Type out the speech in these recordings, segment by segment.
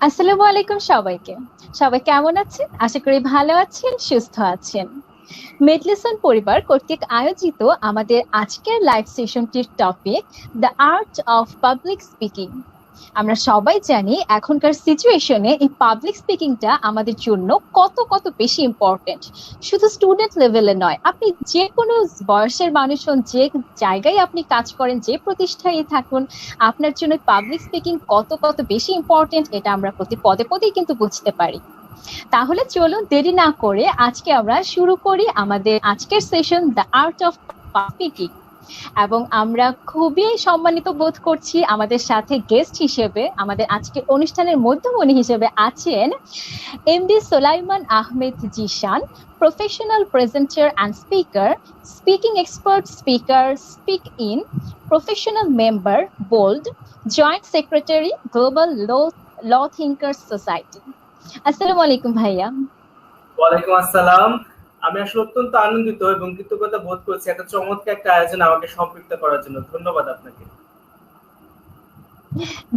আসসালামু আলাইকুম সবাইকে। সবাই কেমন আছেন? আশা করি ভালো আছেন, সুস্থ আছেন। মেডলিসন পরিবার কর্তৃক আয়োজিত আমাদের আজকের লাইভ সেশনটির topic the art of public speaking. আমরা সবাই জানি এখনকার সিচুয়েশনে এই পাবলিক স্পিকিংটা আমাদের জন্য কত কত বেশি ইম্পর্টেন্ট। শুধু স্টুডেন্ট লেভেলে নয়, আপনি যে কোনো বয়সের মানুষ হন, যে জায়গায় আপনি কাজ করেন, যে প্রতিষ্ঠায় থাকুন, আপনার জন্য পাবলিক স্পিকিং কত কত বেশি ইম্পর্টেন্ট এটা আমরা প্রতি পদে পদেই কিন্তু বুঝতে পারি। তাহলে চলুন দেরি না করে আজকে আমরা শুরু করি আমাদের আজকের session the art of speaking. এবং আমরা খুবই সম্মানিত বোধ করছি আমাদের সাথে গেস্ট হিসেবে, আমাদের আজকের অনুষ্ঠানের মধ্যমণি হিসেবে আছেন MD Solaiman Ahmed Zishan, professional presenter and speaker, speaking expert speaker, speak in, professional member bold, joint secretary global law thinkers society. আসসালামু আলাইকুম ভাইয়া। ওয়ালাইকুম আসসালাম। আমি আসলে অত্যন্ত আনন্দিত এবং কৃতজ্ঞতা বোধ করছি এত চমৎকার একটা আয়োজন আমাকে সম্পৃক্ত করার জন্য। ধন্যবাদ আপনাকে।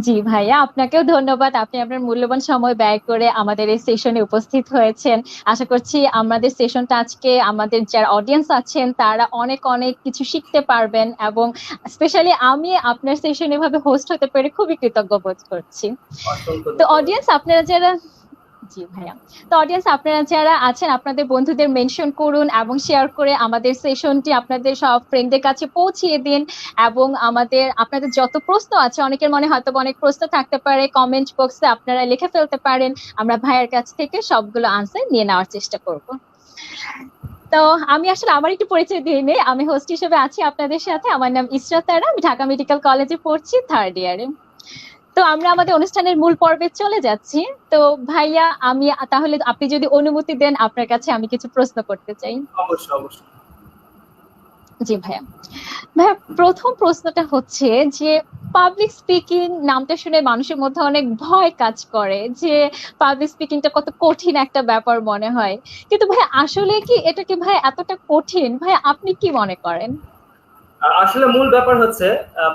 জি ভাইয়া, আপনাকেও ধন্যবাদ। আপনি আপনার মূল্যবান সময় ব্যয় করে আমাদের এই সেশনে উপস্থিত হয়েছেন। আশা করছি আমাদের সেশনটা আজকে আমাদের যারা অডিয়েন্স আছেন তারা অনেক অনেক কিছু শিখতে পারবেন, এবং স্পেশালি আমি আপনার সেশন এভাবে হোস্ট হতে পেরে খুবই কৃতজ্ঞ বোধ করছি। অসংখ্য তো ধন্যবাদ। অডিয়েন্স আপনারা যারা জি ভাইয়া, তো অডিয়েন্স আপনারা যারা আছেন আপনাদের বন্ধুদের মেনশন করুন এবং শেয়ার করে আমাদের সেশনটি আপনাদের সব ফ্রেন্ডদের কাছে পৌঁছিয়ে দিন। এবং আপনাদের যত প্রশ্ন আছে, অনেকের মনে হয়তো অনেক প্রশ্ন থাকতে পারে, কমেন্ট বক্সে আপনারা লিখে ফেলতে পারেন। আমরা ভাইয়ের কাছ থেকে সবগুলো আনসার নিয়ে নেওয়ার চেষ্টা করব। তো আমি আসলে আমার একটু পরিচয় দিয়ে নেই। আমি হোস্ট হিসেবে আছি আপনাদের সাথে। আমার নাম ইসরাত তারা, আমি ঢাকা মেডিকেল কলেজে পড়ছি, 3rd ইয়ারে। তো আমরা আমাদের অনুষ্ঠানের মূল পর্বে চলে যাচ্ছি। তো ভাইয়া, আমি তাহলে আপনি যদি অনুমতি দেন, আপনার কাছে আমি কিছু প্রশ্ন করতে চাই। অবশ্যই অবশ্যই। জি ভাইয়া। ভাইয়া, প্রথম প্রশ্নটা হচ্ছে যে পাবলিক স্পিকিং নামটা শুনে মানুষের মধ্যে অনেক ভয় কাজ করে, যে পাবলিক স্পিকিংটা কত কঠিন একটা ব্যাপার মনে হয়। কিন্তু ভাই, আসলে কি এটা কি ভাই এতটা কঠিন? ভাই, আপনি কি মনে করেন? আসলে মূল ব্যাপার হচ্ছে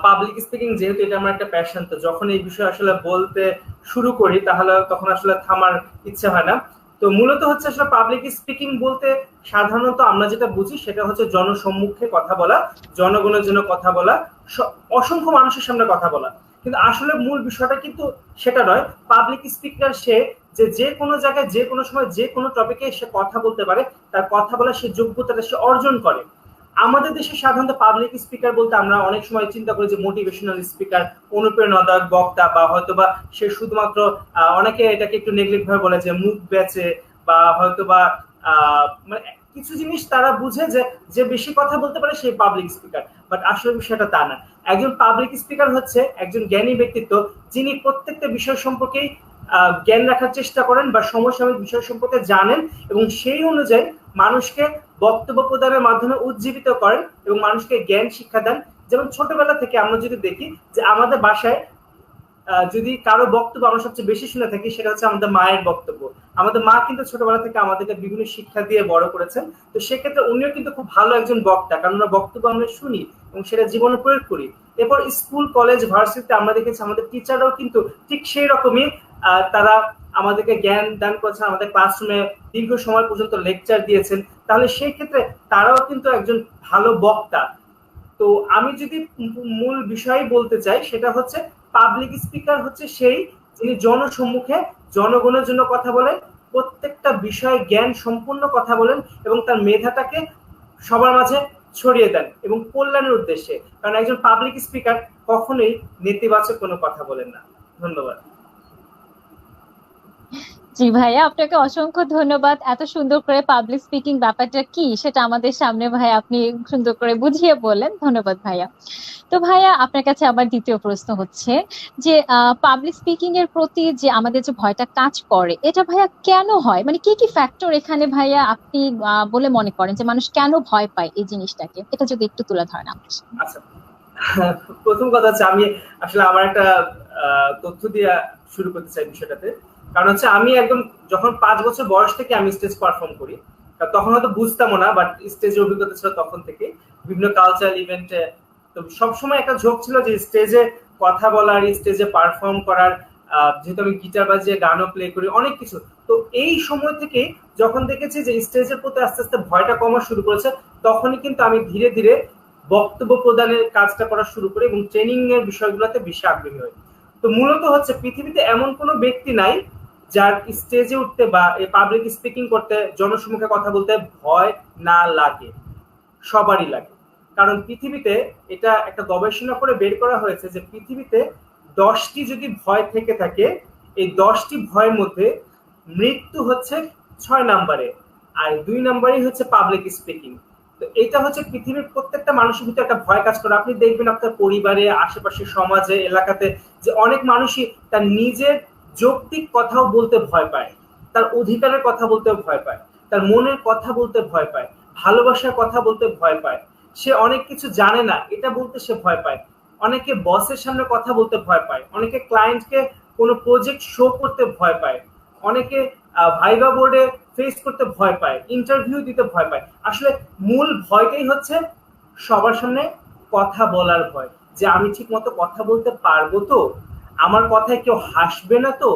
পাবলিক স্পিকিং, যেহেতু এটা আমার একটা প্যাশন, তো যখন এই বিষয়ে আসলে বলতে শুরু করি তাহলে তখন আসলে থামার ইচ্ছে হয় না। তো মূলত হচ্ছে আসলে পাবলিক স্পিকিং বলতে সাধারণত আমরা যেটা বুঝি সেটা হচ্ছে জনসম্মুখে কথা বলা, জনগণের জন্য কথা বলা, অসংখ্য মানুষের সামনে কথা বলা। কিন্তু আসলে মূল বিষয়টা কিন্তু সেটা নয়। পাবলিক স্পিকার সে যে যে কোনো জায়গায় যে কোনো সময় যে কোনো টপিকে সে কথা বলতে পারে, তার কথা বলার সে যোগ্যতাটা সে অর্জন করে। আমাদের দেশে সাধারণত পাবলিক স্পিকার বলতে আমরা অনেক সময় চিন্তা করি যে মোটিভেশনাল স্পিকার, অনুপ্রেরণাদায়ক বক্তা, বা হয়তোবা সে শুধুমাত্র অনেকে এটাকে একটু নেগলেক্ট ভাবে বলে যে মুখ বেচে, বা হয়তোবা মানে কিছু জিনিস তারা বুঝে যে যে বেশি কথা বলতে পারে সেই পাবলিক স্পিকার। বাট আসলে বিষয়টা তা না। একজন পাবলিক স্পিকার হচ্ছে একজন জ্ঞানী ব্যক্তিত্ব, যিনি প্রত্যেকটা বিষয় সম্পর্কেই জ্ঞান রাখার চেষ্টা করেন বা সমসাময়িক বিষয় সম্পর্কে জানেন, এবং সেই অনুযায়ী মানুষকে বক্তব্য প্রদানের মাধ্যমে উজ্জীবিত করেন এবং মানুষকে জ্ঞান শিক্ষা দেন। যেমন ছোটবেলা থেকে আমরা যদি দেখি যে আমাদের বাসায় যদি কারো বক্তব্য আমরা সবচেয়ে বেশি শুনে থাকি সেটা হচ্ছে আমাদের মায়ের বক্তব্য। আমাদের মা কিন্তু ছোটবেলা থেকে আমাদেরকে বিভিন্ন শিক্ষা দিয়ে বড় করেছেন। তো সেক্ষেত্রে উনিও কিন্তু খুব ভালো একজন বক্তা, কারণ আমরা বক্তব্য আমরা শুনি এবং সেটা জীবনে প্রয়োগ করি। এরপর স্কুল কলেজ ভার্সিটিতে আমরা দেখেছি আমাদের টিচাররাও কিন্তু ঠিক সেই রকমই তারা আমাদেরকে জ্ঞান দান করেছেন, আমাদের ক্লাসরুমে দীর্ঘ সময় পর্যন্ত লেকচার দিয়েছেন। তাহলে সেই ক্ষেত্রে তারাও কিন্তু একজন ভালো বক্তা। তো আমি যদি মূল বিষয় বলতে চাই সেটা হচ্ছে পাবলিক স্পিকার হচ্ছে সেই যিনি জনসম্মুখে জনগণের জন্য কথা বলেন, প্রত্যেকটা বিষয়ে জ্ঞান সম্পূর্ণ কথা বলেন এবং তার মেধাটাকে সবার মাঝে ছড়িয়ে দেন এবং কল্যাণের উদ্দেশ্যে। কারণ একজন পাবলিক স্পিকার কখনোই নেতিবাচক কোনো কথা বলেন না। ধন্যবাদ। জি ভাইয়া, আপনাকে অসংখ্য ধন্যবাদ। এত সুন্দর করে পাবলিক স্পিকিং ব্যাপারটা কি সেটা আমাদের সামনে ভাই আপনি সুন্দর করে বুঝিয়ে বললেন। ধন্যবাদ ভাইয়া। তো ভাইয়া, আপনার কাছে আমার দ্বিতীয় প্রশ্ন হচ্ছে যে পাবলিক স্পিকিং এর প্রতি যে আমাদের যে ভয়টা কাজ করে, এটা ভাইয়া কেন হয়? মানে কি কি ফ্যাক্টর এখানে ভাইয়া আপনি বলে মনে করেন যে মানুষ কেন ভয় পায় এই জিনিসটাকে? এটা যদি একটু তুলে ধরেন আমাদের সামনে। আচ্ছা, প্রথম কথা হচ্ছে আমি আসলে আমার একটা তথ্য দিয়ে শুরু করতে চাই বিষয়টাতে। কারণ হচ্ছে আমি একদম যখন 5 বছর বয়স থেকে আমি স্টেজ পারফর্ম করি, তখন হয়তো বুঝতামও না, বাট স্টেজের অভিজ্ঞতা ছিল তখন থেকে বিভিন্ন কালচারাল ইভেন্টে। তো সবসময় একটা ঝোঁক ছিল যে স্টেজে কথা বলার, স্টেজে পারফর্ম করার। যেহেতু আমি গিটার বাজিয়ে গানও প্লে করি, অনেক কিছু। তো এই সময় থেকে যখন দেখেছি যে স্টেজের প্রতি আস্তে আস্তে ভয়টা কমা শুরু করেছে, তখনই কিন্তু আমি ধীরে ধীরে বক্তব্য প্রদানের কাজটা করা শুরু করি এবং ট্রেনিং এর বিষয়গুলোতে বেশি আগ্রহী হই। তো মূলত হচ্ছে পৃথিবীতে এমন কোনো ব্যক্তি নাই যার স্টেজে উঠতে বা পাবলিক স্পিকিং করতে, জনসম্মুখে কথা বলতে ভয় না লাগে। সবারই লাগে। কারণ পৃথিবীতে এটা একটা গবেষণা করে বের করা হয়েছে যে পৃথিবীতে 10টি যদি ভয় থেকে থাকে, এই 10টি ভয়ের মধ্যে মৃত্যু হচ্ছে 6 নম্বরে, আর 2 নম্বরেই হচ্ছে পাবলিক স্পিকিং। তো এটা হচ্ছে পৃথিবীর প্রত্যেকটা মানুষের ভিতরে একটা ভয় কাজ করে। আপনি দেখবেন আপনার পরিবারে, আশেপাশে, সমাজে, এলাকাতে যে অনেক মানুষই তার নিজের যৌক্তিক কথাও বলতে ভয় পায়, তার অধিকারের কথা বলতে ভয় পায়, তার মনের কথা বলতে ভয় পায়, ভালোবাসার কথা বলতে ভয় পায়। সে অনেক কিছু জানে না এটা বলতে সে ভয় পায়। অনেকে বসের সামনে কথা বলতে ভয় পায়, অনেকে ক্লায়েন্টকে কোনো প্রজেক্ট শো করতে ভয় পায়, অনেকে ভাইবা বোর্ডে ফেস করতে ভয় পায়, ইন্টারভিউ দিতে ভয় পায়। আসলে মূল ভয়টাই হচ্ছে সবার সামনে কথা বলার ভয়, যে আমি ঠিক মতো কথা বলতে পারবো তো, আমার কথায় কেউ হাসবে না তো,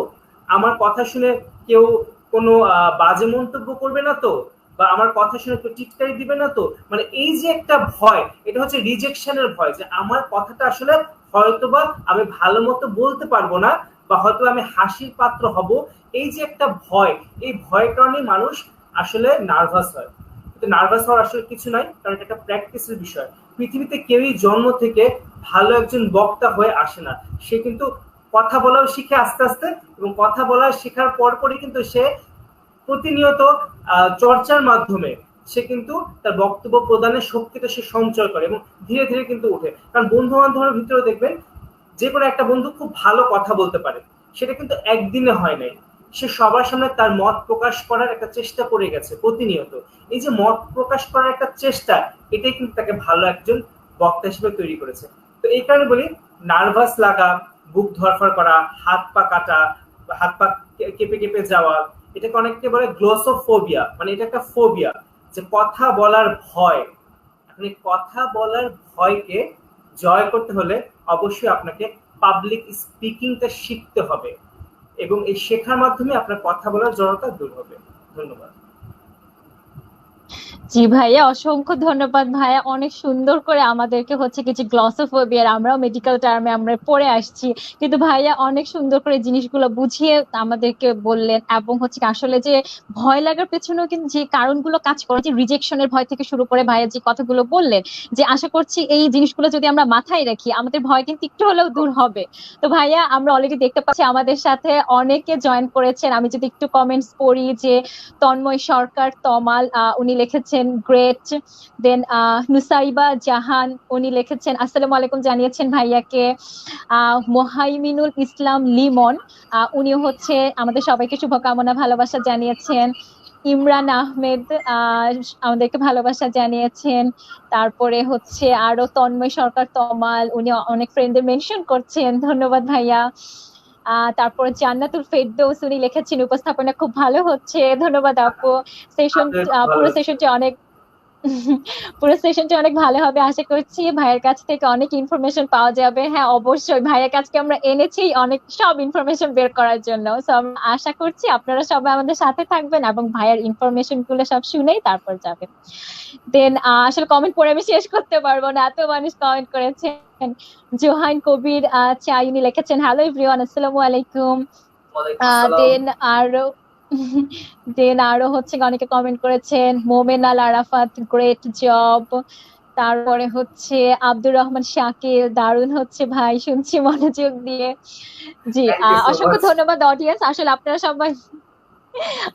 আমার কথা শুনে কেউ কোনো বাজে মন্তব্য করবে না তো, বা আমার কথা শুনে কেউ টিটকারি দিবে না তো। মানে এই যে একটা ভয়, এটা হচ্ছে রিজেকশনের ভয়, যে আমার কথাটা আসলে হয়তোবা আমি ভালো মতো বলতে পারবো না, বা হয়তো আমি হাসির পাত্র হব। এই যে একটা ভয়, এই ভয়ের কারণে মানুষ আসলে নার্ভাস হয়। কিন্তু নার্ভাস হওয়ার আসলে কিছু নাই, কারণ এটা একটা প্র্যাকটিসের বিষয়। পৃথিবীতে কেউই জন্ম থেকে ভালো একজন বক্তা হয়ে আসে না। সে কিন্তু কথা বলাও শিখে আস্তে আস্তে, এবং কথা বলা শেখার পরপরই কিন্তু সে প্রতিনিয়ত চর্চার মাধ্যমে সে কিন্তু তার বক্তব্য প্রদানের শক্তিটা সে সঞ্চয় করে এবং ধীরে ধীরে কিন্তু ওঠে। কারণ বন্ধু বান্ধবের ভিতরে দেখবেন যে কোনো একটা বন্ধু খুব ভালো কথা বলতে পারে, সেটা কিন্তু একদিনে হয় নাই। সে সবার সামনে তার মত প্রকাশ করার একটা চেষ্টা করে গেছে প্রতিনিয়ত। এই যে মত প্রকাশ করার একটা চেষ্টা, এটাই কিন্তু তাকে ভালো একজন বক্তা হিসেবে তৈরি করেছে। তো এই কারণে বলি, নার্ভাস লাগা, বুক ধরফর করা, হাত পা কাটা, হাত পা কেঁপে কেঁপে যাওয়া, এটাকে অনেকে বলে গ্লোসোফোবিয়া। মানে এটা একটা ফোবিয়া, যে কথা বলার ভয়। আপনি কথা বলার ভয়কে জয় করতে হলে অবশ্যই আপনাকে পাবলিক স্পিকিংটা শিখতে হবে, এবং এই শেখার মাধ্যমে আপনার কথা বলার জড়তা দূর হবে। ধন্যবাদ। জি ভাইয়া, অসংখ্য ধন্যবাদ ভাইয়া, অনেক সুন্দর করে আমাদেরকে হচ্ছে কিছু গ্লসোফোবিয়ার, আমরাও মেডিকেল টার্মে আমরা পড়ে আসছি, কিন্তু ভাইয়া অনেক সুন্দর করে জিনিসগুলো বুঝিয়ে আমাদেরকে বললেন। এবং হচ্ছে আসলে যে ভয় লাগার পেছনেও কিন্তু যে কারণগুলো কাজ করে, যে রিজেকশনের ভয় থেকে শুরু করে ভাইয়া যে কথাগুলো বললেন, যে আশা করছি এই জিনিসগুলো যদি আমরা মাথায় রাখি আমাদের ভয় কিন্তু একটু হলেও দূর হবে। তো ভাইয়া আমরা অলরেডি দেখতে পাচ্ছি আমাদের সাথে অনেকে জয়েন করেছেন। আমি যদি একটু কমেন্টস পড়ি, যে তন্ময় সরকার তমাল, উনি লিখেছেন গ্রেট। দেন নুসাইবা জাহান, উনি লিখেছেন আসসালামু আলাইকুম জানিয়েছেন ভাইয়াকে। মোহাইমিনুল ইসলাম লিমন, উনিও হচ্ছে আমাদের সবাইকে শুভকামনা ভালোবাসা জানিয়েছেন। ইমরান আহমেদ আমাদেরকে ভালোবাসা জানিয়েছেন। তারপরে হচ্ছে আরো তন্ময় সরকার তমাল, উনি অনেক ফ্রেন্ডদের মেনশন করছেন, ধন্যবাদ ভাইয়া। তারপরে জান্নাতুল ফেরদৌস, উনি লিখেছেন উপস্থাপনা খুব ভালো হচ্ছে, ধন্যবাদ আপু। সেশন পুরো সেশনটি অনেক ভালো হবে আশা করছি। ভাইয়ের কাছ থেকে অনেক ইনফরমেশন পাওয়া যাবে। হ্যাঁ অবশ্যই, ভাইয়ের কাছকে আমরা এনেছি অনেক সব ইনফরমেশন বের করার জন্য। সো আমরা আশা করছি আপনারা সবাই আমাদের সাথে থাকবেন এবং ভাইয়ের ইনফরমেশন গুলো সব শুনেই তারপর যাবেন। দেন আসলে কমেন্ট পড়ে আমি শেষ করতে পারবো না, এত মানুষ কমেন্ট করেছেন। জোহাইন কবির চাই, উনি লিখেছেন হ্যালো এভরিওয়ান, আসসালামু আলাইকুম। দেন আরো হচ্ছে অনেকে কমেন্ট করেছেন। মোমেন আল আরাফাত, গ্রেট জব। তারপরে হচ্ছে আব্দুর রহমান শাকিল, দারুণ হচ্ছে ভাই, শুনছি মনোযোগ দিয়ে। জি অসংখ্য ধন্যবাদ অডিয়েন্স। আসলে আপনারা সবাই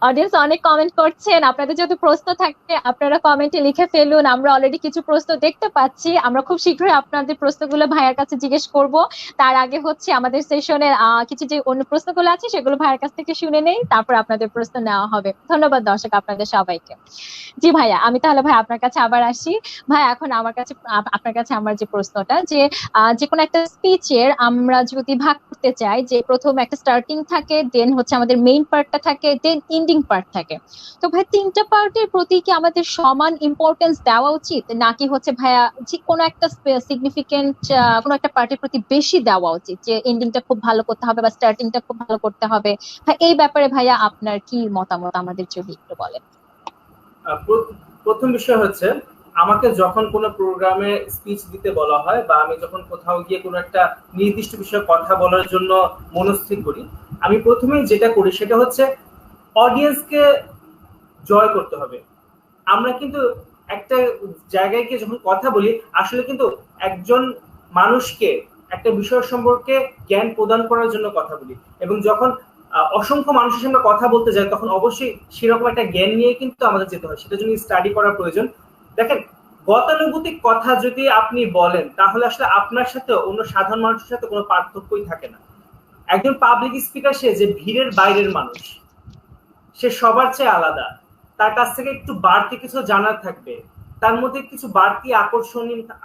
অডিয়েন্স অনেক কমেন্ট করছেন, আপনাদের যদি প্রশ্ন থাকে আপনারা কমেন্টে লিখে ফেলুন। আমরা অলরেডি কিছু প্রশ্ন দেখতে পাচ্ছি, আমরা খুব শীঘ্রই আপনাদের প্রশ্নগুলো ভাইয়ার কাছে জিজ্ঞেস করব। তার আগে হচ্ছে আমাদের সেশনের কিছু যে অন্য প্রশ্নগুলো আছে সেগুলো ভাইয়ার কাছ থেকে শুনে নেই, তারপর আপনাদের প্রশ্ন নেওয়া হবে। ধন্যবাদ দর্শক আপনাদের সবাইকে। জি ভাইয়া, আমি তাহলে ভাই আপনার কাছে আবার আসি। ভাই এখন আপনার কাছে আমার যে প্রশ্নটা, যে কোনো একটা স্পিচের আমরা যদি ভাগ করতে চাই, যে প্রথম একটা স্টার্টিং থাকে, দেন হচ্ছে আমাদের মেইন পার্টটা থাকে, পার্টের এন্ডিং পার্ট থাকে। তো ভাই 3টা পার্টের প্রতি কি আমাদের সমান ইম্পর্টেন্স দেওয়া উচিত, নাকি হচ্ছে ভাইয়া যে কোনো একটা সিগনিফিকেন্ট কোনো একটা পার্টের প্রতি বেশি দেওয়া উচিত, যে এন্ডিংটা খুব ভালো করতে হবে বা স্টার্টিংটা খুব ভালো করতে হবে? ভাই এই ব্যাপারে ভাইয়া আপনার কি মতামত আমাদের যদি একটু বলেন। প্রথম বিষয় হচ্ছে, আমাকে যখন কোনো প্রোগ্রামে স্পিচ দিতে বলা হয় বা আমি যখন কোথাও গিয়ে কোনো একটা নির্দিষ্ট বিষয়ে কথা বলার জন্য মনস্থির করি, আমি প্রথমেই যেটা করি সেটা হচ্ছে অডিয়েন্সকে জয় করতে হবে। আমরা কিন্তু একটা জায়গায় গিয়ে যখন কথা বলি, আসলে কিন্তু একজন মানুষকে একটা বিষয় সম্পর্কে জ্ঞান প্রদান করার জন্য কথা বলি, এবং যখন অসংখ্য মানুষের সঙ্গে কথা বলতে যায় তখন অবশ্যই সেরকম একটা জ্ঞান নিয়ে কিন্তু আমাদের যেতে হয়, সেটার জন্য স্টাডি করার প্রয়োজন। দেখেন, গতানুগতিক কথা যদি আপনি বলেন তাহলে আসলে আপনার সাথে অন্য সাধারণ মানুষের সাথে কোনো পার্থক্যই থাকে না। একজন পাবলিক স্পিকার সে যে ভিড়ের বাইরের মানুষ, সে সবার চেয়ে আলাদা। তার কাছ থেকে একটু বাড়তি কিছু জানার থাকবে, তার মধ্যে কিছু বাড়তি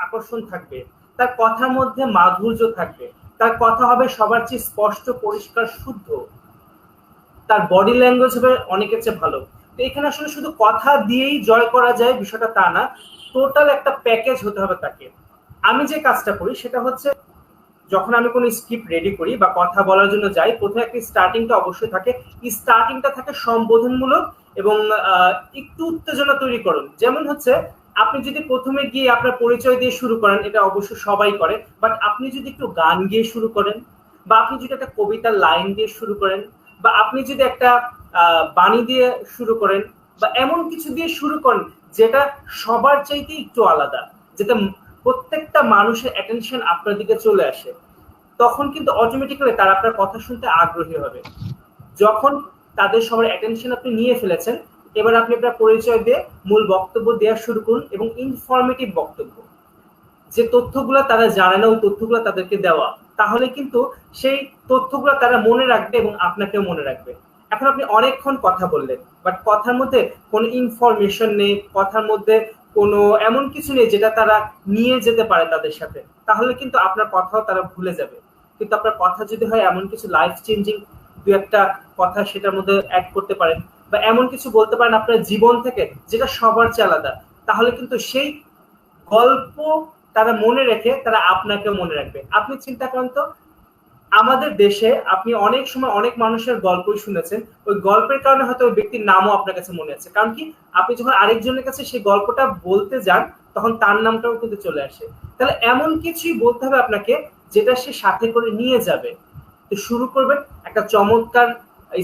আকর্ষণ থাকবে, তার কথার মধ্যে মাধুর্য থাকবে, তার কথা হবে সবার চেয়ে স্পষ্ট, পরিষ্কার, শুদ্ধ, তার বডি ল্যাঙ্গুয়েজ হবে অনেকের চেয়ে ভালো। তো এখানে আসলে শুধু কথা দিয়েই জয় করা যায় বিষয়টা তা না, টোটাল একটা প্যাকেজ হতে হবে তাকে। আমি যে কাজটা করি সেটা হচ্ছে, যখন আমি কোনো স্ক্রিপ্ট রেডি করি বা কথা বলার জন্য যাই, প্রথমে একটা স্টার্টিংটা অবশ্যই থাকে। স্টার্টিংটা থাকে সম্বোধনমূলক এবং একটু উত্তেজনা তৈরি করুন। যেমন হচ্ছে, আপনি যদি প্রথমে গিয়ে আপনার পরিচয় দিয়ে শুরু করেন, এটা অবশ্য সবাই করে, বাট আপনি যদি একটু গান গিয়ে শুরু করেন, বা আপনি যদি একটা কবিতার লাইন দিয়ে শুরু করেন, বা আপনি যদি একটা বাণী দিয়ে শুরু করেন, বা এমন কিছু দিয়ে শুরু করেন যেটা সবার চাইতে একটু আলাদা, যেটা প্রত্যেকটা মানুষের অ্যাটেনশন আপনার দিকে চলে আসে, তখন কিন্তু অটোমেটিক্যালি তারা আপনার কথা শুনতে আগ্রহী হবে। যখন তাদের সবার অ্যাটেনশন আপনি নিয়ে ফেলেছেন, এবার আপনি আপনার পরিচয় দিয়ে মূল বক্তব্য দেওয়া শুরু করুন, এবং ইনফরমেটিভ বক্তব্য, যে তথ্যগুলো তারা জানে না ওই তথ্যগুলো তাদেরকে দেওয়া, তাহলে কিন্তু সেই তথ্যগুলো তারা মনে রাখবে এবং আপনাকেও মনে রাখবে। এখন আপনি অনেকক্ষণ কথা বললেন, বাট কথার মধ্যে কোনো ইনফরমেশন নেই, কথার মধ্যে কোনো এমন কিছু নেই যেটা তারা নিয়ে যেতে পারে তাদের সাথে, তাহলে কিন্তু আপনার কথাও তারা ভুলে যাবে। কিন্তু আপনার কথা যদি হয় এমন কিছু লাইফ চেঞ্জিং দু একটা কথা সেটার মধ্যে অ্যাড করতে পারেন, বা এমন কিছু বলতে পারেন আপনার জীবন থেকে যেটা সবার চেয়ে আলাদা, তাহলে কিন্তু সেই গল্প তারা মনে রেখে তারা আপনাকেও মনে রাখবে। আপনি চিন্তা করেন তো, আমাদের দেশে আপনি অনেক সময় অনেক মানুষের গল্পই শুনেছেন, ওই গল্পের কারণে হয়তো ওই ব্যক্তির নামও আপনার কাছে মনে আছে। কারণ কি, আপনি যখন আরেকজনের কাছে সেই গল্পটা বলতে যান তখন তার নামটাও কিন্তু চলে আসে। তাহলে এমন কিছুই বলতে হবে আপনাকে যেটা সে সাথে করে নিয়ে যাবে। তো শুরু করবেন একটা চমৎকার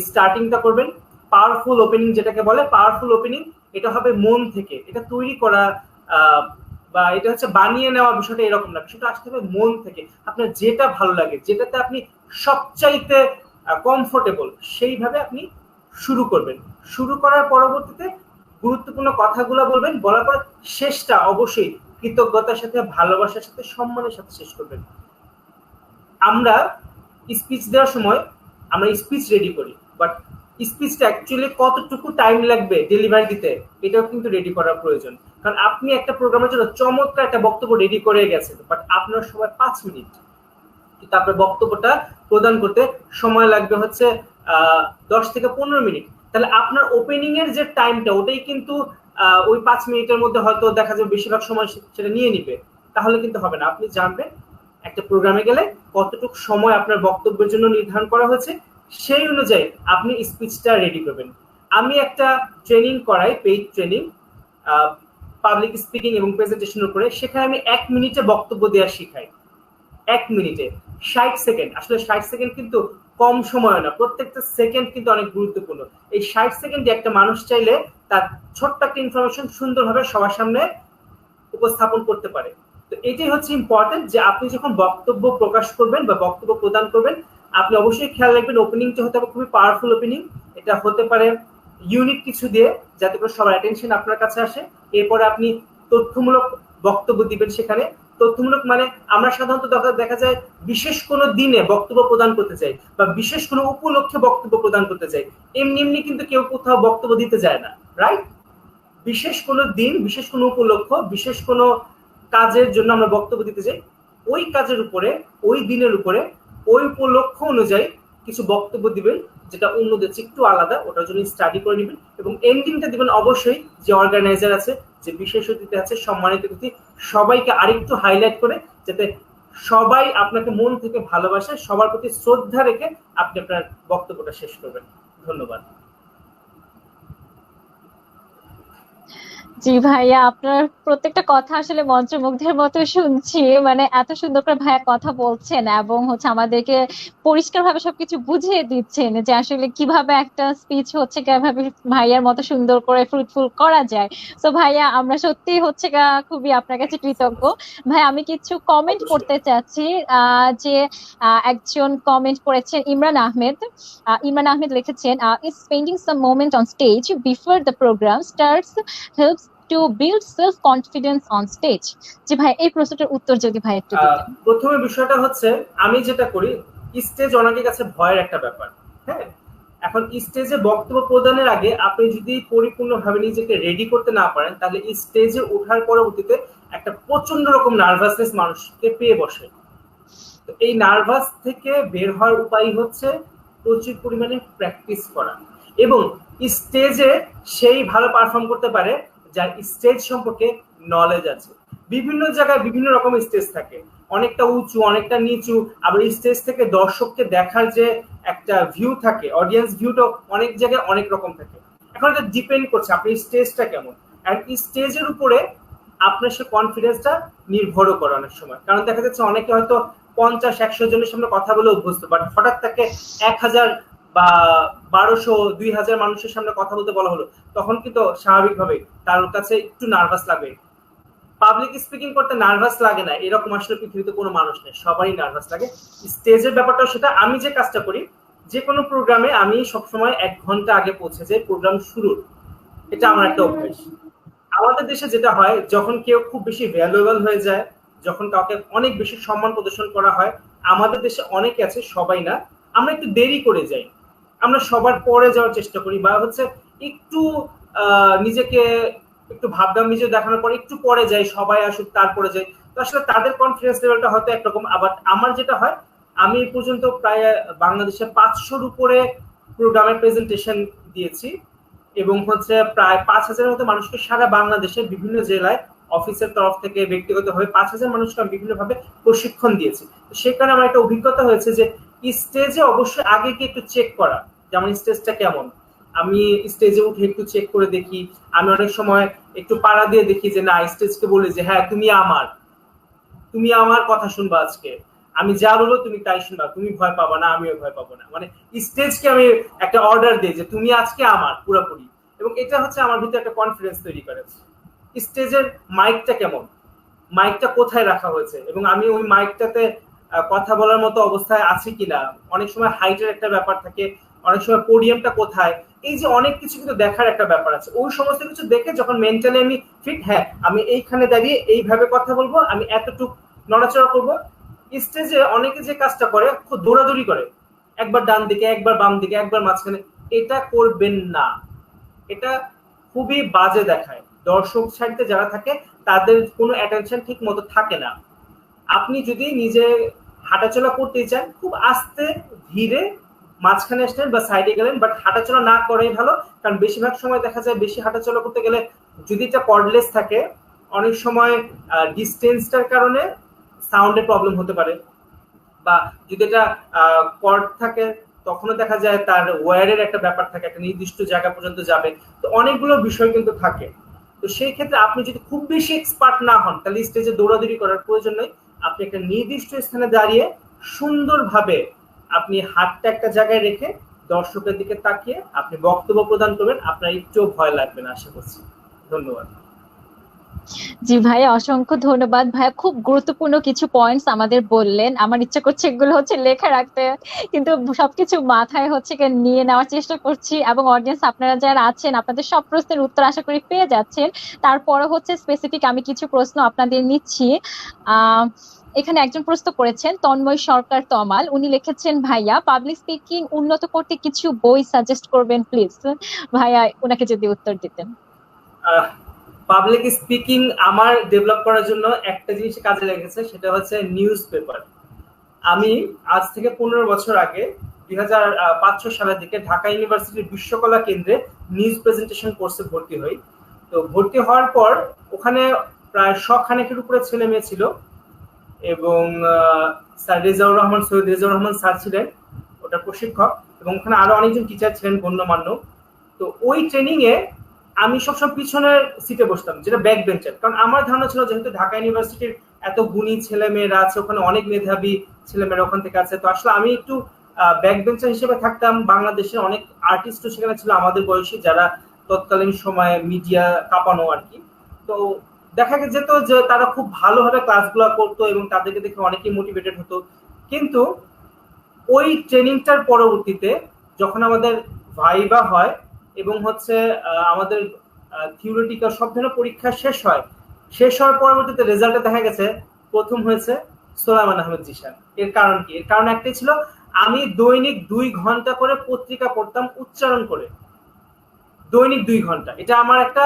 স্টার্টিংটা করবেন, পাওয়ারফুল ওপেনিং যেটাকে বলে। পাওয়ারফুল ওপেনিং এটা হবে মন থেকে, এটা তৈরি করা বা এটা হচ্ছে বানিয়ে নেওয়া বিষয়টা এরকম না, বিষয়টা আসতে হবে মন থেকে। আপনার যেটা ভালো লাগে, যেটাতে আপনি সবচাইতে কমফোর্টেবল, সেইভাবে আপনি শুরু করবেন। শুরু করার পরবর্তীতে গুরুত্বপূর্ণ কথাগুলো বলবেন, বলার পর শেষটা অবশ্যই কৃতজ্ঞতার সাথে, ভালোবাসার সাথে, সম্মানের সাথে শেষ করবেন। আমরা স্পিচ দেওয়ার সময় আমরা স্পিচ রেডি করি, বাট স্পিচটা অ্যাকচুয়ালি কতটুকু টাইম লাগবে ডেলিভারি দিতে, এটাও কিন্তু রেডি করার প্রয়োজন। কারণ আপনি একটা প্রোগ্রামের জন্য চমৎকার একটা বক্তব্য রেডি করে গেছেন, বাট আপনার সময় 5 মিনিট, কিন্তু আপনার বক্তব্যটা প্রদান করতে সময় লাগবে হচ্ছে 10 থেকে 15 মিনিট। তাহলে আপনার ওপেনিং এর যে টাইমটা, ওটাই কিন্তু ওই 5 মিনিটের মধ্যে হয়তো দেখা যাবে বেশিরভাগ সময় সেটা নিয়ে নিবে, তাহলে কিন্তু হবে না। আপনি জানবেন একটা প্রোগ্রামে গেলে কতটুকু সময় আপনার বক্তব্যের জন্য নির্ধারণ করা হয়েছে, সেই অনুযায়ী আপনি স্পিচটা রেডি করবেন। আমি একটা ট্রেনিং করাই, পেইড ট্রেনিং, পাবলিক স্পিকিং এবং প্রেজেন্টেশনের উপরে। সেখানে আমি 1 মিনিটে বক্তব্য দেওয়া শিখাই। 1 মিনিটে 60 সেকেন্ড, আসলে 60 সেকেন্ড কিন্তু কম সময় না, প্রত্যেকটা সেকেন্ড কিন্তু অনেক গুরুত্বপূর্ণ। এই 60 সেকেন্ডে একটা মানুষ চাইলে তার ছোট্ট একটা ইনফরমেশন সুন্দরভাবে সবার সামনে উপস্থাপন করতে পারে। তো এটাই হচ্ছে ইম্পর্টেন্ট, যে আপনি যখন বক্তব্য প্রকাশ করবেন বা বক্তব্য প্রদান করবেন, আপনি অবশ্যই খেয়াল রাখবেন ওপেনিংটা হতে হবে খুবই পাওয়ারফুল ওপেনিং। এটা হতে পারে ইউনিক কিছু দিয়ে, যাতে করে সবার অ্যাটেনশন আপনার কাছে আসে। এরপরে আপনি তথ্যমূলক বক্তব্য দিবেন। সেখানে তথ্যমূলক মানে আমরা সাধারণত দেখা যায় বিশেষ কোনো দিনে বক্তব্য প্রদান করতে চাই, বা বিশেষ কোনো উপলক্ষে বক্তব্য প্রদান করতে চাই। এমনি এমনি কিন্তু কেউ কোথাও বক্তব্য দিতে যায় না, রাইট? বিশেষ কোনো দিন, বিশেষ কোনো উপলক্ষ, বিশেষ কোনো কাজের জন্য আমরা বক্তব্য দিতে চাই। ওই কাজের উপরে, ওই দিনের উপরে, ওই উপলক্ষ অনুযায়ী কিছু বক্তব্য দিবেন, যেটা অন্যদের চেয়ে একটু আলাদা, ওটার জন্য স্টাডি করে নেবেন এবং এন্ডিংটা দিবেন অবশ্যই যে অর্গানাইজার আছে, যে বিশেষ অতিথি আছে, সম্মানিত অতিথি, সবাইকে আরেকটু হাইলাইট করে, যাতে সবাই আপনাকে মন থেকে ভালোবাসে, সবার প্রতি শ্রদ্ধা রেখে আপনি আপনার বক্তব্যটা শেষ করবেন। ধন্যবাদ। জি ভাইয়া, আপনার প্রত্যেকটা কথা আসলে মন্ত্রমুগ্ধের মতো শুনছি। মানে এত সুন্দর করে ভাইয়া কথা বলছেন এবং হচ্ছে আমাদেরকে পরিষ্কারভাবে সবকিছু বুঝিয়ে দিচ্ছেন যে আসলে কিভাবে একটা স্পিচ হচ্ছে কিভাবে ভাইয়ার মতো সুন্দর করে ফ্রুটফুল করা যায়। তো ভাইয়া আমরা সত্যি হচ্ছে খুবই আপনার কাছে কৃতজ্ঞ। ভাই আমি কিছু কমেন্ট অবশ্যই। করতে চাচ্ছি। যে একজন কমেন্ট করেছেন ইমরান আহমেদ। ইমরান আহমেদ লিখেছেন, spending some moment on stage before the program starts helps to build self confidence on stage. জি ভাই, এই প্রশ্নটার উত্তর যদি ভাই একটু দিতেন। প্রথমে বিষয়টা হচ্ছে, আমি যেটা করি, স্টেজ অনেকের কাছে ভয়ের একটা ব্যাপার। হ্যাঁ, এখন স্টেজে বক্তব্য প্রদানের আগে আপনি যদি পরিপূর্ণভাবে নিজেকে রেডি করতে না পারেন, তাহলে স্টেজে ওঠার পরবর্তীতে একটা প্রচন্ড রকম নার্ভাসনেস মানুষকে পেয়ে বসে। তো এই নার্ভাস থেকে বের হওয়ার উপায় হচ্ছে প্রচুর পরিমাণে প্র্যাকটিস করা, এবং স্টেজে সেই ভালো পারফর্ম করতে পারে যার স্টেজ সম্পর্কে নলেজ আছে। বিভিন্ন জায়গায় বিভিন্ন রকম স্টেজ থাকে, অনেকটা উঁচু, অনেকটা নিচু, আবার স্টেজ থেকে দর্শককে দেখার যে একটা ভিউ থাকে, অডিয়েন্স ভিউটা অনেক জায়গায় অনেক রকম থাকে। এখন এটা ডিপেন্ড করছে আপনি স্টেজটা কেমন, আর স্টেজের উপরে আপনার সে কনফিডেন্সটা নির্ভরও করে অনেক সময়। কারণ দেখা যাচ্ছে অনেকে হয়তো 50-100 জনের সামনে কথা বলে অভ্যস্ত, বাট হঠাৎ তাকে 1000 বা 1200-2000 মানুষের সামনে কথা বলতে বলা হলো, তখন কিন্তু স্বাভাবিকভাবে তার কাছে একটু নার্ভাস লাগবে। পাবলিক স্পিকিং করতে নার্ভাস লাগে না এরকম আসলে পৃথিবীতে কোনো মানুষ নেই, সবারই নার্ভাস লাগে। স্টেজের ব্যাপারটাও সেটা। আমি যে কাজটা করি, যে কোনো প্রোগ্রামে আমি সবসময় 1 ঘন্টা আগে পৌঁছে যাই প্রোগ্রাম শুরুর। এটা আমার একটা অভ্যাস। আমাদের দেশে যেটা হয়, যখন কেউ খুব বেশি ভ্যালুয়েবল হয়ে যায়, যখন কাউকে অনেক বেশি সম্মান প্রদর্শন করা হয়, আমাদের দেশে অনেকে আছে, সবাই না, আমরা একটু দেরি করে যাই। আমরা সবার পরে যাওয়ার চেষ্টা করি, বা হচ্ছে একটু নিজেকে একটু ভাবগাম্ভীর্য দেখানোর পরে একটু পরে যাই, সবাই আসুক তারপরে যাই। তো আসলে তাদের কনফিডেন্স লেভেলটা হয়তো একরকম। আবার আমার যেটা হয়, আমি এই পর্যন্ত প্রায় বাংলাদেশে 500-র উপরে প্রোগ্রামের প্রেজেন্টেশন দিয়েছি, এবং হচ্ছে প্রায় 5000-এর মতো মানুষকে সারা বাংলাদেশের বিভিন্ন জেলায় অফিসের তরফ থেকে ব্যক্তিগতভাবে 5000 মানুষকে আমি বিভিন্নভাবে প্রশিক্ষণ দিয়েছি। তো সে কারণে আমার একটা অভিজ্ঞতা হয়েছে যে স্টেজে অবশ্যই আগে কি একটু চেক করা, যেমন স্টেজটা কেমন। আমি স্টেজে উঠে একটু চেক করে দেখি। আমি অনেক সময় একটু পাড়া দিয়ে দেখি যে না, স্টেজকে বলি যে হ্যাঁ তুমি আমার কথা শুনবা আজকে, আমি যা বলবো তুমি তাই শুনবা, তুমি ভয় পাবা না, আমিও ভয় পাবো না। মানে স্টেজকে আমি একটা অর্ডার দিই যে তুমি আজকে আমার পুরোপুরি, এবং এটা হচ্ছে আমার ভিতরে একটা কনফিডেন্স তৈরি করে। স্টেজের মাইকটা কেমন, মাইকটা কোথায় রাখা হয়েছে, এবং আমি ওই মাইকটাতে কথা বলার মতো অবস্থায় আছি কিনা। অনেক সময় হাইটের একটা ব্যাপার থাকে, অনেক সময় পোডিয়ামটা কোথায়, এই যে অনেক কিছু কিন্তু দেখার একটা ব্যাপার আছে। ওই সমস্ত কিছু দেখে যখন মেন্টালি আমি ফিট, হ্যাঁ আমি এইখানে দাঁড়িয়ে এইভাবে কথা বলবো, আমি এতটুকু নড়াচড়া করবো। স্টেজে অনেকে যে কাজটা করে, খুব দৌড়াদৌড়ি করে, একবার ডান দিকে, একবার বাম দিকে, একবার মাঝখানে, এটা করবেন না। এটা খুবই বাজে দেখায়। দর্শক সারিতে যারা থাকে তাদের কোনো অ্যাটেনশন ঠিক মতো থাকে না। আপনি যদি নিজে হাঁটাচলা করতে চান, খুব আস্তে ধীরে মাঝখানে আসলেন বা সাইডে গেলেন, বাট হাঁটাচলা না করাই ভালো। কারণ বেশিরভাগ সময় দেখা যায় বেশি হাঁটাচলা করতে গেলে, যদি এটা কর্ডলেস থাকে, অনেক সময় ডিস্টেন্সটার কারণে সাউন্ডের প্রবলেম হতে পারে, বা যদি এটা কর্ড থাকে তখনও দেখা যায় তার ওয়্যারের একটা ব্যাপার থাকে, একটা নির্দিষ্ট জায়গা পর্যন্ত যাবে। তো অনেকগুলো বিষয় কিন্তু থাকে। তো সেই ক্ষেত্রে আপনি যদি খুব বেশি এক্সপার্ট না হন, তাহলে স্টেজে দৌড়াদৌড়ি করার প্রয়োজন নেই। আপনি একটা নির্দিষ্ট স্থানে দাঁড়িয়ে সুন্দরভাবে আপনি হাতটা একটা জায়গায় রেখে দর্শকের দিকে তাকিয়ে আপনি বক্তব্য প্রদান করবেন, আপনার একটু ভয় লাগবে না আশা করছি। ধন্যবাদ। জি ভাইয়া, অসংখ্য ধন্যবাদ ভাইয়া, খুব গুরুত্বপূর্ণ কিছু পয়েন্টস আমাদের বললেন। আমার ইচ্ছা করছে এগুলো হচ্ছে লেখা রাখতে, কিন্তু সবকিছু মাথায় হচ্ছে নিয়ে নেওয়ার চেষ্টা করছি। এবং অডিয়েন্স আপনারা যারা আছেন, আপনাদের সব প্রশ্নের উত্তর আশা করি পেয়ে যাচ্ছেন। তারপরে হচ্ছে স্পেসিফিক আমি কিছু প্রশ্ন আপনাদের নিচ্ছি। এখানে একজন প্রশ্ন করেছেন তন্ময় সরকার তমাল, উনি লিখেছেন, ভাইয়া পাবলিক স্পিকিং উন্নত করতে কিছু বই সাজেস্ট করবেন প্লিজ। ভাইয়া ওনাকে যদি উত্তর দিতেন। পাবলিক স্পিকিং আমার ডেভেলপ করার জন্য একটা জিনিস কাজে লেগেছে, সেটা হচ্ছে নিউজ পেপার। আমি আজ থেকে 15 বছর আগে 2005-06 সালের দিকে ঢাকা ইউনিভার্সিটির বিশ্বকলা কেন্দ্রে নিউজ প্রেজেন্টেশন কোর্সে ভর্তি হই। তো ভর্তি হওয়ার পর ওখানে প্রায় 100 খানেকের উপরে ছেলে মেয়ে ছিল এবং স্যার রেজাউর রহমান, সৈয়দ রেজাউর রহমান স্যার ছিলেন ওটা প্রশিক্ষক, এবং ওখানে আরো অনেকজন টিচার ছিলেন গণ্যমান্য। তো ওই ট্রেনিং এ আমি সবসময় পিছনের সিটে বসতাম, যেটা ব্যাক বেঞ্চার, কারণ আমার ধারণা ছিল যেহেতু ঢাকা ইউনিভার্সিটির এত গুণী ছেলে মেয়েরা আছে, ওখানে অনেক মেধাবী ছেলে মেয়েরা ওখান থেকে আছে, তো আসলে আমি একটু ব্যাক বেঞ্চার হিসেবে থাকতাম। বাংলাদেশের অনেক আর্টিস্টও সেখানে ছিল আমাদের বয়সী, যারা তৎকালীন সময়ে মিডিয়া কাঁপানো আর কি। তো দেখা যেত যে তারা খুব ভালোভাবে ক্লাসগুলো করতো এবং তাদেরকে দেখে অনেকেই মোটিভেটেড হতো। কিন্তু ওই ট্রেনিংটার পরবর্তীতে যখন আমাদের ভাইবা হয় এবং হচ্ছে আমাদের থিওরিটিক্যাল সব ধরনের পরীক্ষা শেষ হওয়ার পরবর্তীতে রেজাল্টে দেখা গেছে প্রথম হয়েছে সোলাইমান আহমেদ জিশান। এর কারণ কি? এর কারণ একটাই ছিল, আমি দৈনিক 2 ঘন্টা করে পত্রিকা পড়তাম উচ্চারণ করে, দৈনিক 2 ঘন্টা। এটা আমার একটা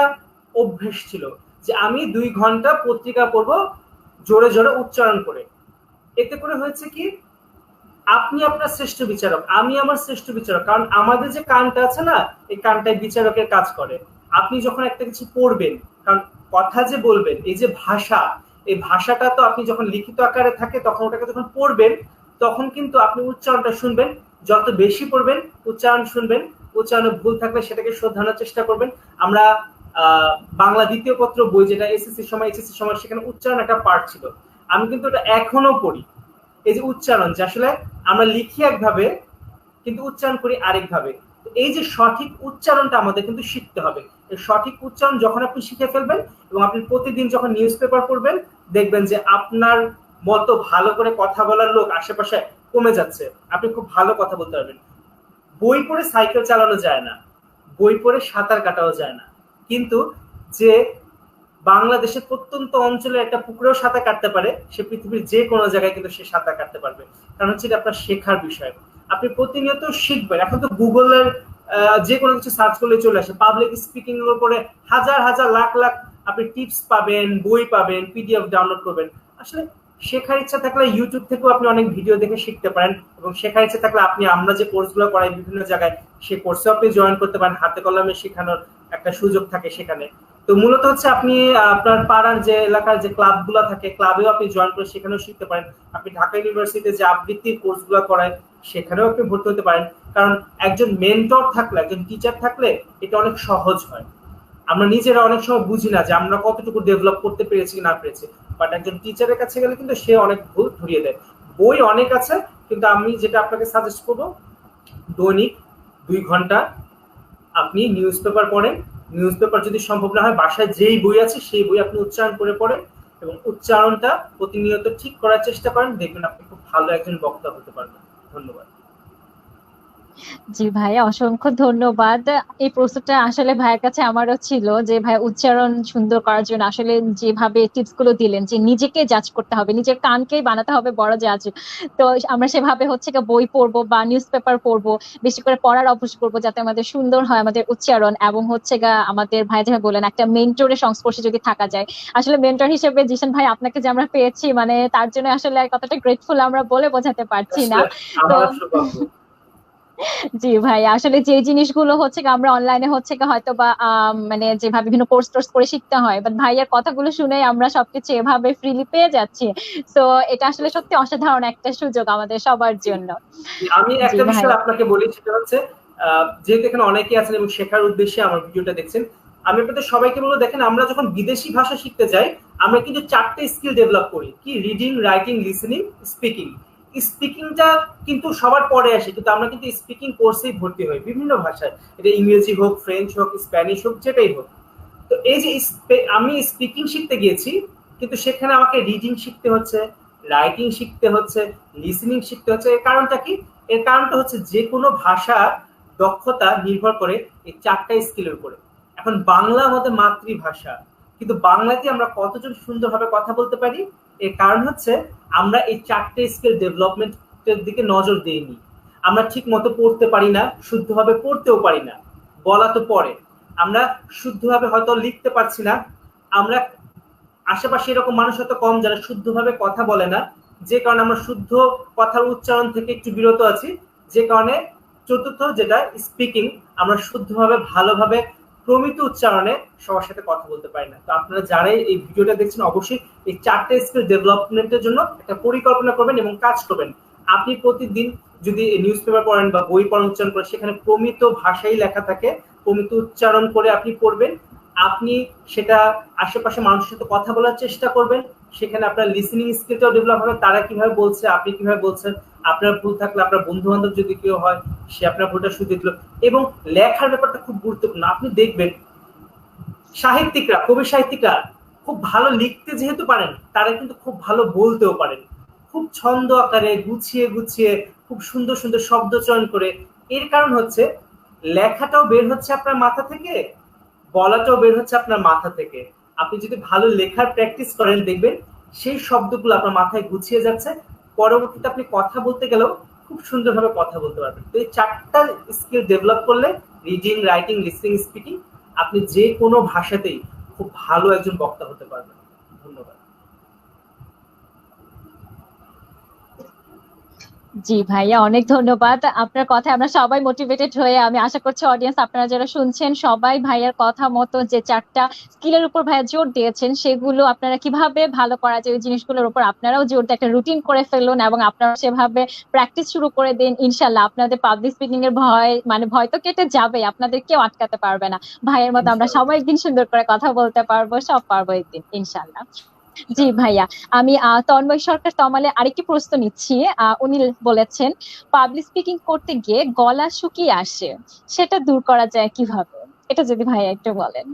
অভ্যেস ছিল যে আমি 2 ঘন্টা পত্রিকা পড়বো জোরে জোরে উচ্চারণ করে। এতে করে হয়েছে কি, আপনি আপনার শ্রেষ্ঠ বিচারক, আমি আমার শ্রেষ্ঠ বিচারক, কারণ আমাদের যে কানটা আছে না, এই কানটাই বিচারকের কাজ করে। আপনি যখন একটা কিছু পড়বেন, কারণ কথা যে বলবেন, এই যে ভাষা, এই ভাষাটা তো আপনি যখন লিখিত আকারে থাকে তখন ওটাকে যখন পড়বেন তখন কিন্তু আপনি উচ্চারণটা শুনবেন, যত বেশি পড়বেন উচ্চারণ শুনবেন, উচ্চারণে ভুল থাকলে সেটাকে শোধরানোর চেষ্টা করবেন। আমরা বাংলা দ্বিতীয় পত্র বই, যেটা এইচএসসি সময় সেখানে উচ্চারণ একটা পার্ট ছিল, আমি কিন্তু ওটা এখনো পড়ি। এই যে উচ্চারণ, যে আসলে আমরা লিখি একভাবে কিন্তু উচ্চারণ করি আরেকভাবে, এই যে সঠিক উচ্চারণটা আমাদের কিন্তু শিখতে হবে। এই সঠিক উচ্চারণ যখন আপনি শিখে ফেলবেন এবং আপনি প্রতিদিন যখন নিউজ পেপার পড়বেন, দেখবেন যে আপনার মতো ভালো করে কথা বলার লোক আশেপাশে কমে যাচ্ছে, আপনি খুব ভালো কথা বলতে পারবেন। বই পড়ে সাইকেল চালানো যায় না, বই পড়ে সাঁতার কাটাও যায় না, কিন্তু যে বাংলাদেশের প্রত্যন্ত অঞ্চলে একটা পুকুরেও সাঁতার কাটতে পারে, সে পৃথিবীর যে কোনো জায়গায় কিন্তু সে সাঁতার কাটতে পারবে। কারণ হচ্ছে এটা আপনার শেখার বিষয়, আপনি প্রতিনিয়ত শিখবেন। এখন তো গুগলের যে কোনো কিছু সার্চ করলে চলে আসে, পাবলিক স্পিকিং এর উপরে হাজার হাজার লাখ লাখ আপনি টিপস পাবেন, বই পাবেন, পিডিএফ ডাউনলোড করবেন। আসলে শেখার ইচ্ছা থাকলে ইউটিউব থেকেও আপনি অনেক ভিডিও দেখে শিখতে পারেন, এবং শেখার ইচ্ছা থাকলে আমরা যে কোর্সগুলো করাই বিভিন্ন জায়গায়, সেই কোর্সেও আপনি জয়েন করতে পারেন, হাতে কলমে শেখানোর একটা সুযোগ থাকে সেখানে। তো মূলত হচ্ছে আপনি আপনার পাড়ার যে এলাকার যে ক্লাবগুলো থাকে, ক্লাবেও আপনি জয়েন করে সেখানেও শিখতে পারেন। আপনি ঢাকা ইউনিভার্সিটিতে যে আবৃত্তির কোর্সগুলো করায় সেখানেও আপনি ভর্তি হতে পারেন, কারণ একজন মেন্টর থাকলে, একজন টিচার থাকলে এটা অনেক সহজ হয়। আমরা নিজেরা অনেক সময় বুঝি না যে আমরা কতটুকু ডেভেলপ করতে পেরেছি কি না পেরেছি, বাট একজন টিচারের কাছে গেলে কিন্তু সে অনেক ভুল ধরিয়ে দেয়। বই অনেক আছে, কিন্তু আমি যেটা আপনাকে সাজেস্ট করবো, দৈনিক 2 ঘন্টা আপনি নিউজ পেপার পড়েন। নিউজ পেপার যদি সম্ভব না হয়, বাসায় যেই বই আছে সেই বই আপনি উচ্চারণ করে পড়েন এবং উচ্চারণটা প্রতিনিয়ত ঠিক করার চেষ্টা করেন, দেখবেন আপনি খুব ভালো একজন বক্তা হতে পারবেন। ধন্যবাদ। জি ভাই, অসংখ্য ধন্যবাদ। এই প্রশ্নটা আসলে ভাইয়ের কাছে আমারও ছিল যে ভাই উচ্চারণ সুন্দর করার জন্য আসলে যেভাবে টিপস গুলো দিলেন যে নিজেকে জাজ করতে হবে, নিজের কানকেই বানাতে হবে বড় জাজ। তো আমরা সেভাবে হচ্ছে বই পড়বো বা নিউজ পেপার পড়বো, বেশি করে পড়ার অভ্যাস করবো যাতে আমাদের সুন্দর হয় আমাদের উচ্চারণ, এবং আমাদের ভাই যেভাবে বলেন একটা মেন্টরের সংস্পর্শে যদি থাকা যায়। আসলে মেন্টর হিসেবে জিশান ভাই আপনাকে যে আমরা পেয়েছি, মানে তার জন্য আসলে কতটা গ্রেটফুল আমরা বলে বোঝাতে পারছি না। তো জি ভাই, আসলে যে জিনিসগুলো আমরা অনলাইনে হয়তো বা মানে যেভাবে বিভিন্ন কোর্স টোর্স করে শিখতে হয়, বাট ভাইয়ার কথাগুলো শুনে আমরা সবকিছু এভাবে ফ্রিলি পেয়ে যাচ্ছি। তো এটা আসলে সত্যি অসাধারণ একটা সুযোগ আমাদের সবার জন্য। আমি একটা বিষয় আপনাকে বলি, সেটা হচ্ছে যেহেতু এখানে অনেকেই আছেন এবং শেখার উদ্দেশ্যে আমার ভিডিওটা দেখছেন, আমি আপনাদের সবাইকে বলবো, দেখেন আমরা যখন বিদেশি ভাষা শিখতে যাই আমরা কিন্তু 4টে স্কিল ডেভেলপ করি, কি? Reading, writing, listening, speaking. স্পিকিংটা কিন্তু সবার পরে আসে, কিন্তু আমরা কিন্তু স্পিকিং কোর্সেই ভর্তি হই বিভিন্ন ভাষায়, এটা ইংরেজি হোক, ফ্রেঞ্চ হোক, স্প্যানিশ হোক, যেটাই হোক। তো এই যে আমি স্পিকিং শিখতে গিয়েছি, কিন্তু সেখানে আমাকে রিডিং শিখতে হচ্ছে, রাইটিং শিখতে হচ্ছে, লিসেনিং শিখতে হচ্ছে। এর কারণটা কি? এর কারণটা হচ্ছে যে কোনো ভাষা দক্ষতা নির্ভর করে এই 4টা স্কিলের উপরে। এখন বাংলা আমাদের মাতৃভাষা, কিন্তু বাংলাতে আমরা কতজন সুন্দরভাবে কথা বলতে পারি? এর কারণ হচ্ছে আমরা এই 4টে স্কিল ডেভেলপমেন্টের দিকে নজর দিইনি। আমরা ঠিক মতো পড়তে পারি না, শুদ্ধভাবে পড়তেও পারি না, বলা তো পরে। আমরা শুদ্ধভাবে হয়তো লিখতে পারছি না, আমরা আশেপাশে এরকম মানুষ হয়তো কম যারা শুদ্ধভাবে কথা বলে না, যে কারণে আমরা শুদ্ধ কথার উচ্চারণ থেকে একটু বিরত আছি, যে কারণে চতুর্থ যেটা স্পিকিং, আমরা শুদ্ধভাবে ভালোভাবে প্রমিত উচ্চারণে সবার সাথে কথা বলতে পারি না। তো আপনারা যারাই এই ভিডিওটা দেখছেন অবশ্যই এই 4টা স্কিল ডেভেলপমেন্টের জন্য একটা পরিকল্পনা করবেন এবং কাজ করবেন। আপনি প্রতিদিন যদি নিউজ পেপার পড়েন বা বই পড়ার উচ্চারণ করেন, সেখানে প্রমিত ভাষাই লেখা থাকে, প্রমিত উচ্চারণ করে আপনি পড়বেন। আপনি সেটা আশেপাশে মানুষের সাথে কথা বলার চেষ্টা করবেন, সেখানে আপনার লিসেনিং স্কিলটাও ডেভেলপ হবে, তারা কিভাবে বলছে আপনি কিভাবে বলছেন, আপনার ভুল থাকলে আপনার বন্ধু বান্ধব যদি কেউ হয় সে আপনার ভুলটা শুধরে দিল। এবং লেখার ব্যাপারটা খুব গুরুত্বপূর্ণ। আপনি দেখবেন সাহিত্যিকরা, কবি সাহিত্যিকরা খুব ভালো লিখতে যেহেতু পারেন, তারা কিন্তু খুব ভালো বলতেও পারেন, খুব ছন্দ আকারে গুছিয়ে গুছিয়ে খুব সুন্দর সুন্দর শব্দ চয়ন করে। এর কারণ হচ্ছে লেখাটাও বের হচ্ছে আপনার মাথা থেকে, বলাটাও বের হচ্ছে আপনার মাথা থেকে। আপনি যদি ভালো লেখার প্র্যাকটিস করেন, দেখবেন সেই শব্দগুলো আপনার মাথায় গুছিয়ে যাচ্ছে, পরবর্তীতে আপনি কথা বলতে গেলেও খুব সুন্দরভাবে কথা বলতে পারবেন। তো এই 4টা স্কিল ডেভেলপ করলে, রিডিং, রাইটিং, লিসনিং, স্পিকিং, আপনি যে কোনো ভাষাতেই খুব ভালো একজন বক্তা হতে পারবেন। ধন্যবাদ। জি ভাইয়া, অনেক ধন্যবাদ। আপনার কথায় আমরা সবাই মোটিভেটেড হয়ে, আমি আশা করছি অডিয়েন্স আপনারা যারা শুনছেন সবাই ভাইয়ার কথা মতো যে 4টা স্কিলের উপর ভাইয়া জোর দিয়েছেন, সেগুলো আপনারা কিভাবে ভালো করা যায় ওই জিনিসগুলোর উপর আপনারাও জোর দিয়ে একটা রুটিন করে ফেলুন এবং আপনারা সেভাবে প্র্যাকটিস শুরু করে দিন। ইনশাল্লাহ আপনাদের পাবলিক স্পিকিং এর ভয় তো কেটে যাবে, আপনাদের কেউ আটকাতে পারবে না। ভাইয়ের মতো আমরা সবাই একদিন সুন্দর করে কথা বলতে পারবো, সব পারবো একদিন ইনশাল্লাহ। জি ভাইয়া, আমি তন্ময় সরকার তমালে আরেকটি প্রশ্ন নিচ্ছি। উনি বলেছেন পাবলিক স্পিকিং করতে গিয়ে গলা শুকিয়ে আসে, সেটা দূর করা যায় কিভাবে? এটা যদি ভাইয়া একটু বলেন।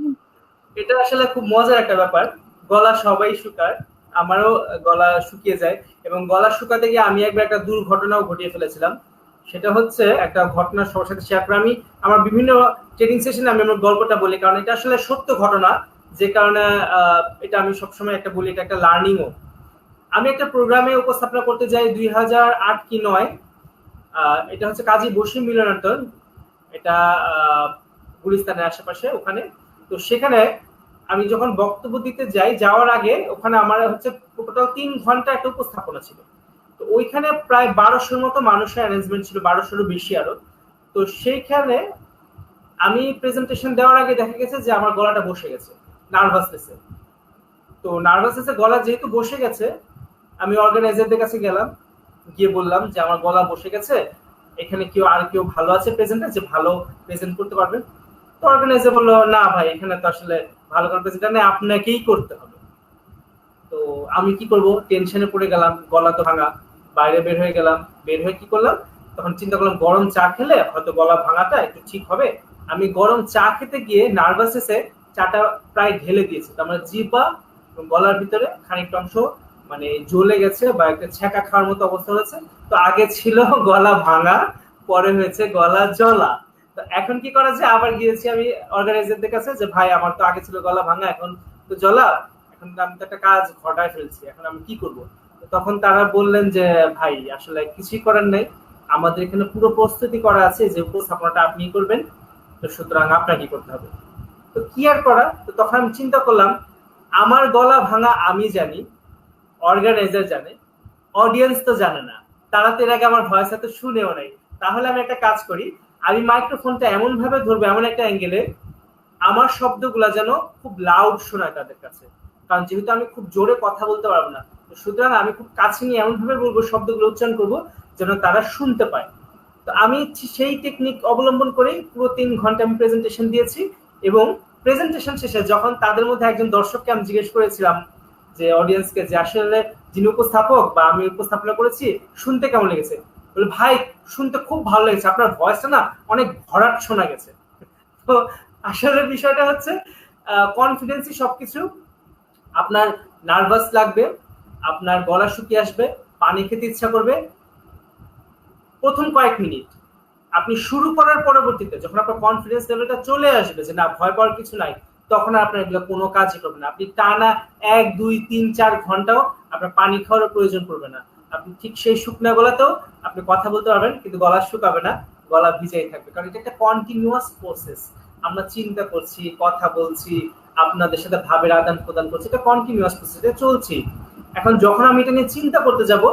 এটা আসলে খুব মজার একটা ব্যাপার। গলা সবাই শুকায়, আমারও গলা শুকিয়ে যায়। এবং গলা শুকাতে গিয়ে আমি একবার একটা দুর্ঘটনাও ঘটিয়ে ফেলেছিলাম। সেটা হচ্ছে একটা ঘটনা সবার সাথে শেয়ার করে। আমি আমার বিভিন্ন ট্রেনিং সেশনে আমি আমার গল্পটা বলি, কারণ এটা আসলে সত্য ঘটনা, যে কারণে এটা আমি সবসময় একটা বলি, এটা একটা লার্নিংও। আমি একটা প্রোগ্রামে উপস্থাপনা করতে যাই 2008 কি 9, এটা হচ্ছে কাজী বসিম মিলনায়তন, এটা গুলিস্তানের আশেপাশে ওখানে। তো সেখানে আমি যখন বক্তব্য দিতে যাই, যাওয়ার আগে ওখানে আমার হচ্ছে টোটাল 3 ঘন্টা একটা উপস্থাপনা ছিল। তো ওইখানে প্রায় 1200-র মতো মানুষের অ্যারেঞ্জমেন্ট ছিল, 1200-রও বেশি আরো। তো সেইখানে আমি প্রেজেন্টেশন দেওয়ার আগে দেখা গেছে যে আমার গলাটা বসে গেছে নার্ভাসনেসে। তো নার্ভাসনেসে গলা যেহেতু বসে গেছে, আমি অর্গানাইজারদের কাছে গেলাম, গিয়ে বললাম যে আমার গলা বসে গেছে, এখানে কেউ ভালো আছে প্রেজেন্টার যে ভালো প্রেজেন্ট করতে পারবেন? তো অর্গানাইজার বললো, না ভাই, এখানে তো আসলে ভালো করে প্রেজেন্টার নেই, আপনাকেই করতে হবে। তো আমি কি করব, টেনশনে পড়ে গেলাম, গলা তো ভাঙা। বাইরে বের হয়ে গেলাম, বের হয়ে কি করলাম, তখন চিন্তা করলাম গরম চা খেলে হয়তো গলা ভাঙাটা একটু ঠিক হবে। আমি গরম চা খেতে গিয়ে নার্ভাসনেসে চাটা প্রায় ঢেলে দিয়েছি। তো আমার জিহ্বা গলার ভিতরে খানিকটা অংশ মানে জ্বলে গেছে বা একটা ছ্যাঁকা খাওয়ার মতো অবস্থা হয়েছে। তো আগে ছিল গলা ভাঙা, পরে হয়েছে গলা জ্বলা। তো এখন কি করা যায়, আবার গিয়েছি আমি অর্গানাইজারদের কাছে যে ভাই আমার তো আগে ছিল গলা ভাঙা, এখন তো জ্বলা, এখন আমি তো একটা কাজ ঘটায় ফেলছি, এখন আমি কি করব? তখন তারা বললেন যে ভাই আসলে কিছুই করার নেই, আমাদের এখানে পুরো প্রস্তুতি করা আছে যে উপস্থাপনাটা আপনি করবেন, তো সুতরাং আপনাকে করতে হবে। তো কি আর করা। তো তখন আমি চিন্তা করলাম, আমার গলা ভাঙা আমি জানি, অর্গানাইজার জানে, অডিয়েন্স তো জানে না, তারা তো এর আগে আমার ভয়েস এত শুনেও নাই। তাহলে আমি একটা কাজ করি, আমি মাইক্রোফোনটা এমন ভাবে ধরবো, এমন একটা অ্যাঙ্গেলে আমার শব্দগুলা যেন খুব লাউড শোনায় তাদের কাছে, কারণ যেহেতু আমি খুব জোরে কথা বলতে পারবো না, সুতরাং আমি খুব কাছে নিয়ে এমন ভাবে বলবো, শব্দগুলো উচ্চারণ করবো যেন তারা শুনতে পায়। তো আমি সেই টেকনিক অবলম্বন করে পুরো 3 ঘন্টা আমি প্রেজেন্টেশন দিয়েছি। এবং প্রেজেন্টেশন শেষে যখন তাদের মধ্যে একজন দর্শককে আমি জিজ্ঞেস করেছিলাম যে অডিয়েন্সকে, যে আসলে যিনি উপস্থাপক বা আমি উপস্থাপনা করেছি শুনতে কেমন লেগেছে, বলে ভাই শুনতে খুব ভালো লেগেছে, আপনার ভয়েসটা না অনেক ভরাট শোনা গেছে। তো আসলে বিষয়টা হচ্ছে কনফিডেন্সই সবকিছু। আপনার নার্ভাস লাগবে, আপনার গলা শুকিয়ে আসবে, পানি খেতে ইচ্ছা করবে, প্রথম কয়েক মিনিট আপনি শুরু করার পরবর্তীতে যখন আপনার কনফিডেন্স লেভেলটা চলে আসবে যে না ভয় পাওয়ার কিছু নাই, তখন আপনার এগুলো কোনো কাজই করবে না। আপনি টানা 1, 2, 3, 4 ঘন্টাও আপনার পানি খাওয়ার প্রয়োজন পড়বে না। আপনি ঠিক সেই শুকনা গলাতেও আপনি কথা বলতে পারবেন, কিন্তু গলা শুকাবে না, গলা ভিজাই থাকবে, কারণ এটা একটা কন্টিনিউয়াস প্রসেস। আমরা চিন্তা করছি, কথা বলছি, আপনাদের সাথে ভাবের আদান প্রদান করছি, এটা কন্টিনিউয়াস প্রসেস, এটা চলছে। এখন যখন আমি এটা নিয়ে চিন্তা করতে যাব,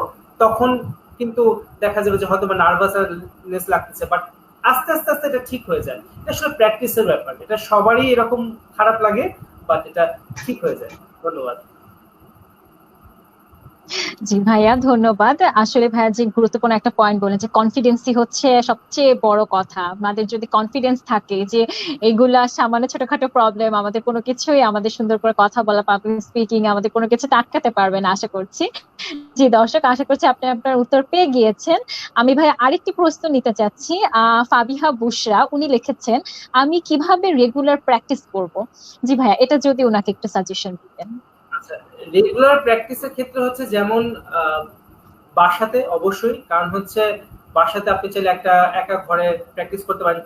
তখন কিন্তু দেখা যাবে যে হয়তো নার্ভাসনেস লাগতেছে, বাট আস্তে আস্তে আস্তে এটা ঠিক হয়ে যায়। এটা আসলে প্র্যাকটিসের ব্যাপার, এটা সবারই এরকম খারাপ লাগে, বাট এটা ঠিক হয়ে যায়। ধন্যবাদ। জি ভাইয়া, ধন্যবাদ। আসলে ভাইয়া যে গুরুত্বপূর্ণ একটা পয়েন্ট বলেন যে কনফিডেন্সই হচ্ছে সবচেয়ে বড় কথা। আমাদের যদি কনফিডেন্স থাকে যে এগুলা সামান্য ছোটখাটো প্রবলেম, আমাদের কোনো কিছুই আমাদের সুন্দর করে কথা বলা, পাবলিক স্পিকিং আমাদের কোনো কিছু আটকাতে পারবে না আশা করছি। জি দর্শক, আশা করছি আপনি আপনার উত্তর পেয়ে গিয়েছেন। আমি ভাই আরেকটি প্রশ্ন নিতে চাচ্ছি। ফাবিহা বুশরা উনি লিখেছেন, আমি কিভাবে রেগুলার প্র্যাকটিস করব? জি ভাইয়া, এটা যদি উনাকে একটু সাজেশন দিতেন। আচ্ছা, রেগুলার প্র্যাকটিসের ক্ষেত্রে হচ্ছে যেমন বাসাতে অবশ্যই, কারণ হচ্ছে বাসাতে আপনি চাইলে একটা একা ঘরে প্র্যাকটিস করতে পারেন।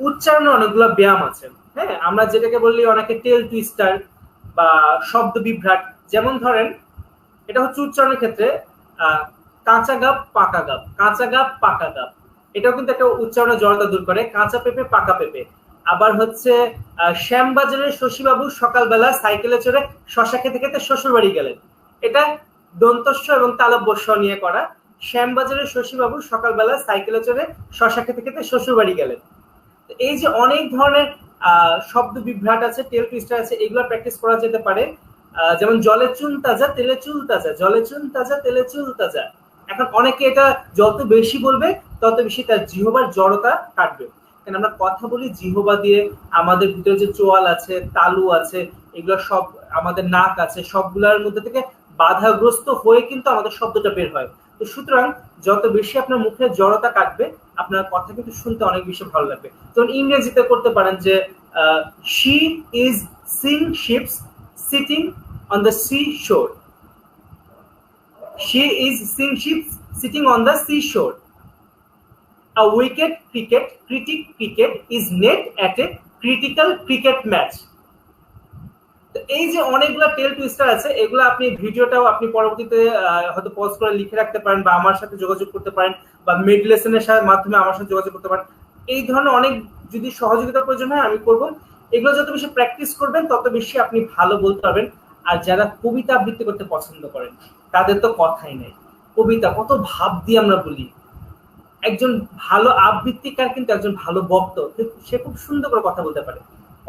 উচ্চারণে অনেকগুলো ব্যায়াম আছে। হ্যাঁ, আমরা যেটাকে বললি অনেকে টেল টুইস্টার বা শব্দ বিভ্রাট, যেমন ধরেন এটা হচ্ছে উচ্চারণের ক্ষেত্রে কাঁচা গাব পাকা গাব, কাঁচা গাব পাকা গাব, এটাও কিন্তু একটা উচ্চারণের জড়তা দূর করে। কাঁচা পেঁপে পাকা পেঁপে। আবার হচ্ছে শ্যামবাজারের শশীবাবু সকালবেলা সাইকেলে চড়ে শশা খেতে খেতে শ্বশুর বাড়ি গেলেন। এটা দন্তস্ব এবং তালব্যস্ব নিয়ে করা। শ্যামবাজারের শশীবাবু সকালবেলা সাইকেলে চড়ে শশা খেতে খেতে শ্বশুর বাড়ি গেলেন। এই যে অনেক ধরনের শব্দ বিভ্রাট আছে, টেল টুইস্টার আছে, এগুলো প্র্যাকটিস করা যেতে পারে। যেমন জলে চুন তাজা তেলে চুল তাজা, জলে চুন তাজা তেলে চুল তাজা। এখন অনেকে এটা যত বেশি বলবে তত বেশি তার জিহ্বার জড়তা কাটবে। কারণ আমরা কথা বলি জিহ্বা দিয়ে, আমাদের ভিতরে যে চোয়াল আছে, তালু আছে, এগুলো সব, আমাদের নাক আছে, সবগুলোর মধ্যে থেকে বাধাগ্রস্ত হয়ে কিন্তু আমাদের শব্দটা বের হয়। তো সুতরাং যত বেশি আপনার মুখে জড়তা কাটবে, আপনার কথা কিন্তু শুনতে অনেক বেশি ভালো লাগবে। যেমন ইংরেজিতে করতে পারেন যে she is sing ships sitting on the seashore. She is seeing ships sitting on the seashore. A wicket cricket is net at a critical cricket match. তো এই যে অনেকগুলো টেল টুইস্টার আছে, এগুলো আপনি ভিডিওটাও আপনি পরবর্তীতে হয়তো পজ করে লিখে রাখতে পারেন, বা আমার সাথে যোগাযোগ করতে পারেন, বা মিড লেসনের মাধ্যমে আমার সাথে যোগাযোগ করতে পারেন। এই ধরনের অনেক যদি সহযোগিতার প্রয়োজন হয় আমি করব। এগুলো যত বেশি প্র্যাকটিস করবেন তত বেশি আপনি ভালো বলতে পারবেন। আর যারা কবিতা আবৃত্তি করতে পছন্দ করেন তাদের তো কথাই নেই। কবিতা কত ভাব দিয়ে আমরা বলি। একজন ভালো আবৃত্তিকার কিন্তু একজন ভালো বক্তা, সে খুব সুন্দর করে কথা বলতে পারে।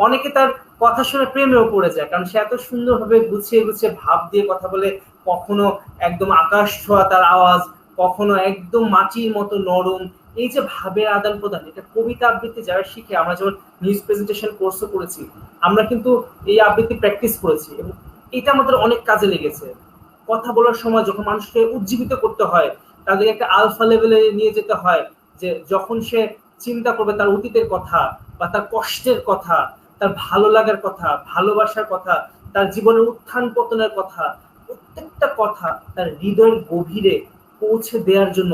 অনেকে তার কথা শুনে প্রেমেও পড়ে যায়, কারণ সে এত সুন্দরভাবে গুছিয়ে গুছিয়ে ভাব দিয়ে কথা বলে। কখনো একদম আকাশ ছোঁয়া তার আওয়াজ, কখনো একদম মাটির মতো নরম। এই যে ভাবের আদান প্রদান, এটা কবিতা আবৃত্তি যারা শিখে, আমরা যেমন নিউজ প্রেজেন্টেশন কোর্সও করেছি, আমরা কিন্তু এই আবৃত্তি প্র্যাকটিস করেছি এবং এটা আমাদের অনেক কাজে লেগেছে। কথা বলার সময় যখন মানুষকে উজ্জীবিত করতে হয়, তাদেরকে একটা আলফা লেভেলে নিয়ে যেতে হয়, যে যখন সে চিন্তা করবে তার অতীতের কথা, বা তার কষ্টের কথা, তার ভালো লাগার কথা, ভালোবাসার কথা, তার জীবনের উত্থান পতনের কথা, প্রত্যেকটা কথা তার হৃদয়ের গভীরে পৌঁছে দেওয়ার জন্য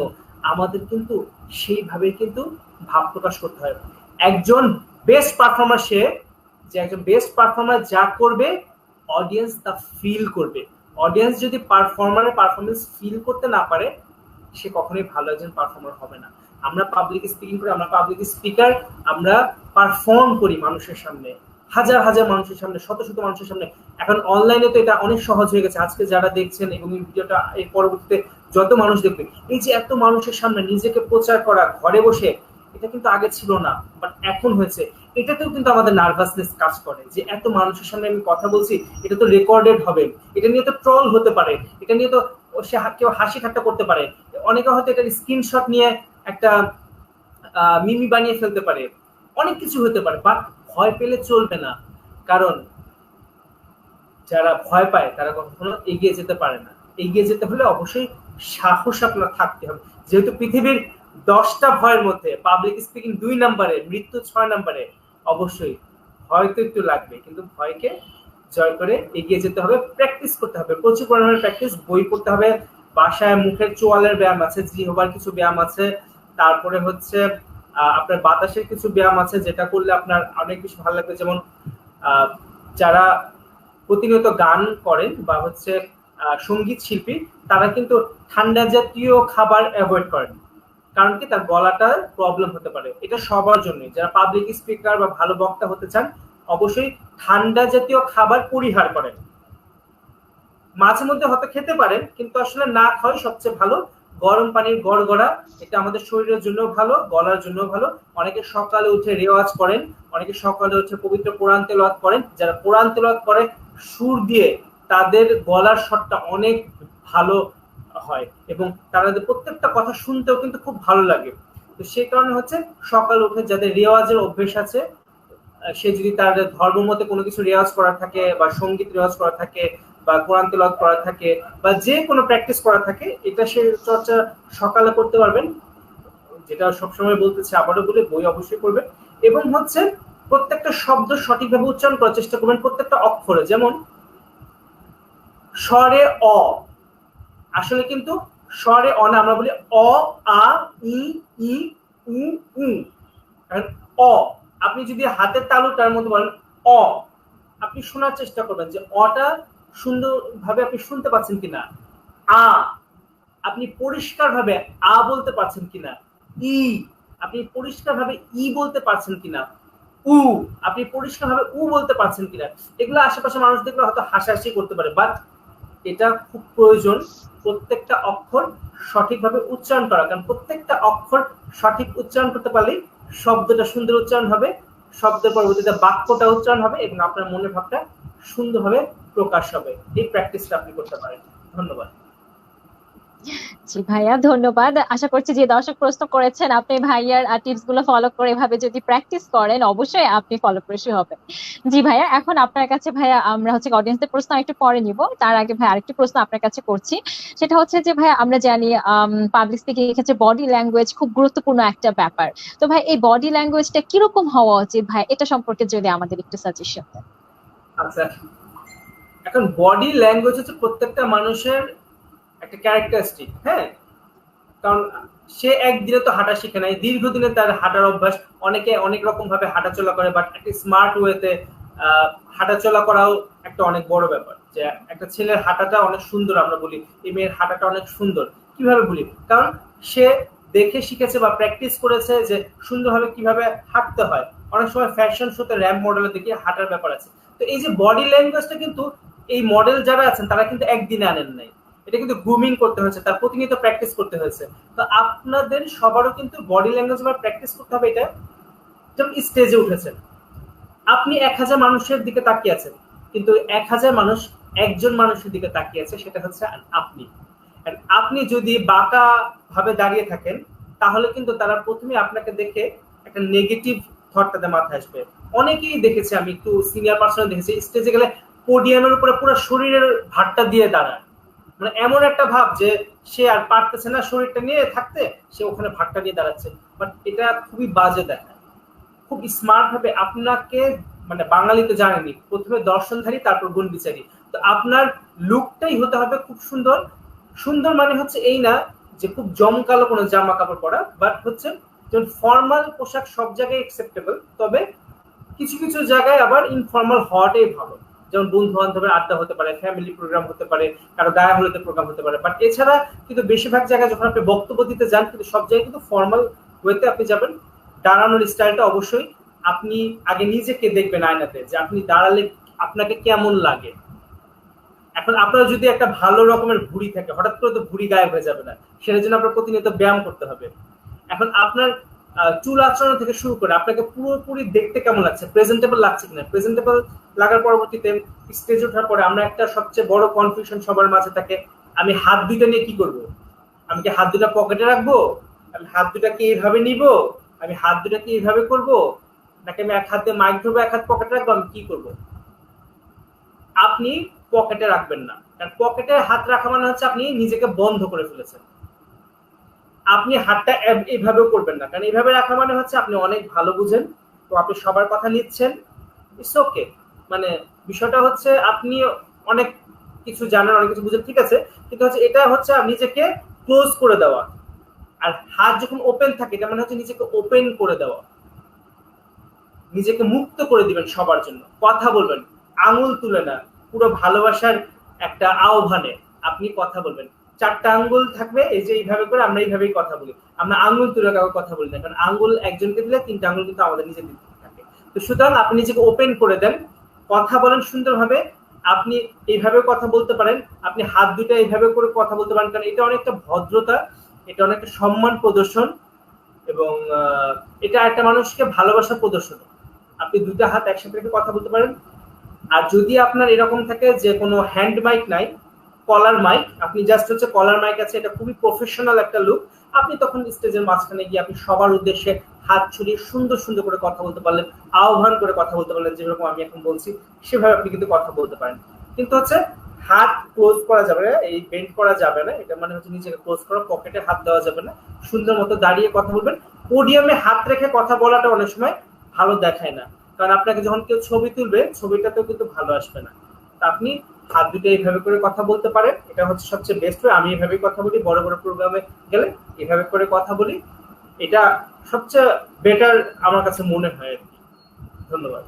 আমাদের কিন্তু সেইভাবে কিন্তু ভাব প্রকাশ করতে হয়। একজন বেস্ট পারফর্মার সে, যে একজন বেস্ট পারফর্মার যা করবে অডিয়েন্স তা ফিল করবে। অডিয়েন্স যদি পারফর্মারের পারফরমেন্স ফিল করতে না পারে, সে কখনোই ভালো একজন পারফর্মার হবে না। আমরা পাবলিক স্পিকিং করি, আমরা পাবলিক স্পিকার, আমরা পারফর্ম করি মানুষের সামনে, হাজার হাজার মানুষের সামনে, শত শত মানুষের সামনে। এখন অনলাইনে তো এটা অনেক সহজ হয়ে গেছে। আজকে যারা দেখছেন এবং এই ভিডিওটা এর পরবর্তীতে যত মানুষ দেখবে, এই যে এত মানুষের সামনে নিজেকে প্রচার করা ঘরে বসে, এটা কিন্তু আগে ছিল না, বাট এখন হয়েছে। এটাতেও কিন্তু আমাদের নার্ভাসনেস কাজ করে, যে এত মানুষের সামনে আমি কথা বলছি, এটা তো রেকর্ডেড হবে, এটা নিয়ে তো ট্রল হতে পারে, এটা নিয়ে তো কেউ হাসি ঠাট্টা করতে পারে, অনেকে হয়তো এটার স্ক্রিনশট নিয়ে একটা মিমি বানিয়ে ফেলতে পারে, অনেক কিছু হতে পারে। বাট ভয় পেলে চলবে না, কারণ যারা ভয় পায় তারা কখনো এগিয়ে যেতে পারে না। এগিয়ে যেতে হলে অবশ্যই সাহস আপনার থাকতে হবে। যেহেতু পৃথিবীর 10টা ভয়ের মধ্যে পাবলিক স্পিকিং 2 নম্বরে, মৃত্যু 6 নম্বরে, অবশ্যই ভয় তো একটু লাগবে, কিন্তু ভয়কে জয় করে এগিয়ে যেতে হবে। প্র্যাকটিস করতে হবে, প্রচুর পরিমাণে প্র্যাকটিস, বই পড়তে হবে, বাসায় মুখের চোয়ালের ব্যায়াম আছে, জিহ্বার কিছু ব্যায়াম আছে, তারপরে হচ্ছে আপনার বাতাসের কিছু ব্যায়াম আছে, যেটা করলে আপনার অনেক বেশি ভালো লাগবে। যেমন যারা প্রতিনিয়ত গান করেন বা হচ্ছে সঙ্গীত শিল্পী, তারা কিন্তু ঠান্ডা জাতীয় খাবার অ্যাভয়েড করেন, কারণ কি তার গলাটা প্রবলেম হতে পারে। এটা সবার জন্য, যারা পাবলিক স্পিকার বা ভালো বক্তা হতে চান অবশ্যই ঠান্ডা জাতীয় খাবার পরিহার করেন। মাঝে মধ্যে হয়তো খেতে পারেন, কিন্তু আসলে না খাওয়াই সবচেয়ে ভালো। গরম পানির গড়গড়া, এটা আমাদের শরীরের জন্য ভালো, গলার জন্য ভালো। অনেকে সকালে উঠে রেওয়াজ করেন, অনেকে সকালে উঠে পবিত্র কোরআন তেলাওয়াত করেন। যারা কোরআন তেলাওয়াত করে সুর দিয়ে, তাদের গলার স্বরটা অনেক ভালো হয় এবং তাদের প্রত্যেকটা কথা শুনতেও কিন্তু খুব ভালো লাগে। তো সেই কারণে হচ্ছে সকালে উঠে যাদের রেওয়াজের অভ্যেস আছে, সে যদি তার ধর্ম মতে কোনো কিছু রেওয়াজ করা থাকে বা সঙ্গীত রেওয়াজ করা থাকে বা কোরআন তেলাওয়াত করা থাকে বা যে কোনো প্র্যাকটিস করা থাকে, এটা সে চর্চা সকালে করতে পারবেন। যেটা সবসময় বলতেছে, আবারও বলে, বই অবশ্যই করবেন। এবং হচ্ছে প্রত্যেকটা শব্দ সঠিকভাবে উচ্চারণ করার চেষ্টা করবেন, প্রত্যেকটা অক্ষরে। যেমন স্বরে অ, আসলে কিন্তু স্বরে অ না, আমরা বলি অ, আ, ই, ই, উ, উ। অ, আপনি যদি হাতের তালুটার মধ্যে বলেন অ, আপনি শোনার চেষ্টা করবেন যে অটা সুন্দরভাবে আপনি শুনতে পাচ্ছেন কিনা। আ, আপনি পরিষ্কারভাবে আ বলতে পারছেন কিনা। ই, আপনি পরিষ্কারভাবে ই বলতে পারছেন কিনা। উ, আপনি পরিষ্কারভাবে উ বলতে পারছেন কিনা। এগুলো আশেপাশে মানুষ দেখলে হয়তো হাসাহাসি করতে পারে, বাট এটা খুব প্রয়োজন প্রত্যেকটা অক্ষর সঠিকভাবে উচ্চারণ করা। কারণ প্রত্যেকটা অক্ষর সঠিক উচ্চারণ করতে পারলেই শব্দটা সুন্দর উচ্চারণ হবে, শব্দের পরবর্তীতে বাক্যটা উচ্চারণ হবে এবং আপনার মনের ভাবটা সুন্দরভাবে প্রকাশ হবে। এই প্র্যাকটিসটা আপনি করতে পারেন। ধন্যবাদ। জি ভাইয়া, ধন্যবাদ। আশা করছি যে দর্শক প্রশ্ন করেছেন, আপনি ভাইয়ার টিপস গুলো ফলো করে এভাবে যদি প্র্যাকটিস করেন, অবশ্যই আপনি ফলপ্রসূ হবেন। জি ভাইয়া, এখন আপনার কাছে ভাইয়া আমরা হচ্ছে অডিয়েন্সদের প্রশ্ন একটু পরে নিব। তার আগে ভাই আরেকটি প্রশ্ন আপনার কাছে করছি। সেটা হচ্ছে যে ভাইয়া, আমরা জানি পাবলিক স্পিকিং এর ক্ষেত্রে বডি ল্যাঙ্গুয়েজ খুব গুরুত্বপূর্ণ একটা ব্যাপার। তো ভাই, এই বডি ল্যাঙ্গুয়েজটা কিরকম হওয়া উচিত ভাই, এটা সম্পর্কে যদি আমাদের একটু সাজেশন দেন। আচ্ছা, এখন বডি ল্যাঙ্গুয়েজ হচ্ছে প্রত্যেকটা মানুষের একটা ক্যারেক্টারিস্টিক। হ্যাঁ, কারণ সে একদিনে তো হাঁটা শিখে নাই, দীর্ঘদিনে তার হাঁটার অভ্যাস। অনেকে অনেক রকম ভাবে হাঁটাচলা করে, বাট একটা স্মার্ট ওয়েতে হাঁটাচলা করাও একটা অনেক বড় ব্যাপার। যে একটা ছেলের হাঁটাটা অনেক সুন্দর, আমরা বলি এই মেয়ের হাঁটাটা অনেক সুন্দর। কিভাবে বলি? কারণ সে দেখে শিখেছে বা প্র্যাকটিস করেছে যে সুন্দরভাবে কিভাবে হাঁটতে হয়। অনেক সময় ফ্যাশন শোতে র্যাম্প মডেলে দেখি হাঁটার ব্যাপার আছে। তো এই যে বডি ল্যাঙ্গুয়েজটা কিন্তু এই মডেল যারা আছেন তারা কিন্তু একদিনে আনেন নাই, এটা কিন্তু গ্রুমিং করতে হয়েছে, তার প্রতিনিয়ত প্র্যাকটিস করতে হয়েছে। তো আপনাদের সবারও কিন্তু বডি ল্যাঙ্গুয়েজ বা প্র্যাকটিস করতে হবে। এটা যেমন স্টেজে উঠেছেন, আপনি 1000 মানুষের দিকে তাকিয়ে আছেন, কিন্তু 1000 মানুষ একজন মানুষের দিকে তাকিয়ে আছে, সেটা হচ্ছে আপনি। আপনি যদি বাঁকা ভাবে দাঁড়িয়ে থাকেন, তাহলে কিন্তু তারা প্রথমে আপনাকে দেখে একটা নেগেটিভ থট তাদের মাথায় আসবে। অনেকেই দেখেছি, আমি একটু সিনিয়র পার্সন দেখেছি, স্টেজে গেলে পোডিয়ামের উপরে পুরো শরীরের ভারটা দিয়ে দাঁড়ায়, মানে এমন একটা ভাব যে সে আর পারতেছে না শরীরটা নিয়ে থাকতে, সে ওখানে ভাগটা নিয়ে দাঁড়াচ্ছে। বাট এটা খুবই বাজে দেখায়। খুব স্মার্ট ভাবে আপনাকে, মানে বাঙালি তো জানেনি, প্রথমে দর্শনধারী তারপর গুণ বিচারী। তো আপনার লুকটাই হতে হবে খুব সুন্দর। সুন্দর মানে হচ্ছে এই না যে খুব জমকালো কোনো জামা কাপড় পরা, বাট হচ্ছে যেমন ফর্মাল পোশাক সব জায়গায় অ্যাকসেপ্টেবল, তবে কিছু কিছু জায়গায় আবার ইনফর্মাল হওয়াটাই ভালো। যেমন বন্ধু বান্ধবের আড্ডা হতে পারে, ফ্যামিলি প্রোগ্রাম হতে পারে, কারো গায়ে হলুদের প্রোগ্রাম হতে পারে। বাট এছাড়া কিন্তু বেশিরভাগ জায়গায় যখন আপনি বক্তব্য দিতে যান, কিন্তু সব জায়গায় কিন্তু ফর্মাল ওয়েতে আপনি যাবেন। দাঁড়ানোর স্টাইলটা অবশ্যই আপনি আগে নিজেকে দেখবেন আয়নাতে, যে আপনি দাঁড়ালে আপনাকে কেমন লাগে। এখন আপনার যদি একটা ভালো রকমের ভুঁড়ি থাকে, হঠাৎ করে তো ভুঁড়ি গায়েব হয়ে যাবে না, সেটার জন্য আপনার প্রতিনিয়ত ব্যায়াম করতে হবে। এখন আপনার চুল আচরণ থেকে শুরু করে আপনাকে পুরোপুরি দেখতে কেমন লাগছে, প্রেজেন্টেবল লাগছে কিনা। প্রেজেন্টেবল লাগার পরবর্তীতে স্টেজ ওঠার পরে আমরা একটা সবচেয়ে বড় কনফিউশন সবার মাঝে থাকে, আমি হাত দুইটা নিয়ে কি করব? আমি কি হাত দুটা পকেটে রাখবো? আমি হাত দুটাকে এইভাবে নিব? আমি হাত দুটাকে এইভাবে করব? নাকি আমি এক হাত দিয়ে মাইক ধরবো, এক হাত পকেটে রাখবো? আমি কি করব? আপনি পকেটে রাখবেন না, কারণ পকেটে হাত রাখা মানে হচ্ছে আপনি নিজেকে বন্ধ করে ফেলেছেন। আপনি হাতটা এইভাবেও করবেন না, কারণ এইভাবে রাখা মানে হচ্ছে আপনি অনেক ভালো বুঝেন, তো আপনি সবার কথা নিচ্ছেন, ইটস ওকে। মানে বিষয়টা হচ্ছে আপনি অনেক কিছু জানেন, অনেক কিছু বুঝেন, ঠিক আছে, কিন্তু হচ্ছে এটা হচ্ছে নিজেকে ক্লোজ করে দেওয়া। আর হাত যখন ওপেন থাকে, এটা মানে হচ্ছে নিজেকে ওপেন করে দেওয়া, নিজেকে মুক্ত করে দিবেন সবার জন্য। কথা বলবেন, আঙুল তুলে না, পুরো ভালোবাসার একটা আহ্বানে আপনি কথা বলবেন। 4টা আঙ্গুল থাকবে, এই যে এইভাবে করে আমরা এইভাবেই কথা বলি, আমরা আঙ্গুল তুলে কাউকে কথা বলি না, কারণ আঙ্গুল একজনকে দিলে 3টা আঙ্গুল কিন্তু আমাদের নিজের দিকে থাকে। তো সুতরাং আপনি নিজেকে ওপেন করে দেন, কথা বলেন সুন্দরভাবে। আপনি এইভাবে কথা বলতে পারেন, আপনি হাত দুটো এইভাবে করে কথা বলতে পারেন, কারণ এটা অনেকটা ভদ্রতা এটা অনেকটা সম্মান প্রদর্শন এবং এটা একটা মানুষকে ভালোবাসা প্রদর্শন। আপনি দুইটা হাত একসাথে রেখে কথা বলতে পারেন। আর যদি আপনার এরকম থাকে যে কোনো হ্যান্ড মাইক নাই, কলার মাইক, আপনি জাস্ট হচ্ছে কলার মাইক আছে, এটা খুবই প্রফেশনাল একটা লুক, আপনি তখন স্টেজের মাঝখানে গিয়ে আপনি সবার উদ্দেশ্যে হাত ছড়িয়ে সুন্দর সুন্দর করে কথা বলতে পারলেন, আহ্বান করে কথা বলতে পারলেন, যেরকম আমি এখন বলছি সেভাবে আপনি কিন্তু কথা বলতে পারেন। কিন্তু হচ্ছে হাত ক্লোজ করা যাবে না, এই বেন্ড করা যাবে না, এটা মানে হচ্ছে নিজেকে ক্লোজ করা, পকেটে হাত দেওয়া যাবে না, সুন্দর মতো দাঁড়িয়ে কথা বলবেন। পোডিয়ামে হাত রেখে কথা বলাটা অনেক সময় ভালো দেখায় না, কারণ আপনাকে যখন কেউ ছবি তুলবে ছবিটাতেও কিন্তু ভালো আসবে না। আপনি হাত দুটো এইভাবে করে কথা বলতে পারেন, এটা হচ্ছে সবচেয়ে বেস্ট হয়। আমি এভাবেই কথা বলি, বড় বড় প্রোগ্রামে গেলে এভাবে করে কথা বলি, এটা সবচেয়ে বেটার আমার কাছে মনে হয় আর কি। ধন্যবাদ।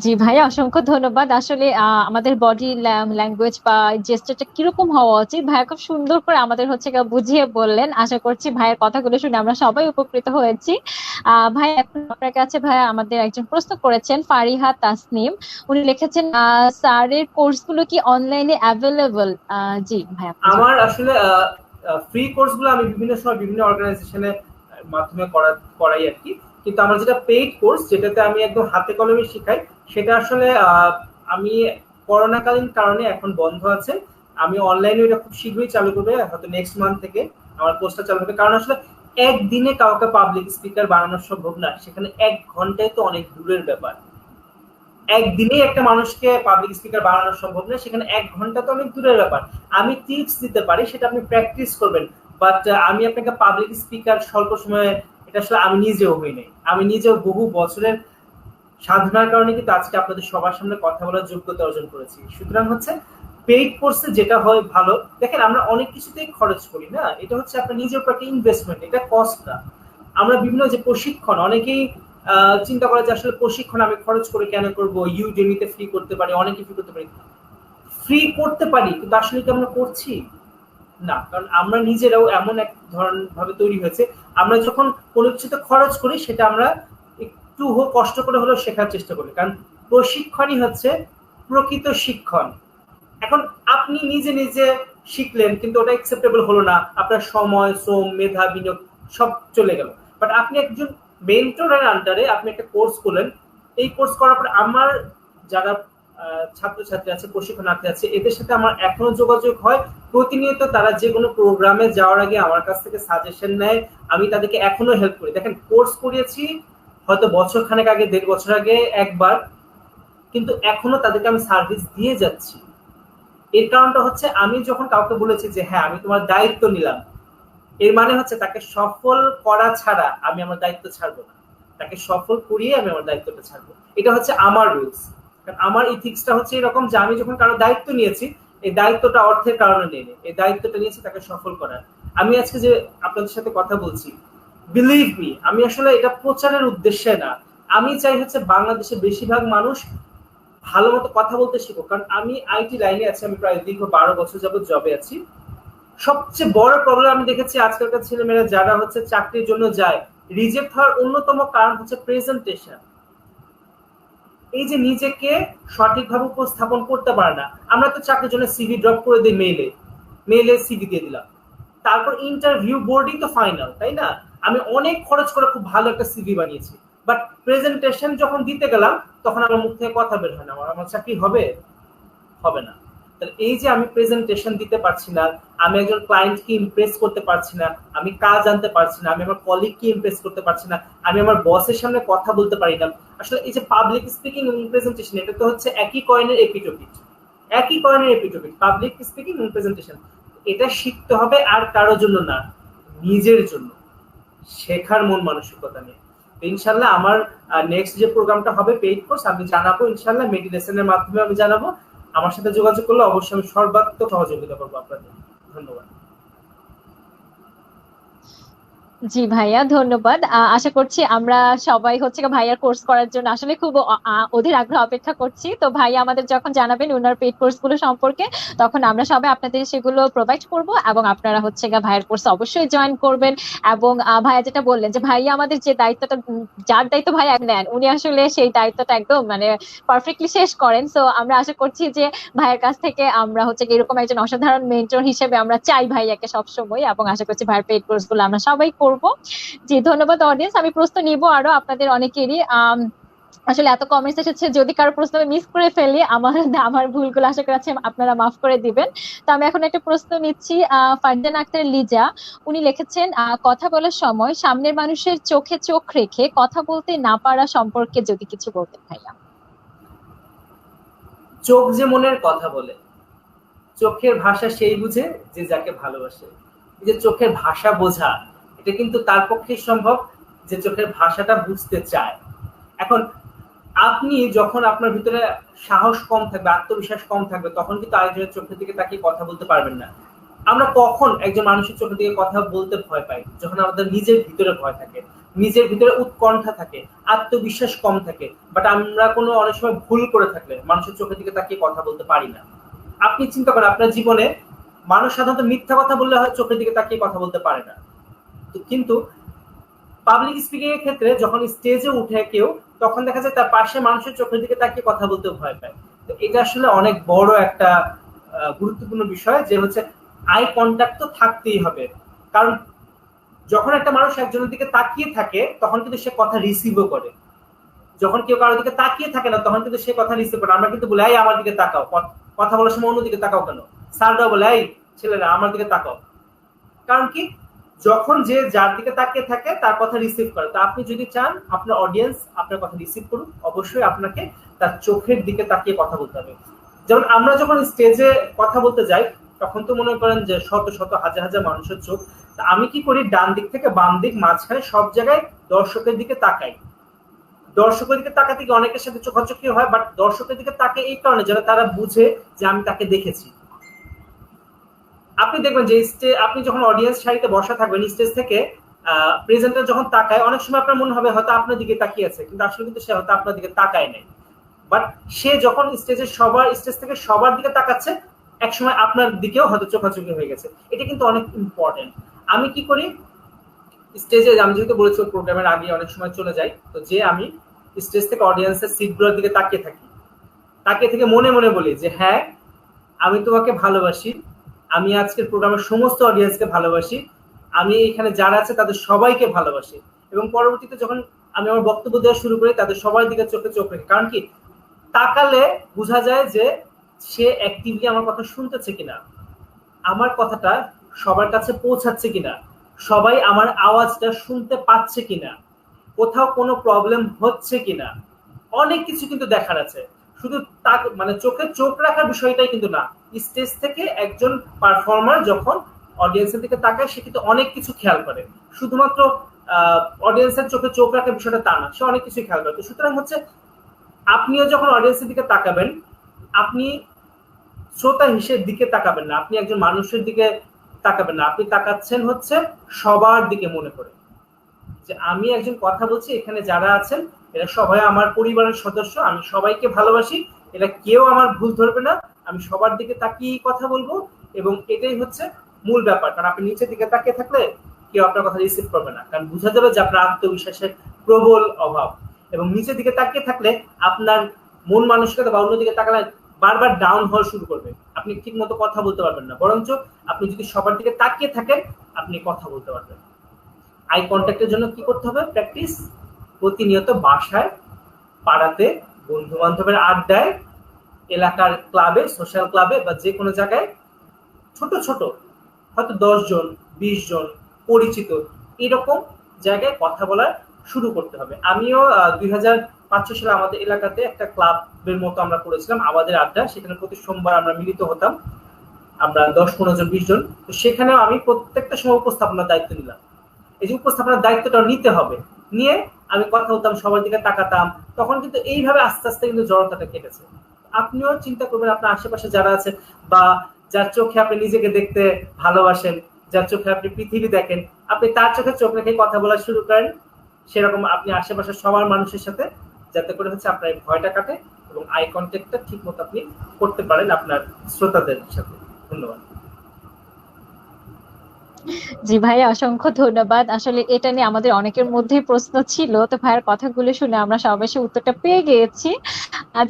জি ভাইয়া, অসংখ্য ধন্যবাদ। আসলে আমাদের বডি ল্যাঙ্গুয়েজ বা জেস্টারটা কিরকম হওয়া উচিত ভাইয়া খুব সুন্দর করে আমাদের হচ্ছে বুঝিয়ে বললেন। আশা করছি ভাইয়ের কথাগুলো শুনে আমরা সবাই উপকৃত হয়েছি। ভাই, এখন আপনার কাছে ভাইয়া আমাদের একজন প্রশ্ন করেছেন, ফারিহা তাসনিম। উনি লিখেছেন, স্যারের কোর্সগুলো কি অনলাইনে অ্যাভেলেবল? জি ভাইয়া। আমার আসলে ফ্রি কোর্সগুলো আমি বিভিন্ন সময় বিভিন্ন অর্গানাইজেশনের মাধ্যমে করাই আর কি, কিন্তু আমার যেটা পেইড কোর্স, যেটাতে আমি একদম হাতে কলমে শিখাই, সেটা আসলে আমি করোনাকালীন কারণে এখন বন্ধ আছে। আমি অনলাইনে এটা খুব শীঘ্রই চালু করবে, হয়তো নেক্সট মান্থ থেকে আমার কোর্সটা চালু হবে। কারণ আসলে একদিনে কাউকে পাবলিক স্পিকার বানানো সম্ভব না, সেখানে 1 ঘন্টায় তো অনেক দূরের ব্যাপার। একদিনেই একটা মানুষকে পাবলিক স্পিকার বানানো সম্ভব না, সেখানে 1 ঘন্টা তো অনেক দূরের ব্যাপার। আমি টিপস দিতে পারি, সেটা আপনি প্র্যাকটিস করবেন, বাট আমি আপনাকে পাবলিক স্পিকার স্বল্প সময়ে, এটা আসলে আমি নিজেও হই নাই। আমি নিজেও বহু বছরের সাধনার কারণে কিন্তু আজকে আপনাদের সবার সামনে কথা বলার যোগ্যতা অর্জন করেছি। সুতরাং হচ্ছে পেইড কোর্সে যেটা হয় ভালো, দেখেন আমরা অনেক কিছুতেই খরচ করি না, এটা হচ্ছে আপনার নিজের উপর একটা ইনভেস্টমেন্ট, এটা কস্ট না। আমরা বিভিন্ন যে প্রশিক্ষণ, অনেকেই চিন্তা করে যে আসলে প্রশিক্ষণ আমি খরচ করে কেন করবো, ইউডেমিতে ফ্রি করতে পারি, অনেকে ফ্রি করতে পারি। ফ্রি করতে পারি, কিন্তু আসলে কি আমরা করছি না? কারণ আমরা নিজেরাও এমন এক ধরন ভাবে তৈরি হয়েছে, আমরা যখন কোনো কিছুতে খরচ করি সেটা আমরা একটু কষ্ট করে হলেও শেখার চেষ্টা করি, কারণ প্রশিক্ষণই হচ্ছে প্রকৃত শিক্ষণ। এখন আপনি নিজে নিজে শিখলেন, কিন্তু ওটা অ্যাকসেপ্টেবল হলো না, আপনার সময়, শ্রম, মেধা, বিনিয়োগ সব চলে গেল। বাট আপনি একজন মেন্টরের আন্ডারে আপনি একটা কোর্স করলেন, এই কোর্স করার পর আমার যারা ছাত্রছাত্রী আছে, প্রশিক্ষণার্থী আছে, এদের সাথে আমার এখনো যোগাযোগ হয় প্রতিনিয়ত। তারা যে কোনো প্রোগ্রামে যাওয়ার আগে আমার কাছ থেকে সাজেশন নেয়, আমি তাদেরকে এখনো হেল্প করি। দেখেন, কোর্স করিয়েছি হয়তো বছর খানেক আগে, 1.5 বছর আগে একবার, কিন্তু এখনো তাদেরকে আমি সার্ভিস দিয়ে যাচ্ছি। এর কারণটা হচ্ছে আমি যখন কাউকে বলেছি যে হ্যাঁ আমি তোমার দায়িত্ব নিলাম, এর মানে হচ্ছে তাকে সফল করা ছাড়া আমি আমার দায়িত্ব ছাড়বো না, তাকে সফল করিয়ে আমি আমার দায়িত্বটা ছাড়বো। এটা হচ্ছে আমার রুলস। কারণ আমার ইথিক্সটা হচ্ছে এরকম যে আমি যখন কারো দায়িত্ব নিয়েছি, এই দায়িত্বটা অর্থের কারণে নেই, এই দায়িত্বটা নিয়েছি তাকে সফল করার। আমি আজকে যে আপনাদের সাথে কথা বলছি, বিলিভ মি, আমি আসলে এটা প্রচারের উদ্দেশ্যে না, আমি চাই হচ্ছে বাংলাদেশের বেশিরভাগ মানুষ ভালো মতো কথা বলতে শিখো। কারণ আমি আইটি লাইনে আছি, আমি প্রায় দীর্ঘ 12 বছর যাবত জবে আছি। সবচেয়ে বড় প্রবলেম আমি দেখেছি আজকালকার ছেলেমেয়েরা যারা হচ্ছে চাকরির জন্য যায়, রিজেক্ট হওয়ার অন্যতম কারণ হচ্ছে প্রেজেন্টেশন। এই যে নিজেকে সঠিকভাবে উপস্থাপন করতে পারে না। আমরা তো চাকরির জন্য সিভি ড্রপ করে দিই, মেইলে সিভি দিয়ে দিলাম, তারপর ইন্টারভিউ বোর্ডই তো ফাইনাল, তাই না? আমি অনেক খরচ করে খুব ভালো একটা সিভি বানিয়েছি, বাট প্রেজেন্টেশন যখন দিতে গেলাম তখন আমার মুখ থেকে কথা বের হয় না, আমার চাকরি হবে না। তাহলে এই যে আমি প্রেজেন্টেশন দিতে পারছি না, আমি একজন ক্লায়েন্টকে ইমপ্রেস করতে পারছি না, আমি কাজ আনতে পারছি না, আমি আমার কলিগকে ইমপ্রেস করতে পারছি না, আমি আমার বসের সামনে কথা বলতে পারি না। আসলে এই যে পাবলিক স্পিকিং এবং প্রেজেন্টেশন, এটা তো হচ্ছে একই কয়েনের এপিটোপিট, পাবলিক স্পিকিং এবং প্রেজেন্টেশন। এটা শিখতে হবে, আর কারোর জন্য না, নিজের জন্য, শেখার মন মানসিকতা নিয়ে। ইনশাল্লাহ আমার নেক্সট যে প্রোগ্রামটা হবে পেইড কোর্স, আমি জানাবো ইনশাল্লাহ, মেডিটেশনের মাধ্যমে আমি জানাবো। আমার সাথে যোগাযোগ করলে অবশ্যই আমি সর্বাত্মক সহযোগিতা করবো আপনাদের। ধন্যবাদ। জি ভাইয়া, ধন্যবাদ। আশা করছি আমরা সবাই হচ্ছে গিয়ে ভাইয়ার কোর্স করার জন্য আসলে খুব অধীর আগ্রহ অপেক্ষা করছি। তো ভাইয়া আমাদের যখন জানাবেন ওনার পেইড কোর্স গুলো সম্পর্কে, তখন আমরা সবাই আপনাদের সেগুলো প্রোভাইড করব, এবং আপনারা হচ্ছে গিয়ে ভাইয়ার কোর্স অবশ্যই জয়েন করবেন। এবং ভাইয়া যেটা বললেন যে ভাইয়া আমাদের যে দায়িত্বটা যার দায়িত্ব ভাইয়া নেন, উনি আসলে সেই দায়িত্বটা একদম মানে পারফেক্টলি শেষ করেন। সো আমরা আশা করছি যে ভাইয়ের কাছ থেকে আমরা হচ্ছে গিয়ে এরকম একজন অসাধারণ মেন্টর হিসেবে আমরা চাই ভাইয়াকে সবসময়, এবং আশা করছি ভাইয়ের পেইড কোর্স গুলো আমরা সবাই করব। জি ধন্যবাদ অডিয়েন্স। আমি প্রশ্ন নিব আরো আপনাদের অনেকেরই। আসলে এত কমেন্টস এসেছে, যদি কারো প্রশ্ন আমি মিস করে ফেলি, আমার আমার ভুলগুলো আশা করা আপনারা মাফ করে দিবেন। তো আমি এখন একটা প্রশ্ন নিচ্ছি। ফারজানা আক্তার লিজা, উনি লিখেছেন কথা বলার সময় সামনের মানুষের চোখে চোখ রেখে কথা বলতে না পারা সম্পর্কে যদি কিছু বলতেন ভাইয়া। চোখ যে মনের কথা বলে, চোখের ভাষা সেই বুঝে যে যাকে ভালোবাসে। এই যে চোখের ভাষা বোঝা, এটা কিন্তু তার পক্ষেই সম্ভব যে চোখের ভাষাটা বুঝতে চায়। এখন আপনি যখন আপনার ভিতরে সাহস কম থাকবে, আত্মবিশ্বাস কম থাকবে, তখন কিন্তু আরেকজনের চোখের দিকে তাকিয়ে কথা বলতে পারবেন না। আমরা কখন একজন মানুষের চোখের দিকে কথা বলতে ভয় পাই? যখন আমাদের নিজের ভিতরে ভয় থাকে, নিজের ভিতরে উৎকণ্ঠা থাকে, আত্মবিশ্বাস কম থাকে। বাট আমরা কোনো অনেক সময় ভুল করে থাকলে মানুষের চোখের দিকে তাকিয়ে কথা বলতে পারি না। আপনি চিন্তা করেন, আপনার জীবনে মানুষ সাধারণত মিথ্যা কথা বললে হয় চোখের দিকে তাকিয়ে কথা বলতে পারে না। কিন্তু পাবলিক স্পিকিং এর ক্ষেত্রে যখন স্টেজে উঠে কেউ, তখন দেখা যায় তার পাশে মানুষের চোখের দিকে তাকিয়ে কথা বলতে ভয় পায়। তো এটা আসলে অনেক বড় একটা গুরুত্বপূর্ণ বিষয়, যে হচ্ছে আই কন্ট্যাক্ট তো থাকতেই হবে। কারণ যখন একটা মানুষ একজনের দিকে তাকিয়ে থাকে, তখন কিন্তু সে কথা রিসিভও করে। যখন কেউ কারোর দিকে তাকিয়ে থাকে না, তখন কিন্তু সে কথা রিসিভ করে। আমরা কিন্তু বলি, এই আমার দিকে তাকাও, কথা বলার সময় অন্যদিকে তাকাও কেন? স্যাররাও বলে, এই ছেলেরা আমার দিকে তাকাও। কারণ কি, যখন যে যার দিকে তাকিয়ে থাকে তার কথা রিসিভ করে। তো আপনি যদি চান আপনার অডিয়েন্স আপনার কথা রিসিভ করুন, অবশ্যই আপনাকে তার চোখের দিকে তাকিয়ে কথা বলতে হবে। যেমন আমরা যখন স্টেজে কথা বলতে যাই, তখন তো মনে করেন যে শত শত হাজার হাজার মানুষের চোখ। আমি কি করি, ডান দিক থেকে বাম দিক মাঝখানে সব জায়গায় দর্শকের দিকে তাকাই। দর্শকের দিকে তাকাতে গিয়ে অনেকের সাথে চোখাচোখি হয়, বাট দর্শকের দিকে তাকে এই কারণে যেন তারা বুঝে যে আমি তাকে দেখেছি। আপনি দেখবেন যে আপনি যখন অডিয়েন্স সারিতে বসা থাকবেন, স্টেজ থেকে প্রেজেন্টার যখন তাকায়, অনেক সময় আপনার মনে হবে হয়তো আপনার দিকে তাকিয়ে আছে, কিন্তু আসলে কিন্তু সে হয়তো আপনার দিকে তাকায় নাই। বাট সে যখন স্টেজ থেকে সবার দিকে তাকাচ্ছে, একসময় আপনার দিকেও হয়তো চোখাচোখি হয়ে গেছে। এটা কিন্তু অনেক ইম্পর্টেন্ট। আমি কি করি, স্টেজে আমি যেহেতু বলেছি প্রোগ্রামের আগে অনেক সময় চলে যাই, তো যে আমি স্টেজ থেকে অডিয়েন্সের সিটগুলোর দিকে তাকিয়ে থাকি, তাকিয়ে থেকে মনে মনে বলি যে হ্যাঁ, আমি তোমাকে ভালোবাসি, আমি আজকের প্রোগ্রামের সমস্ত অডিয়েন্সকে ভালোবাসি, আমি এখানে যারা আছে তাদের সবাইকে ভালোবাসি। এবং পরবর্তীতে যখন আমি আমার বক্তব্য দেওয়া শুরু করি, তাদের সবার দিকে চোখে চোখ রেখে। কারণ কি, তাকালে বোঝা যায় যে সে অ্যাক্টিভলি আমার কথা শুনতেছে কিনা, আমার কথাটা সবার কাছে পৌঁছাচ্ছে কিনা, সবাই আমার আওয়াজটা শুনতে পাচ্ছে কিনা, কোথাও কোনো প্রবলেম হচ্ছে কিনা। অনেক কিছু কিন্তু দেখার আছে। শুধু মানে চোখে চোখ রাখার বিষয়টাই কিন্তু না। স্টেজ থেকে একজন পারফর্মার যখন অডিয়েন্সের দিকে তাকায়, সে কিন্তু অনেক কিছু খেয়াল করে। শুধুমাত্র অডিয়েন্সের চোখে চোখ রাখার বিষয়টা তা না, সে অনেক কিছু খেয়াল করে। তো সুতরাং হচ্ছে, আপনিও যখন অডিয়েন্সের দিকে তাকাবেন, আপনি শ্রোতা হিসেবে দিকে তাকাবেন না, আপনি একজন মানুষের দিকে তাকাবেন না, আপনি তাকাচ্ছেন হচ্ছে সবার দিকে মনে করে যে আমি একজন কথা বলছি, এখানে যারা আছেন এরা সবাই আমার পরিবারের সদস্য, আমি সবাইকে ভালোবাসি, এরা কেউ আমার ভুল ধরবে না, আমি সবার দিকে তাকিয়ে কথা বলবো। এবং এটাই হচ্ছে মূল ব্যাপার। কারণ আপনি নিচের দিকে তাকিয়ে থাকলে কেউ আপনার কথা রিসিভ করবে না, কারণ বোঝা যাবে যে আপনার আত্মবিশ্বাসের প্রবল অভাব। এবং নিচের দিকে তাকিয়ে থাকলে আপনার মন মানসিকতা বা অন্যদিকে তাকালে বারবার ডাউন হওয়া শুরু করবে, আপনি ঠিক মতো কথা বলতে পারবেন না। বরঞ্চ আপনি যদি সবার দিকে তাকিয়ে থাকেন, আপনি কথা বলতে পারবেন। আই কন্ট্যাক্টের জন্য কি করতে হবে? প্র্যাকটিস। প্রতিনিয়ত বাসায়, পাড়াতে, বন্ধু বান্ধবের আড্ডায়, এলাকার ক্লাবে, সোশ্যাল ক্লাবে বা যে কোনো জায়গায় ছোট ছোট হয়তো 10 জন 20 জন পরিচিত এরকম জায়গায় কথা বলা শুরু করতে হবে। আমিও 2005 সালে আমাদের এলাকাতে একটা ক্লাবের মতো আমরা করেছিলাম, আমাদের আড্ডা। সেখানে প্রতি সোমবার আমরা মিলিত হতাম, আমরা 10-15 জন 20 জন। তো সেখানেও আমি প্রত্যেকটা সময় উপস্থাপনার দায়িত্ব নিলাম। এই যে উপস্থাপনার দায়িত্বটা নিতে হবে, নিয়ে আমি কথা বলতাম, সবার দিকে তাকাতাম। তখন কিন্তু এইভাবে আস্তে আস্তে কিন্তু জড়তাটা কেটেছে। আপনিও চিন্তা করবেন আপনার আশেপাশে যারা আছে, বা যার চোখে আপনি নিজেকে দেখতে ভালোবাসেন, যার চোখে আপনি পৃথিবী দেখেন, আপনি তার চোখে চোখ রেখে কথা বলা শুরু করেন, সেরকম আপনি আশেপাশে সবার মানুষের সাথে, যাতে করে হচ্ছে আপনার ভয়টা কাটে এবং আই কন্ট্যাক্টটা ঠিক মতো আপনি করতে পারেন আপনার শ্রোতাদের সাথে। ধন্যবাদ। জি ভাইয়া, অসংখ্য ধন্যবাদ। আসলে এটা নিয়ে আমাদের অনেকের মধ্যেই প্রশ্ন ছিল, তো ভাইয়ের কথাগুলো শুনে আমরা সবাই সে উত্তরটা পেয়ে গিয়েছি।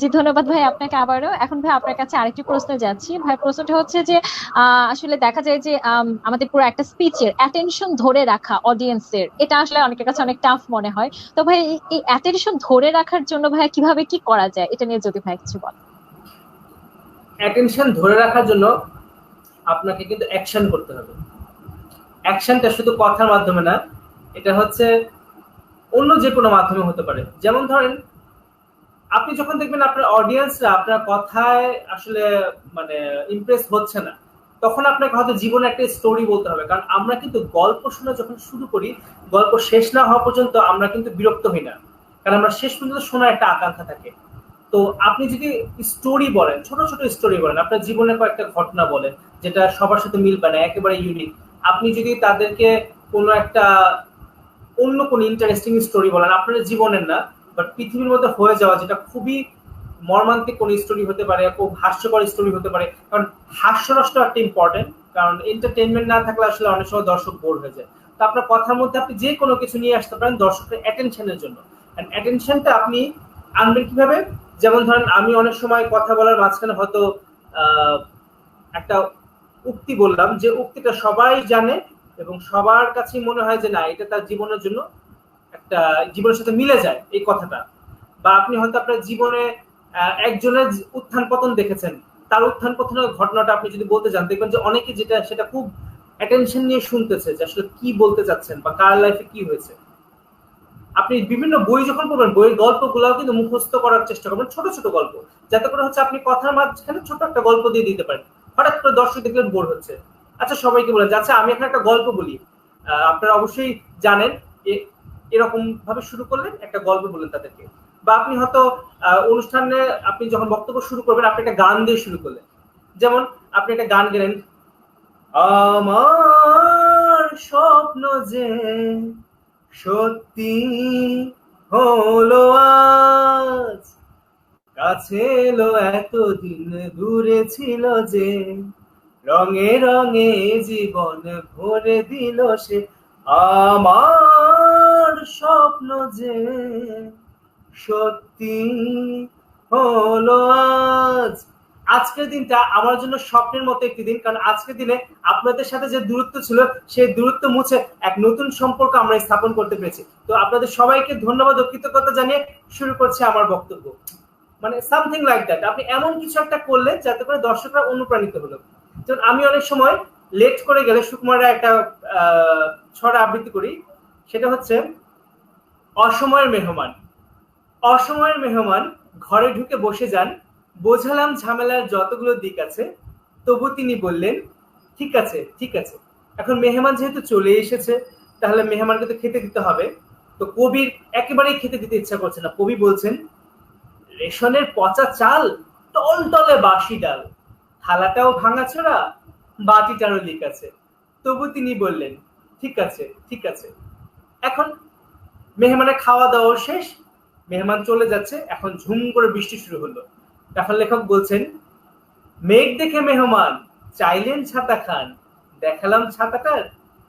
জি ধন্যবাদ ভাই আপনাকে আবারও। এখন ভাই আপনার কাছে আরেকটি প্রশ্ন যাচ্ছি। ভাই প্রশ্নটা হচ্ছে যে আসলে দেখা যায় যে আমাদের পুরো একটা স্পিচের অ্যাটেনশন ধরে রাখা অডিয়েন্সের, এটা আসলে অনেকের কাছে অনেক টাফ মনে হয়। তো ভাই এই অ্যাটেনশন ধরে রাখার জন্য ভাই কিভাবে কি করা যায়, এটা নিয়ে যদি ভাই কিছু বলেন। অ্যাটেনশন ধরে রাখার জন্য আপনাকে কিন্তু অ্যাকশন করতে হবে। অ্যাকশনটা শুধু কথার মাধ্যমে না, এটা হচ্ছে অন্য যে কোনো মাধ্যমে হতে পারে। যেমন ধরেন, আপনি যখন দেখবেন আপনার অডিয়েন্সরা আপনার কথায় আসলে মানে ইমপ্রেস হচ্ছে না, তখন আপনাকে হয়তো জীবনে একটা স্টোরি বলতে হবে। কারণ আমরা কিন্তু গল্প শোনা যখন শুরু করি, গল্প শেষ না হওয়া পর্যন্ত আমরা কিন্তু বিরক্ত হই না, কারণ আমরা শেষ পর্যন্ত শোনার একটা আকাঙ্ক্ষা থাকে। তো আপনি যদি স্টোরি বলেন, ছোট ছোট স্টোরি বলেন, আপনার জীবনে কয়েকটা ঘটনা বলেন যেটা সবার সাথে মিল পায় না, একেবারে ইউনিক। আপনি যদি তাদেরকে কোনো একটা অন্য কোনো ইন্টারেস্টিং স্টোরি বলেন, আপনার জীবনের না বাট পৃথিবীর মধ্যে হয়ে যাওয়া, যেটা খুবই মর্মান্তিক কোনো স্টোরি হতে পারে, খুব হাস্যকর স্টোরি হতে পারে। কারণ হাস্যরসটা একটা ইম্পর্টেন্ট, কারণ এন্টারটেনমেন্ট না থাকলে আসলে অনেক সময় দর্শক বোর হয়ে যায়। তো আপনার কথার মধ্যে আপনি যে কোনো কিছু নিয়ে আসতে পারেন দর্শকের অ্যাটেনশনের জন্য। অ্যাটেনশনটা আপনি আনবেন কিভাবে? যেমন ধরেন, আমি অনেক সময় কথা বলার মাঝখানে হয়তো একটা উক্তি বললাম, যে উক্তিটা সবাই জানে এবং সবার কাছেই মনে হয় যে না, এটা তার জীবনের জন্য একটা, জীবনের সাথে মিলে যায় এই কথাটা। বা আপনি হয়তো আপনার জীবনে একজনের উত্থান পতন দেখেছেন, তার উত্থান পতনের ঘটনাটা আপনি যদি বলতে যান, দেখবেন যে অনেকে যেটা সেটা খুব অ্যাটেনশন নিয়ে শুনতেছে যে আসলে কি বলতে চাচ্ছেন বা কার লাইফে কি হয়েছে। আপনি বিভিন্ন বই যখন পড়বেন, বইয়ের গল্পগুলাও কিন্তু মুখস্থ করার চেষ্টা করবেন, ছোট ছোট গল্প, যাতে করে হচ্ছে আপনি কথার মাঝখানে ছোট একটা গল্প দিয়ে দিতে পারেন। হঠাৎ করে দর্শক দেখলেন বোর হচ্ছে, আচ্ছা সবাইকে বলেন যে আচ্ছা আমি এখন একটা গল্প বলি। আপনারা অবশ্যই জানেন, এরকম ভাবে শুরু করলেন, একটা গল্প বললেন তাদেরকে। বা আপনি হয়তো অনুষ্ঠানে আপনি যখন বক্তব্য শুরু করবেন, আপনি একটা গান দিয়ে শুরু করলেন। যেমন আপনি একটা গান গেলেন, আমার স্বপ্ন যে সত্যি হলো আজ, কাছে এলো এতদিন দূরে ছিল যে, রঙে রঙে জীবন ভরে দিল সে, আমার স্বপ্ন যে সত্যি হলো আজ। আজকের দিনটা আমার জন্য স্বপ্নের মতো একটি দিন, কারণ আজকের দিনে আপনাদের সাথে যে দূরত্ব ছিল সেই দূরত্ব মুছে এক নতুন সম্পর্ক আমরা স্থাপন করতে পেরেছি। তো আপনাদের সবাইকে ধন্যবাদ ও কৃতজ্ঞতা জানিয়ে শুরু করছি আমার বক্তব্য। মানে সামথিং লাইক দ্যাট, আপনি এমন কিছু একটা করলে যাতে করে দর্শকরা অনুপ্রাণিত হলো। যেমন আমি অনেক সময় লেট করে গেলে সুকুমারের একটা ছড়া আবৃত্তি করি, সেটা হচ্ছে অসময়ের মেহমান। অসময়ের মেহমান ঘরে ঢুকে বসে যান, বোঝালাম ঝামেলার যতগুলো দিক আছে, তবু তিনি বললেন ঠিক আছে ঠিক আছে। এখন মেহমান যেহেতু চলে এসেছে, তাহলে মেহমানকে তো খেতে দিতে হবে। তো কবির একেবারেই খেতে দিতে ইচ্ছা করছে না। কবি বলছেন, রেশনের পচা চাল, টলটলে বাসি ডাল, থালাটাও ভাঙাচোরা, বাটিটারও লিক আছে, তবু তিনি বললেন ঠিক আছে ঠিক আছে। এখন মেহমানের খাওয়া দাওয়া শেষ, মেহমান চলে যাচ্ছে, এখন ঝুম করে বৃষ্টি শুরু হলো। তখন লেখক বলছেন, মেঘ দেখে মেহমান চাইলেন ছাতা খান, দেখালাম ছাতাটার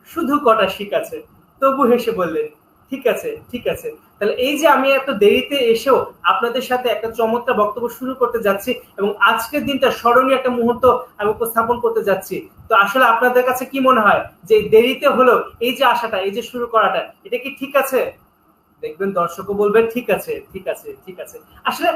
শুধু কটা শিক আছে, তবু হেসে বললেন ঠিক আছে ঠিক আছে। তাহলে এই যে আমি এত দেরিতে এসেও আপনাদের সাথে একটা চমৎকার বক্তব্য শুরু করতে যাচ্ছি এবং আজকের দিনটা স্মরণীয় একটা মুহূর্ত আমি উপস্থাপন করতে যাচ্ছি, তো আসলে আপনাদের কাছে কি মনে হয় যে দেরিতে হলো এই যে আশাটা, এই যে শুরু করাটা, এটা কি ঠিক আছে? দেখবেন দর্শকও বলবে ঠিক আছে ঠিক আছে ঠিক আছে। আসলে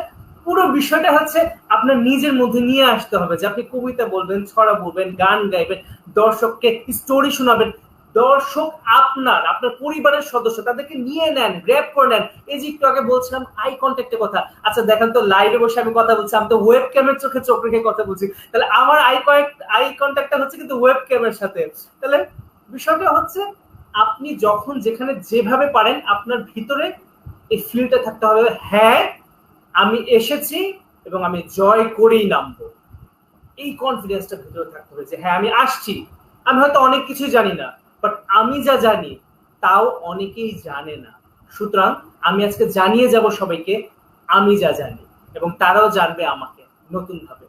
পুরো বিষয়টা হচ্ছে আপনার নিজের মধ্যে নিয়ে আসতে হবে, যে আপনি কবিতা বলবেন, ছড়া বলবেন, গান গাইবেন, দর্শককে স্টোরি শোনাবেন। দর্শক আপনার আপনার পরিবারের সদস্য, তাদেরকে নিয়ে নেন, গ্র্যাব করে নেন। এই যে একটু আগে বলছিলাম আই কন্ট্যাক্টের কথা, আচ্ছা দেখেন তো লাইভে বসে আমি কথা বলছি, আমি তো ওয়েব ক্যামের চোখে চোখ রেখে কথা বলছি, তাহলে আমার আই কন্ট্যাক্টটা হচ্ছে কিন্তু ওয়েব ক্যামের সাথে। তাহলে বিষয়টা হচ্ছে আপনি যখন যেখানে যেভাবে পারেন আপনার ভিতরে এই ফিলটা থাকতে হবে, হ্যাঁ আমি এসেছি এবং আমি জয় করেই নামবো। এই কনফিডেন্সটা ভিতরে থাকতে হবে যে হ্যাঁ আমি আসছি, আমি হয়তো অনেক কিছুই জানি না, বাট আমি যা জানি তাও অনেকেই জানে না। সুতরাং আমি আজকে জানিয়ে যাব সবাইকে আমি যা জানি, এবং তারাও জানবে আমাকে নতুন ভাবে।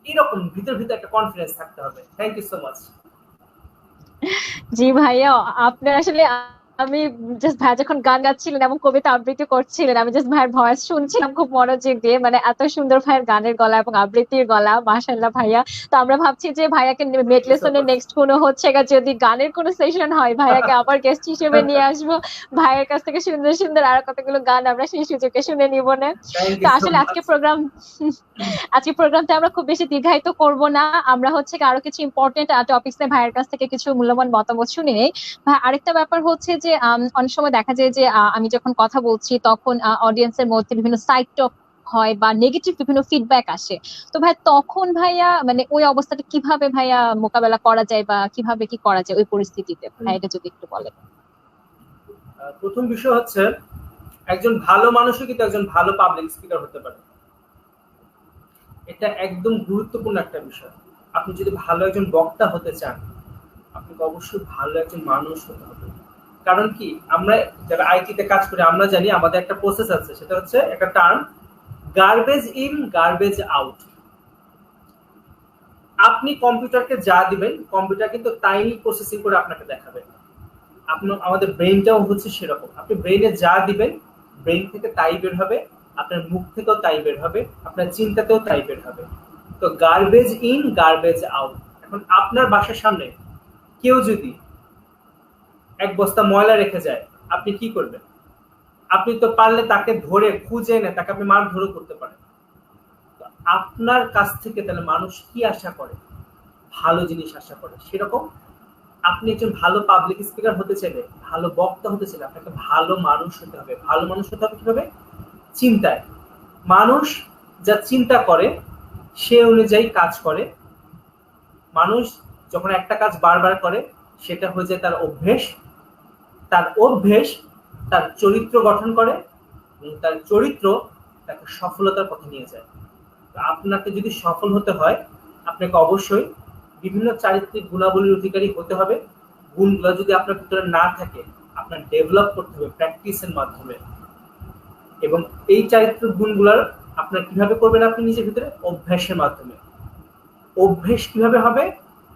এরকম ভিতর ভিতর একটা কনফিডেন্স থাকতে হবে। Thank you so much. জি ভাইয়া, আপনার আসলে আমি জাস্ট ভাই যখন গান গাচ্ছিলেন এবং কবিতা আবৃত্তি করছিলেন, আমি জাস্ট ভাইয়ের ভয়েস শুনছিলাম খুব মনোযোগ দিয়ে, মানে এত সুন্দর ভাইয়ের গানের গলা এবং আবৃত্তির গলা, মাশাআল্লাহ ভাইয়া। তো আমরা ভাবছি যে ভাইয়াকে মেট লেসনের নেক্সট কোনো হচ্ছে যদি গানের কোনো সেশন হয়, ভাইয়াকে আবার গেস্ট হিসেবে নিয়ে আসবো। ভাইয়ের কাছ থেকে সুন্দর সুন্দর আর কতগুলো গান আমরা সেই সুযোগে শুনে নিব না। তো আসলে আজকে প্রোগ্রামটা আমরা খুব বেশি দীর্ঘায়িত করব না। আমরা আরো কিছু ইম্পর্টেন্ট টপিকস নিয়ে ভাইয়ের কাছ থেকে কিছু মূল্যবান মতামত শুনে নেই। ভাই, আরেকটা ব্যাপার হচ্ছে যে অনেক সময় দেখা যায় যে আমি যখন কথা বলছি তখন অডিয়েন্সের মধ্যে বিভিন্ন সাইড টক হয় বা নেগেটিভ বিভিন্ন ফিডব্যাক আসে। তো ভাই তখন ভাইয়া মানে ওই অবস্থাটা কিভাবে ভাইয়া মোকাবেলা করা যায় বা কিভাবে কি করা যায় ওই পরিস্থিতিতে, ভাই এটা যদি একটু বলেন। প্রথম বিষয় হচ্ছে, একজন ভালো মানুষও কিন্তু একজন ভালো পাবলিক স্পিকার হতে পারে। এটা একদম গুরুত্বপূর্ণ একটা বিষয়। আপনি যদি ভালো একজন বক্তা হতে চান, আপনাকে অবশ্যই ভালো একজন মানুষ হতে হবে। কারণ কি, আমরা যারা আইটিতে কাজ করি আমরা জানি আমাদের একটা প্রসেস আছে, সেটা হচ্ছে একটা term garbage in garbage out. আপনি কম্পিউটারকে যা দিবেন কম্পিউটার কিন্তু তাই প্রসেসিং করে আপনাকে দেখাবে। আমাদের ব্রেইনটাও হচ্ছে সেরকম, আপনি ব্রেইনে যা দিবেন ব্রেইন থেকে তাই বের হবে, আপনার মুখ থেকেও তাই বের হবে, আপনার চিন্তাতেও তাই বের হবে। তো গার্বেজ ইন গার্বেজ আউট। এখন আপনার বাসার সামনে কেউ যদি এক বস্তা ময়লা রেখে যায়, আপনি কি করবেন? আপনি তো পারলে তাকে ধরে খুঁজে এনে তাকে আপনি মারধরও করতে পারেন। আপনার কাছ থেকে তাহলে মানুষ কি আশা করে? ভালো জিনিস আশা করে। সেরকম আপনি একজন ভালো পাবলিক স্পিকার হতে চাইলে, ভালো বক্তা হতে চাইলে আপনাকে ভালো মানুষ হতে হবে। ভালো মানুষ হতে হবে কিভাবে? চিন্তায়। মানুষ যা চিন্তা করে সে অনুযায়ী কাজ করে। মানুষ যখন একটা কাজ বারবার করে সেটা হয়ে যায় তার অভ্যেস। তার অভ্যেস তার চরিত্র গঠন করে, এবং তার চরিত্র তাকে সফলতার পথে নিয়ে যায়। আপনাকে যদি সফল হতে হয় আপনাকে অবশ্যই বিভিন্ন চারিত্রিক গুণাবলীর অধিকারী হতে হবে। গুণগুলো যদি আপনার ভিতরে না থাকে আপনার ডেভেলপ করতে হবে প্র্যাকটিসের মাধ্যমে। এবং এই চারিত্রিক গুণগুলোর আপনার কিভাবে করবেন? আপনি নিজের ভিতরে অভ্যাসের মাধ্যমে। অভ্যেস কিভাবে হবে?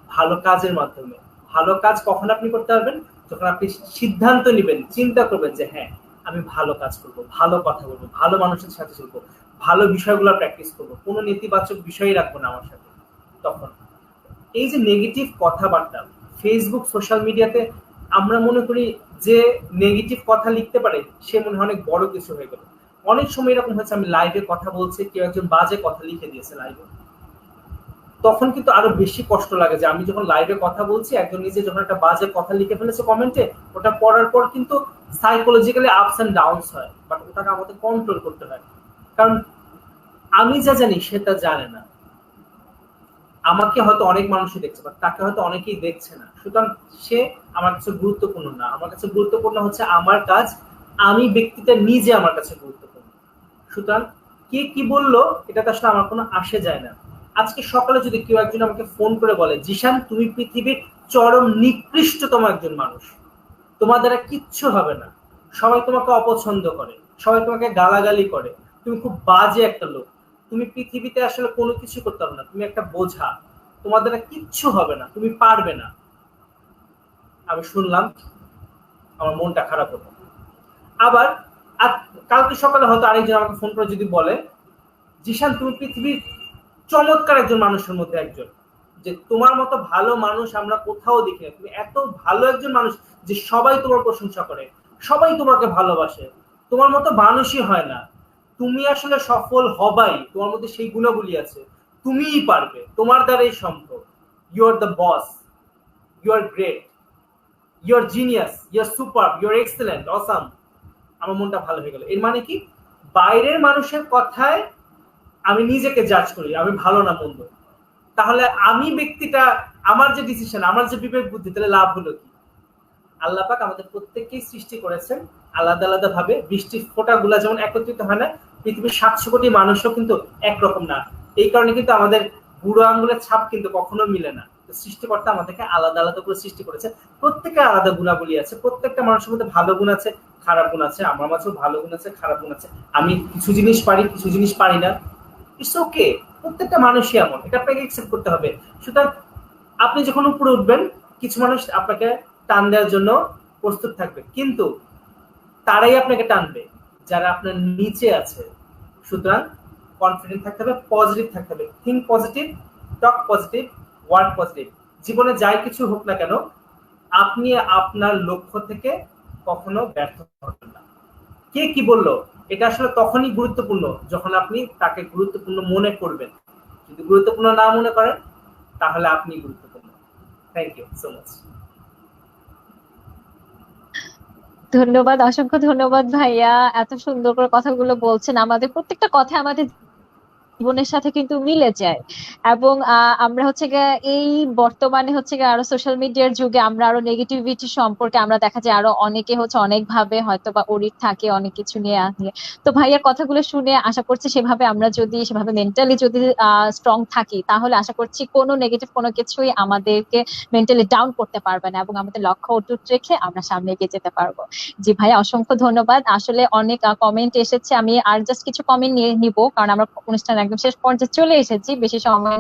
ভালো কাজের মাধ্যমে। ভালো কাজ কখন আপনি করতে পারবেন? যখন আপনি সিদ্ধান্ত নেবেন, চিন্তা করবেন যে হ্যাঁ আমি ভালো কাজ করব, ভালো কথা বলবো, ভালো মানুষের সাথে চলবো, ভালো বিষয়গুলো প্র্যাকটিস করবো, কোনো নেতিবাচক বিষয়ই রাখবো না আমার সাথে। তখন এই যে নেগেটিভ কথাবার্তা ফেসবুক সোশ্যাল মিডিয়াতে, আমরা মনে করি যে নেগেটিভ কথা লিখতে পারে সে মনে হয় অনেক বড় কিছু হয়ে গেল। অনেক সময় এরকম হচ্ছে, আমি লাইভে কথা বলছি, কেউ একজন বাজে কথা লিখে দিয়েছে লাইভে, তখন কিন্তু আরো বেশি কষ্ট লাগে যে আমি যখন লাইভে কথা বলছি একজন নিজে যখন একটা বাজে কথা লিখে ফেলেছে কমেন্টে, ওটা পড়ার পর কিন্তু সাইকোলজিক্যালি আপস এন্ড ডাউনস হয়, বাট ওটাকে আমাদের কন্ট্রোল করতে হয়। কারণ আমি যা জানি সে তা জানে না। আমাকে হয়তো অনেক মানুষই দেখছে, বাট তাকে হয়তো অনেকেই দেখছে না। সুতরাং সে আমার কাছে গুরুত্বপূর্ণ না। আমার কাছে গুরুত্বপূর্ণ হচ্ছে আমার কাজ, আমি ব্যক্তিটা নিজে আমার কাছে গুরুত্বপূর্ণ। সুতরাং কে কি বললো এটাতে আসলে আমার কোনো আসে যায় না। আজকে সকালে যদি কেউ একজন আমাকে ফোন করে বলে, জিশান তুমি পৃথিবীর চরম নিকৃষ্টতম একজন মানুষ, তোমার দ্বারা কিচ্ছু হবে না, সবাই তোমাকে অপছন্দ করে, সবাই তোমাকে গালাগালি করে, তুমি খুব বাজে একটা লোক, তুমি পৃথিবীতে আসলে কোনো কিছু করতে পারবে না, তুমি একটা বোঝা, তোমার দ্বারা কিচ্ছু হবে না, তুমি পারবে না। আমি শুনলাম, আমার মনটা খারাপ হতো। আবার কালকে সকালে হয়তো আরেকজন আমাকে ফোন করে যদি বলে, জিশান তুমি পৃথিবীর চমৎকার একজন মানুষের মধ্যে একজন, যে তোমার মতো ভালো মানুষ আমরা কোথাও দেখি না, তুমি এত ভালো একজন মানুষ যে সবাই তোমার প্রশংসা করে, সবাই তোমাকে ভালোবাসে, তোমার মতো মানুষই হয় না, তুমি আসলে সফল হবাই, তোমার মধ্যে সেই গুণাবলী আছে, তুমিই পারবে, তোমার দ্বারাই সম্ভব, you are the boss, you are great, you are genius, you are super, you are excellent, awesome. আমার মনটা ভালো হয়ে গেল। এর মানে কি, বাইরের মানুষের কথায় আমি নিজেকে জাজ করি আমি ভালো না মন্দ, তাহলে আমি ব্যক্তিটা, আমার যে ডিসিশন, আমার যে বিবেক বুদ্ধি, তাহলে লাভ হলো কি? আল্লাহ পাক আমাদের প্রত্যেককেই সৃষ্টি করেছেন আলাদা আলাদা ভাবে। বৃষ্টির ফোঁটাগুলা যেমন একত্রিত হয় না, পৃথিবীর 700 কোটি মানুষও কিন্তু একরকম না। এই কারণে কিন্তু আমাদের বুড়ো আঙ্গুলের ছাপ কিন্তু কখনো মিলে না। সৃষ্টিকর্তা আমাদেরকে আলাদা আলাদা করে সৃষ্টি করেছে, প্রত্যেকের আলাদা গুণাবলী আছে, প্রত্যেকটা মানুষের মধ্যে ভালো গুণ আছে, খারাপ গুণ আছে, আমার মাঝেও ভালো গুণ আছে, খারাপ গুণ আছে। আমি কিছু জিনিস পারি, কিছু জিনিস পারি না, ইটস ওকে, প্রত্যেকটা মানুষই এমন, এটা আপনাকে অ্যাকসেপ্ট করতে হবে। সুতরাং আপনি যখন উপরে উঠবেন, কিছু মানুষ আপনাকে টান দেওয়ার জন্য প্রস্তুত থাকবে, কিন্তু তারাই আপনাকে টানবে যারা আপনার নিচে আছে। সুতরাং কনফিডেন্ট থাকতে হবে, পজিটিভ থাকতে হবে, থিঙ্ক পজিটিভ, টক পজিটিভ, ওয়ার্ক পজিটিভ। জীবনে যাই কিছু হোক না কেন, আপনি আপনার লক্ষ্য থেকে কখনো ব্যর্থ হবেন না। কে কি বললো এটা আসলে তখনই গুরুত্বপূর্ণ যখন আপনি তাকে গুরুত্বপূর্ণ মনে করবেন। যদি গুরুত্বপূর্ণ না মনে করেন তাহলে আপনি গুরুত্বপূর্ণ। Thank you so much. ধন্যবাদ, অসংখ্য ধন্যবাদ ভাইয়া, এত সুন্দর করে কথাগুলো বলছেন। আমাদের প্রত্যেকটা কথা আমাদের জীবনের সাথে কিন্তু মিলে যায়। এবং আমরা হচ্ছে গিয়ে এই বর্তমানে হচ্ছে গিয়ে আরো সোশ্যাল মিডিয়ার যুগে আমরা আরো নেগেটিভিটি সম্পর্কে আমরা দেখা যায় আরো অনেকে হচ্ছে অনেক ভাবে হয়তো বা অরিট থাকে অনেক কিছু নিয়ে আসে। তো ভাইয়ার কথাগুলো শুনে আশা করছি সেভাবে আমরা যদি সেভাবে মেন্টালি যদি স্ট্রং থাকি তাহলে আশা করছি কোনো নেগেটিভ কোনো কিছুই আমাদেরকে মেন্টালি ডাউন করতে পারবে না এবং আমাদের লক্ষ্য অটুট রেখে আমরা সামনে এগিয়ে যেতে পারবো। জি ভাইয়া, অসংখ্য ধন্যবাদ। আসলে অনেক কমেন্ট এসেছে, আমি আর জাস্ট কিছু কমেন্ট নিয়ে নিব কারণ আমরা অনুষ্ঠান একদম শেষ পর্যায়ে চলে এসেছি, বেশি সময়।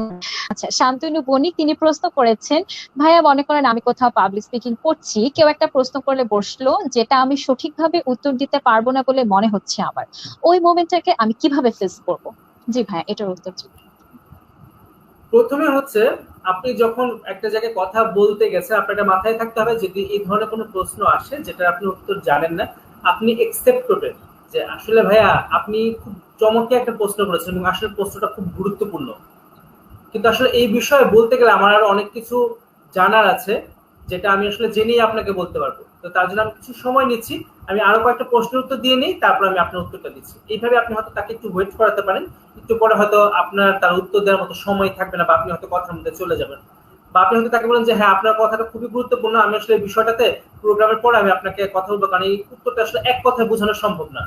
আচ্ছা, শান্তনু বণিক তিনি প্রশ্ন করেছেন, ভাইয়া মনে করেন আমি কোথাও পাবলিক স্পিকিং করছি, কেউ একটা প্রশ্ন করলে বসলো যেটা আমি সঠিকভাবে উত্তর দিতে পারবো না বলে মনে হচ্ছে আমার, ওই মোমেন্টটাকে আমি কিভাবে ফেস করব? জি ভাইয়া, এটার উত্তর চাই। প্রথমে হচ্ছে আপনি যখন একটা জায়গায় কথা বলতে গেছে, আপনার এটা মাথায় থাকতে হবে যদি এই ধরনের কোনো প্রশ্ন আসে যেটা আপনি উত্তর জানেন না, আপনি একসেপ্ট করবেন যে আসলে ভাইয়া আপনি খুব চমৎকার একটা প্রশ্ন করেছেন এবং আসলে প্রশ্নটা খুব গুরুত্বপূর্ণ, কিন্তু আসলে এই বিষয়ে বলতে গেলে আমার আরো অনেক কিছু জানার আছে যেটা আমি আসলে জেনেই আপনাকে বলতে পারবো। তো তার জন্য আমি কিছু সময় নিচ্ছি, আমি আরো কয়েকটা প্রশ্নের উত্তর দিয়ে নিই, তারপর আমি আপনার উত্তরটা দিচ্ছি। এইভাবে আপনি হয়তো তাকে একটু ওয়েট করাতে পারেন, একটু পরে হয়তো আপনার তার উত্তর দেওয়ার মতো সময় থাকবে না, বা আপনি হয়তো কথার মধ্যে চলে যাবেন, বা আপনি হয়তো তাকে বলেন যে হ্যাঁ আপনার কথাটা খুবই গুরুত্বপূর্ণ, আমি আসলে এই বিষয়টাতে প্রোগ্রামের পরে আমি আপনাকে কথা বলবো, কারণ এই উত্তরটা আসলে এক কথায় বোঝানো সম্ভব না।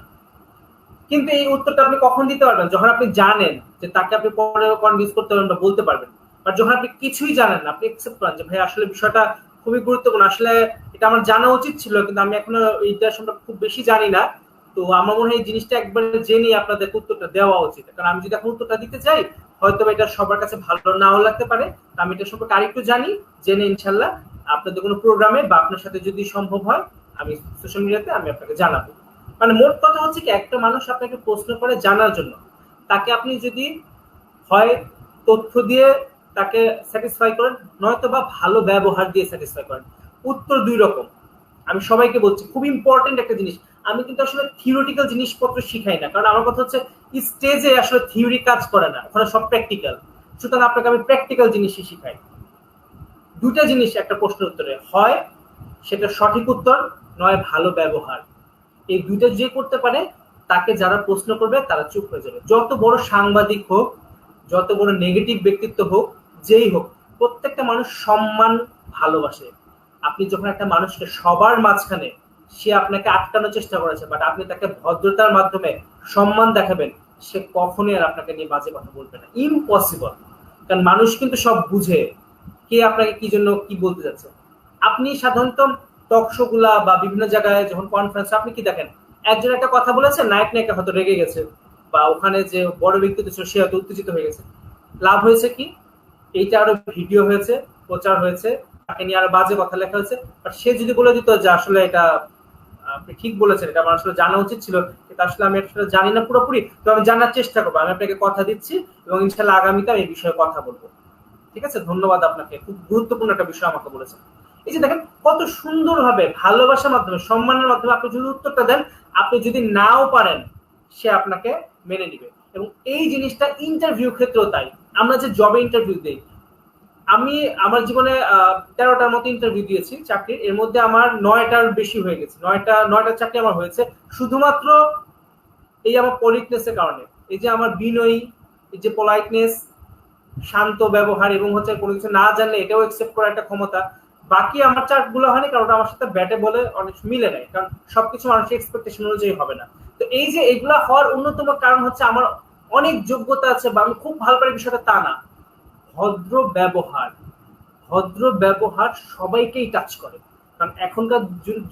কিন্তু এই উত্তরটা আপনি কখন দিতে পারবেন? যখন আপনি জানেন যে তাকে আপনি পরে কনভিন্স করতে পারবেন বা বলতে পারবেন। আর যখন আপনি কিছুই জানেন না, আপনি একসেপ্ট করেন যে ভাই আসলে বিষয়টা খুবই গুরুত্বপূর্ণ, আসলে এটা আমার জানা উচিত ছিল কিন্তু আমি এখনো এইটা সম্পর্কে খুব বেশি জানি না, তো আমার মনে হয় এই জিনিসটা একবার জেনে আপনাদের উত্তরটা দেওয়া উচিত। কারণ আমি যদি এখন উত্তরটা দিতে চাই হয়তো এটা সবার কাছে ভালো নাও লাগতে পারে, আমি এটা সম্পর্কে আরেকটু জানি, জেনে ইনশাল্লাহ আপনাদের কোনো প্রোগ্রামে বা আপনার সাথে যদি সম্ভব হয় আমি সোশ্যাল মিডিয়াতে আমি আপনাকে জানাবো। মানে মোট কথা হচ্ছে কি, একটা মানুষ আপনাকে প্রশ্ন করে জানার জন্য, তাকে আপনি যদি হয় তথ্য দিয়ে তাকে স্যাটিসফাই করেন, নয়তো বা ভালো ব্যবহার দিয়ে স্যাটিসফাই করেন। উত্তর দুই রকম। আমি সবাইকে বলছি খুব ইম্পর্টেন্ট একটা জিনিস, আমি কিন্তু আসলে থিওরিটিক্যাল জিনিসপত্র শিখাই না, কারণ আমার কথা হচ্ছে স্টেজে আসলে থিওরি কাজ করে না, ওখানে সব প্র্যাকটিক্যাল। সুতরাং আপনাকে আমি প্র্যাকটিক্যাল জিনিসই শিখাই। দুটা জিনিস একটা প্রশ্নের উত্তরে, হয় সেটা সঠিক উত্তর, নয় ভালো ব্যবহার। এই দুইটা যে করতে পারে তাকে যারা প্রশ্ন করবে তারা চুপ হয়ে যাবে। যত বড় সাংবাদিক হোক, যত বড় নেগেটিভ ব্যক্তিত্ব হোক, যেই হোক, প্রত্যেকটা মানুষ সম্মান ভালোবাসে। আপনি যখন একটা মানুষকে সবার মাঝখানে সে আপনাকে আটকানোর চেষ্টা করেছে, বাট আপনি তাকে ভদ্রতার মাধ্যমে সম্মান দেখাবেন, সে কখনোই আর আপনাকে নিয়ে বাজে কথা বলবে না, ইম্পসিবল। কারণ মানুষ কিন্তু সব বুঝে কে আপনাকে কি জন্য কি বলতে যাচ্ছে। আপনি সাধারণত টক শো গুলা বা বিভিন্ন জায়গায় যখন কনফারেন্স আপনি কি দেখেন, একজন একটা কথা বলেছে, নায়ক নায়িকা হয়তো রেগে গেছে, বা ওখানে যে বড় ব্যক্তিত্ব ছিল সে হয়তো উত্তেজিত হয়ে গেছে। লাভ হয়েছে কি, এইটা আরো ভিডিও হয়েছে, প্রচার হয়েছে, তাকে নিয়ে আরো বাজে কথা লেখা হয়েছে। বাট সে যদি বলে দিত যে আসলে এটা আপনি ঠিক বলেছেন, এটা আমার আসলে জানা উচিত ছিল, এটা আসলে আমি আসলে জানি না পুরোপুরি, তো আমি জানার চেষ্টা করবো, আমি আপনাকে কথা দিচ্ছি এবং ইনশাল্লাহ আগামীতে এই বিষয়ে কথা বলবো। ঠিক আছে, ধন্যবাদ আপনাকে, খুব গুরুত্বপূর্ণ একটা বিষয় আমাকে বলেছেন। এই যে দেখেন কত সুন্দরভাবে ভালোবাসার মাধ্যমে সম্মানের মাধ্যমে আপনি যদি উত্তরটা দেন, আপনি যদি নাও পারেন সে আপনাকে মেনে নিবে। এবং এই জিনিসটা ইন্টারভিউ ক্ষেত্রেও তাই। আমরা যে জবে ইন্টারভিউ দিই, আমি আমার জীবনে 13টার মতো ইন্টারভিউ দিয়েছি চাকরির, এর মধ্যে আমার 9টার বেশি হয়ে গেছে, 9টা চাকরি আমার হয়েছে শুধুমাত্র এই আমার পলিটনেসের কারণে। এই যে আমার বিনয়ী, এই যে পলাইটনেস, শান্ত ব্যবহার এবং হচ্ছে কোনো কিছু না জানলে এটাও একসেপ্ট করার একটা ক্ষমতা, বাকি আমার চার্টগুলো হয়নি কারণ আমার সাথে ব্যাটে বলে অনেক মিলে নেয়, কারণ সবকিছু মানুষের এক্সপেকটেশন অনুযায়ী হবে না। তো এই যে এগুলা হওয়ার অন্যতম কারণ হচ্ছে আমার অনেক যোগ্যতা আছে বা আমি খুব ভালো পারি বিষয়টা তা না, ভদ্র ব্যবহার। ভদ্র ব্যবহার সবাইকেই টাচ করে, কারণ এখনকার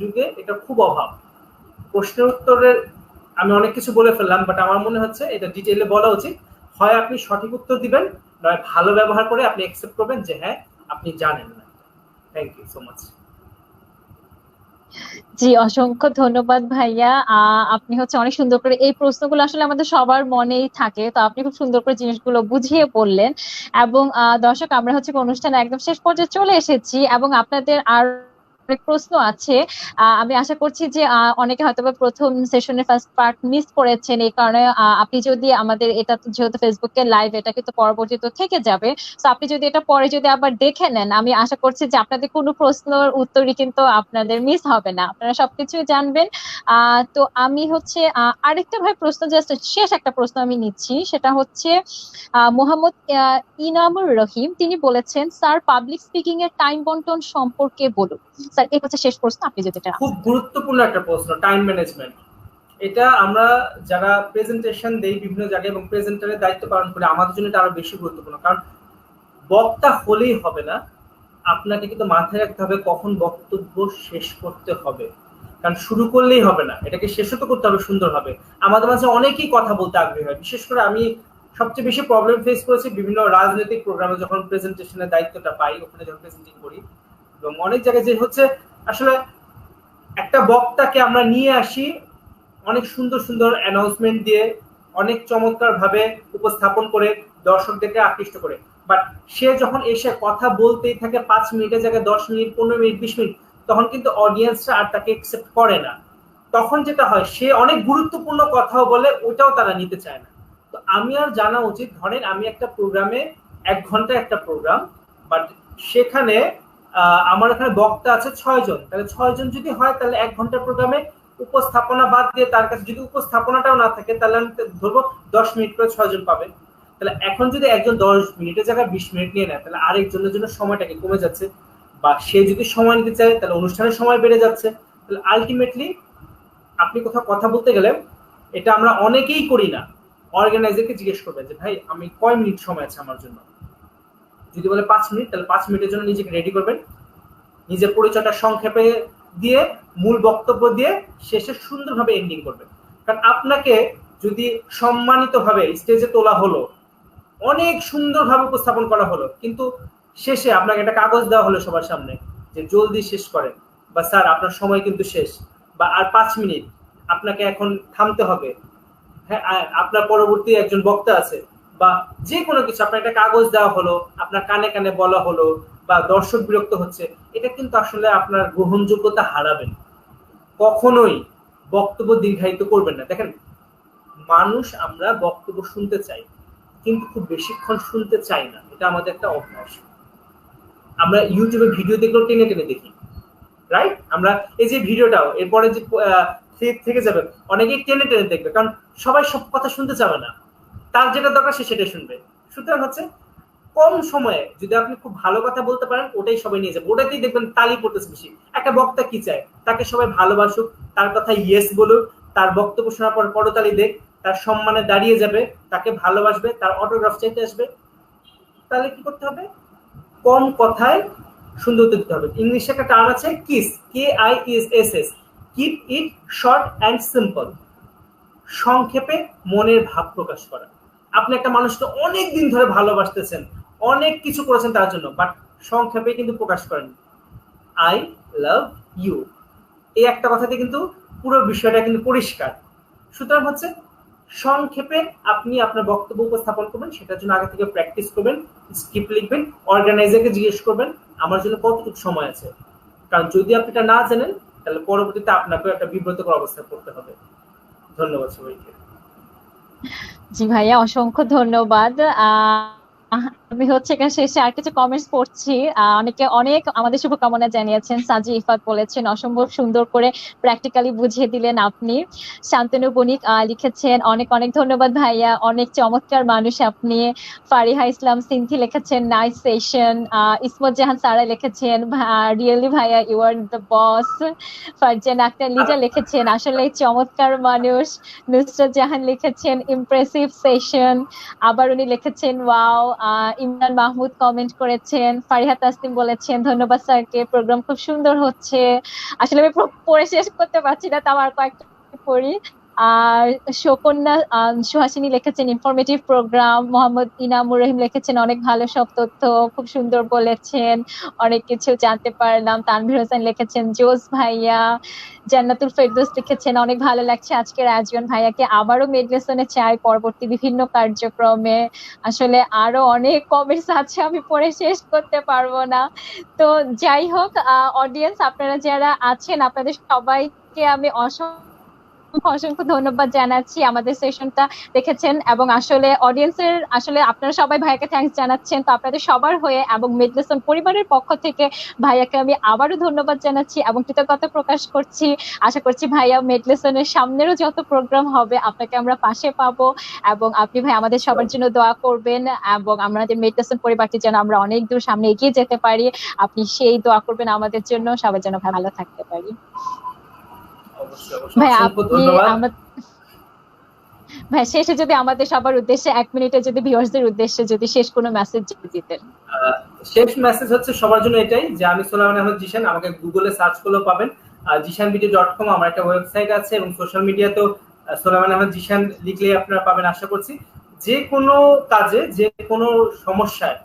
যুগে এটা খুব অভাব। প্রশ্নের উত্তরের আমি অনেক কিছু বলে ফেললাম, বাট আমার মনে হচ্ছে এটা ডিটেইলে বলা উচিত। হয় আপনি সঠিক উত্তর দিবেন, নয় ভালো ব্যবহার করে আপনি অ্যাকসেপ্ট করবেন যে হ্যাঁ আপনি জানেন না। Thank you so much. জি, অসংখ্য ধন্যবাদ ভাইয়া। আপনি হচ্ছে অনেক সুন্দর করে এই প্রশ্নগুলো আসলে আমাদের সবার মনেই থাকে, তো আপনি খুব সুন্দর করে জিনিসগুলো বুঝিয়ে বললেন। এবং দর্শক, আমরা হচ্ছে অনুষ্ঠানে একদম শেষ পর্যায়ে চলে এসেছি এবং আপনাদের আর অনেক প্রশ্ন আছে। আমি আশা করছি যে অনেকে হয়তো বা প্রথম সেশনের ফার্স্ট পার্ট মিস করেছেন, এই কারণে আপনি যদি আমাদের এটা যেহেতু ফেসবুকে লাইভ, এটা কিন্তু পরবর্তীতে থেকে যাবে, তো আপনি যদি এটা পরে যদি আবার দেখে নেন, আমি আশা করছি যে আপনাদের কোনো প্রশ্নের উত্তরই কিন্তু আপনাদের মিস হবে না, আপনারা সবকিছুই জানবেন। তো আমি হচ্ছে আরেকটা ভাই প্রশ্ন, জাস্ট শেষ একটা প্রশ্ন আমি নিচ্ছি, সেটা হচ্ছে মোহাম্মদ ইনামুর রহিম, তিনি বলেছেন স্যার পাবলিক স্পিকিং এর টাইম বন্টন সম্পর্কে বলুন। স্যার, এই হচ্ছে শেষ প্রশ্ন, আপনি যদি এটা খুব গুরুত্বপূর্ণ একটা প্রশ্ন, টাইম ম্যানেজমেন্ট। এটা আমরা যারা প্রেজেন্টেশন দেই বিভিন্ন জায়গায় এবং প্রেজেন্টারের দায়িত্ব পালন করি, আমাদের জন্য এটা আরো বেশি গুরুত্বপূর্ণ। কারণ বক্তা হলেই হবে না, আপনাকে কিন্তু মাথায় রাখতে হবে কখন বক্তব্য শেষ করতে হবে। কারণ শুরু করলেই হবে না, এটাকে শেষও তো করতে হবে সুন্দরভাবে। আমাদের মাঝে অনেকেই কথা বলতে আগ্রহী হয়, বিশেষ করে আমি সবচেয়ে বেশি প্রবলেম ফেস করেছি বিভিন্ন রাজনৈতিক প্রোগ্রামে, যখন প্রেজেন্টেশনের দায়িত্বটা পাই, ওখানে যখন প্রেজেন্টিং করি, এবং অনেক জায়গায় যে হচ্ছে আসলে একটা বক্তাকে আমরা নিয়ে আসি অনেক সুন্দর সুন্দর অ্যানাউন্সমেন্ট দিয়ে, অনেক চমৎকার ভাবে উপস্থাপন করে, দর্শকদেরকে আকৃষ্ট করে, বাট সে যখন এসে কথা বলতেই থাকে 5 মিনিটের জায়গায় 10 মিনিট, 15 মিনিট, 20 মিনিট, তখন কিন্তু অডিয়েন্সরা আর তাকে অ্যাকসেপ্ট করে না। তখন যেটা হয়, সে অনেক গুরুত্বপূর্ণ কথাও বলে, ওটাও তারা নিতে চায় না। তো আমি আর জানা উচিত, ধরেন আমি একটা প্রোগ্রামে 1 ঘন্টা একটা প্রোগ্রাম, বাট সেখানে আমার এখানে বক্তা আছে 6 জন, তাহলে 6 জন যদি হয় তাহলে 1 ঘন্টার প্রোগ্রামে উপস্থাপনা বাদ দিয়ে তার কাছে যদি উপস্থাপনাটাও না থাকে, তাহলে আমি ধরবো 10 মিনিট করে 6 জন পাবে। তাহলে এখন যদি একজন 10 মিনিটের জায়গায় 20 মিনিট নিয়ে নেয়, তাহলে আরেকজনের জন্য সময়টাকে কমে যাচ্ছে, বা সে যদি সময় নিতে চায় তাহলে অনুষ্ঠানের সময় বেড়ে যাচ্ছে। তাহলে আলটিমেটলি আপনি কোথাও কথা বলতে গেলে, এটা আমরা অনেকেই করি না, অর্গানাইজারকে জিজ্ঞেস করবেন যে ভাই আমি কয় মিনিট সময় আছে আমার জন্য। যদি বলে 5 মিনিট, তাহলে 5 মিনিটের জন্য নিজেকে রেডি করবেন, নিজের পরিচয়টা সংক্ষেপে দিয়ে মূল বক্তব্য দিয়ে শেষে সুন্দরভাবে এন্ডিং করবেন। কারণ আপনাকে যদি সম্মানিতভাবে স্টেজে তোলা হলো, অনেক সুন্দরভাবে উপস্থাপন করা হলো, কিন্তু শেষে আপনাকে একটা কাগজ দেওয়া হলো সবার সামনে যে জলদি শেষ করেন, বা স্যার আপনার সময় কিন্তু শেষ, বা আর 5 মিনিট আপনাকে এখন থামতে হবে, হ্যাঁ আপনার পরবর্তী একজন বক্তা আছে, বা যে কোনো কিছু আপনার একটা কাগজ দেওয়া হলো, আপনার কানে কানে বলা হলো, বা দর্শক বিরক্ত হচ্ছে, এটা কিন্তু আসলে আপনার গ্রহণযোগ্যতা হারাবেন। কখনোই বক্তব্য দীর্ঘায়িত করবেন না। দেখেন, মানুষ আমরা বক্তব্য শুনতে চাই, কিন্তু খুব বেশিক্ষণ শুনতে চাই না, এটা আমাদের একটা অভ্যাস। আমরা ইউটিউবে ভিডিও দেখলেও টেনে টেনে দেখি, রাইট? আমরা এই যে ভিডিওটাও এরপরে যে থেকে যাবে, অনেকেই টেনে টেনে দেখবে, কারণ সবাই সব কথা শুনতে চাবে না, তার যেটা দরকার সে সেটাই শুনবে। সুতরাং হচ্ছে কম সময়ে যদি আপনি খুব ভালো কথা বলতে পারেন, ওটাই সবাই নিয়ে যাবে, ওটাতেই দেখবেন তালি পড়তেছে বেশি। একটা বক্তা কি চায়? তাকে সবাই ভালোবাসুক, তার কথা ইয়েস বলুক, তার বক্তব্য শোনার পর করতালি দেখ, তার সম্মানে দাঁড়িয়ে যাবে, তাকে ভালোবাসবে, তার অটোগ্রাফ চাইতে আসবে। তাহলে কি করতে হবে? কম কথায় সুন্দর উত্তর দিতে হবে। ইংলিশে একটা টার্ম আছে kiss, KISS, keep it short and simple. সংক্ষেপে মনের ভাব প্রকাশ করা। আপনি একটা মানুষকে অনেক দিন ধরে ভালোবাসতেছেন, অনেক কিছু করেছেন তার জন্য, বাট সংক্ষেপে কিন্তু প্রকাশ করেন আই লাভ ইউ, এই একটা কথাতে কিন্তু পুরো বিষয়টা কিন্তু পরিষ্কার। সুতরাং হচ্ছে সংক্ষেপে আপনি আপনার বক্তব্য উপস্থাপন করবেন, সেটার জন্য আগে থেকে প্র্যাকটিস করবেন, স্ক্রিপ্ট লিখবেন, অর্গানাইজারকে জিজ্ঞেস করবেন আমার জন্য কতটুকু সময় আছে। কারণ যদি আপনি এটা না জানেন, তাহলে পরবর্তীতে আপনাকে একটা বিব্রতকর অবস্থায় পড়তে হবে। ধন্যবাদ সবাইকে। জি ভাইয়া, অসংখ্য ধন্যবাদ। আমি হচ্ছে এখানে শেষে আর কিছু কমেন্টস পড়ছি। অনেকে অনেক আমাদের শুভকামনা জানিয়েছেন। সাজি ইফাত বলেছেন অসম্ভব সুন্দর করে প্র্যাকটিক্যালি বুঝিয়ে দিলেন আপনি। শান্তনু বণিক লিখেছেন অনেক অনেক ধন্যবাদ ভাইয়া, অনেক চমৎকার মানুষ আপনি। ফারিহা ইসলাম সিনথি লিখেছেন নাইস সেশন। ইসমত জাহান সারা লিখেছেন রিয়েলি ভাইয়া you are the boss. Farzan Akter Liza লিখেছেন আসলে চমৎকার মানুষ। নুসরাত জাহান লিখেছেন ইমপ্রেসিভ সেশন। আবার উনি লিখেছেন ওয়াও। ইমরান মাহমুদ কমেন্ট করেছেন, ফারিহা তাসনিম বলেছেন ধন্যবাদ স্যারকে, প্রোগ্রাম খুব সুন্দর হচ্ছে। আসলে আমি পড়ে শেষ করতে পারছি না, তাও আর কয়েকটা পড়ি। আর সুকন্যা সুহাসিনী লিখেছেন ইনফরমেটিভ প্রোগ্রাম। মোহাম্মদ ইনামুর রহিম লিখেছেন অনেক ভালো সব তথ্য, খুব সুন্দর বলেছেন, অনেক কিছু জানতে পারলাম। তানভীর হোসেন লিখেছেন জোস ভাইয়া। জান্নাতুল ফেরদৌস লিখেছেন অনেক ভালো লাগছে আজকের আয়োজন, ভাইয়াকে আবারও মেডলেসনে চাই পরবর্তী বিভিন্ন কার্যক্রমে। আসলে আরো অনেক কমেন্টস আছে, আমি পড়ে শেষ করতে পারবো না। তো যাই হোক, অডিয়েন্স আপনারা যারা আছেন আপনাদের সবাইকে আমি অসংখ্য অসংখ্য ধন্যবাদ জানাচ্ছি আমাদের সেশনটা দেখেছেন। এবং আসলে অডিয়েন্সের আসলে আপনারা সবাই ভাইয়াকে থ্যাঙ্কস জানাচ্ছেন, তো আপনাদের সবার হয়ে এবং মেডলেসন পরিবারের পক্ষ থেকে ভাইয়াকে আমি আবারও ধন্যবাদ জানাচ্ছি এবং কৃতজ্ঞতা প্রকাশ করছি। আশা করছি ভাইয়া মেডলেসনের সামনেরও যত প্রোগ্রাম হবে আপনাকে আমরা পাশে পাবো, এবং আপনি ভাই আমাদের সবার জন্য দোয়া করবেন এবং আমাদের মেডলেসন পরিবারটি যেন আমরা অনেক দূর সামনে এগিয়ে যেতে পারি, আপনি সেই দোয়া করবেন আমাদের জন্য, সবার যেন ভালো থাকতে পারি। ভাই আপনি ভাই শেষে যদি আমাদের সবার উদ্দেশ্যে 1 মিনিটে যদি ভিউয়ার্সদের উদ্দেশ্যে যদি শেষ কোনো মেসেজ দিতেন। শেষ মেসেজ হচ্ছে সবার জন্য এটাই যে আমি সোলাইমান আহমেদ জিশান, আমাকে গুগলে সার্চ করলেও পাবেন। jisanbd.com আমার একটা ওয়েবসাইট আছে এবং সোশ্যাল মিডিয়াতেও সোলাইমান আহমেদ জিশান লিখলেই আপনারা পাবেন। আশা করছি যে কোনো কাজে যে কোনো সমস্যায়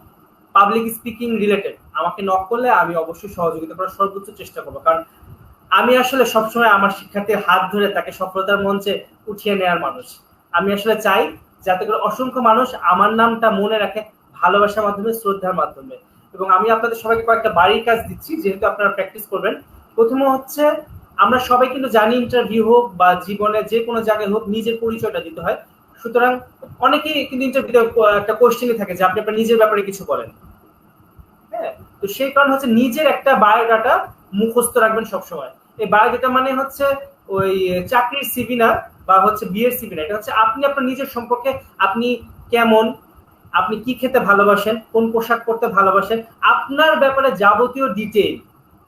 পাবলিক স্পিকিং রিলেটেড আমাকে নক করলে আমি অবশ্যই সহযোগিতা করার সর্বোচ্চ চেষ্টা করবো, কারণ আমি আসলে সবসময় আমার শিক্ষার্থীর হাত ধরে তাকে সফলতার মঞ্চে উঠিয়ে নেওয়ার মানুষ। আমি আসলে চাই যাতে করে অসংখ্য মানুষ আমার নামটা মনে রাখে ভালোবাসার মাধ্যমে, শ্রদ্ধার মাধ্যমে। এবং আমি আপনাদের সবাইকে কয়েকটা বাড়ির কাজ দিচ্ছি যেহেতু আপনারা প্র্যাকটিস করবেন। প্রথমে হচ্ছে আমরা সবাই কিন্তু জানি ইন্টারভিউ হোক বা জীবনে যে কোনো জায়গায় হোক নিজের পরিচয়টা দিতে হয়। সুতরাং অনেকেই কিন্তু ইন্টারভিউতে একটা কোশ্চেনই থাকে যে আপনি আপনার নিজের ব্যাপারে কিছু বলেন। হ্যাঁ, তো সেই কারণে হচ্ছে নিজের একটা বায়োডাটা মুখস্থ রাখবেন সবসময়। এই বায়োডাটা মানে হচ্ছে ওই চাকরির সিভি না বা হচ্ছে বিয়ের সিভি না, এটা হচ্ছে আপনি আপনার নিজের সম্পর্কে, আপনি কেমন, আপনি কি খেতে ভালোবাসেন, কোন পোশাক পরতে ভালোবাসেন, আপনার ব্যাপারে যাবতীয় ডিটেইল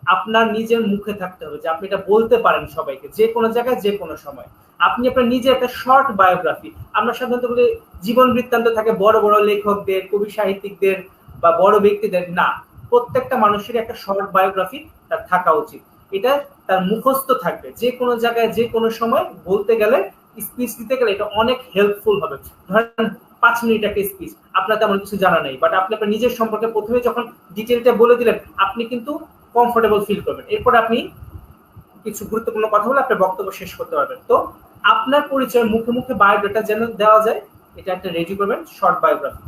আপনার নিজের মুখে থাকতে হবে, যে আপনি এটা বলতে পারেন সবাইকে যে কোনো জায়গায় যে কোনো সময়। আপনি আপনার নিজের একটা শর্ট বায়োগ্রাফি, আমরা সাধারণত বলি জীবন বৃত্তান্ত থাকে বড় বড় লেখকদের, কবি সাহিত্যিকদের বা বড় ব্যক্তিদের, না, প্রত্যেকটা মানুষের একটা শর্ট বায়োগ্রাফি তার থাকা উচিত। এটা তার মুখস্থ থাকবে, যে কোনো জায়গায় যে কোনো সময় বলতে গেলে, স্পিচ দিতে গেলে এটা অনেক হেল্পফুল হবে। ধরেন 5 মিনিট একটা স্পিচ, আপনার তেমন কিছু জানা নেই, বাট আপনি আপনার নিজের সম্পর্কে প্রথমে যখন ডিটেলটা বলে দিলেন আপনি কিন্তু কমফোর্টেবল ফিল করবেন, এরপর আপনি কিছু গুরুত্বপূর্ণ কথা বলে আপনার বক্তব্য শেষ করতে পারবেন। তো আপনার পরিচয় মুখে মুখে বায়োডাটা যেন দেওয়া যায়, এটা একটা রেডি করবেন শর্ট বায়োগ্রাফি।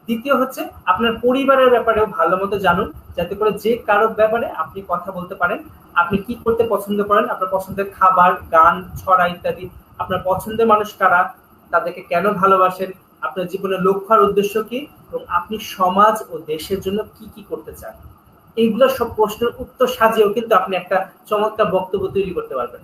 দ্বিতীয় হচ্ছে আপনার পরিবারের ব্যাপারেও ভালো মতো জানুন, যাতে করে যে কারো ব্যাপারে আপনি কথা বলতে পারেন। আপনি কি করতে পছন্দ করেন, আপনার পছন্দের খাবার, গান, ছড়া ইত্যাদি, আপনার পছন্দের মানুষ কারা, তাদেরকে কেন ভালোবাসেন, আপনার জীবনের লক্ষ্য আর উদ্দেশ্য কি, এবং আপনি সমাজ ও দেশের জন্য কি কি করতে চান, এইগুলো সব প্রশ্নের উত্তর সাজিয়েও কিন্তু আপনি একটা চমৎকার বক্তব্য তৈরি করতে পারবেন।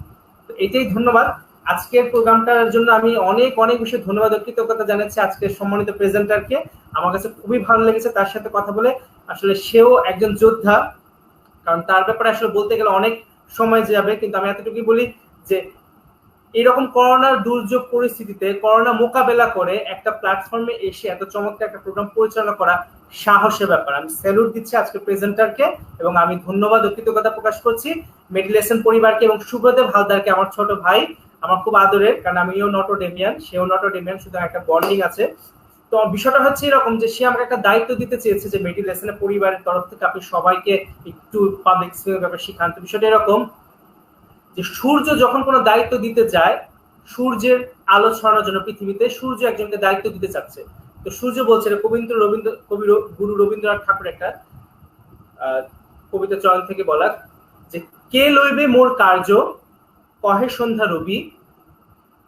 তো এটাই ধন্যবাদ। আজকের প্রোগ্রামটার জন্য আমি অনেক অনেক বেশি ধন্যবাদ ও কৃতজ্ঞতা জানাচ্ছি আজকের সম্মানিত প্রেজেন্টারকে। আমার কাছে খুবই ভালো লেগেছে তার সাথে কথা বলে। আসলে সেও একজন যোদ্ধা, কারণ তার ব্যাপারে আসলে বলতে গেলে অনেক সময় যাবে, কিন্তু আমি এতটুকুই বলি যে এরকম করোনার দুর্যোগ পরিস্থিতিতে করোনা মোকাবেলা করে একটা প্ল্যাটফর্মে এসে এত চমৎকার একটা প্রোগ্রাম পরিচালনা করা সাহসের ব্যাপার। আমি স্যালুট দিচ্ছি আজকে প্রেজেন্টারকে এবং আমি ধন্যবাদ ও কৃতজ্ঞতা প্রকাশ করছি মেডিলেশন পরিবারকে এবং সুব্রদেব হালদারকে, আমার ছোট ভাই, আমার খুব আদরের, কারণ আমিও নটোডেমিয়ান, সেও নটোডেমিয়ান, সুতরাং একটা বন্ডিং আছে। তো বিষয়টা হচ্ছে এরকম যে সে আমাকে একটা দায়িত্ব দিতে চেয়েছে যে মেডিলেশনের পরিবারের তরফ থেকে আপনি সবাইকে একটু পাবলিক স্পিকিং ব্যাপারে শিখান। তো বিষয়টা এরকম যে সূর্য যখন কোনো দায়িত্ব দিতে যায়, সূর্যের আলো ছড়ানোর জন্য পৃথিবীতে সূর্য একজনকে দায়িত্ব দিতে চাচ্ছে। তো সূর্য বলছে, কবি গুরু রবীন্দ্রনাথ ঠাকুর একটা কবিতা চয়ন থেকে বলা, যে কে লইবে মোর কার্য, কহে সন্ধ্যা রবি,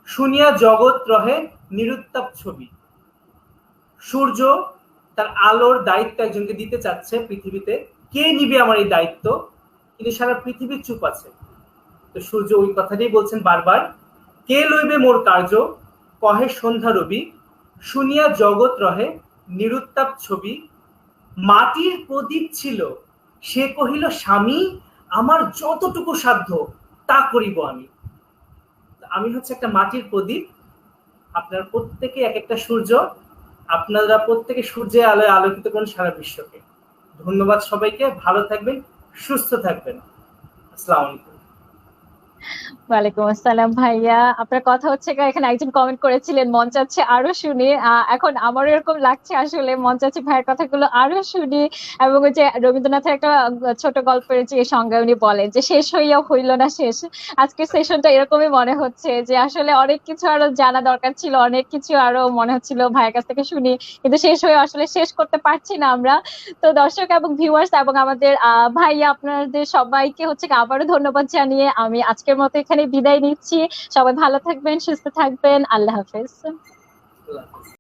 শুনিয়া জগৎ রহে নিরুত্তাপ ছবি। সূর্য তার আলোর দায়িত্ব একজনকে দিতে চাচ্ছে পৃথিবীতে, কে নিবে আমার এই দায়িত্ব, কিন্তু সারা পৃথিবী চুপ আছে। তো সূর্য ওই কথাটাই বলছেন বারবার, কে লইবে মোর কার্য, কহে সন্ধ্যা রবি, শুনিয়া জগৎ রহে নিরুত্তাপ ছবি। মাটির প্রদীপ ছিল, সে কহিল স্বামী, আমার যতটুকু সাধ্য তা করিব আমি। আমি হচ্ছে একটা মাটির প্রদীপ, আপনার প্রত্যেকে এক একটা সূর্য, আপনারা প্রত্যেকে সূর্যের আলোয় আলোকিত করুন সারা বিশ্বকে। ধন্যবাদ সবাইকে, ভালো থাকবেন, সুস্থ থাকবেন। আসসালামু আলাইকুম। ওয়ালাইকুম আসসালাম ভাইয়া। আপনার কথা হচ্ছে এখানে একজন কমেন্ট করেছিলেন মন চাচ্ছে আরো শুনি। এখন আমারও এরকম লাগছে, আসলে মন চাচ্ছে ভাইয়ের কথাগুলো আরো শুনি। এবং ওই যে রবীন্দ্রনাথের একটা ছোট গল্পের যে সংজ্ঞা উনি বলেন যে শেষ হইয়া হইল না শেষ। আজকের সেশনটা এরকমই মনে হচ্ছে যে আসলে অনেক কিছু আরো জানা দরকার ছিল, অনেক কিছু আরো মনে হচ্ছিল ভাইয়ের কাছ থেকে শুনি, কিন্তু শেষ হয়ে আসলে শেষ করতে পারছি না আমরা। তো দর্শক এবং ভিউয়ার্স এবং আমাদের ভাইয়া আপনাদের সবাইকে আবারও ধন্যবাদ জানিয়ে আমি আজকের মতো এখানে বিদায় নিচ্ছি। সবাই ভালো থাকবেন, সুস্থ থাকবেন। আল্লাহ হাফেজ। আল্লাহ হাফেজ।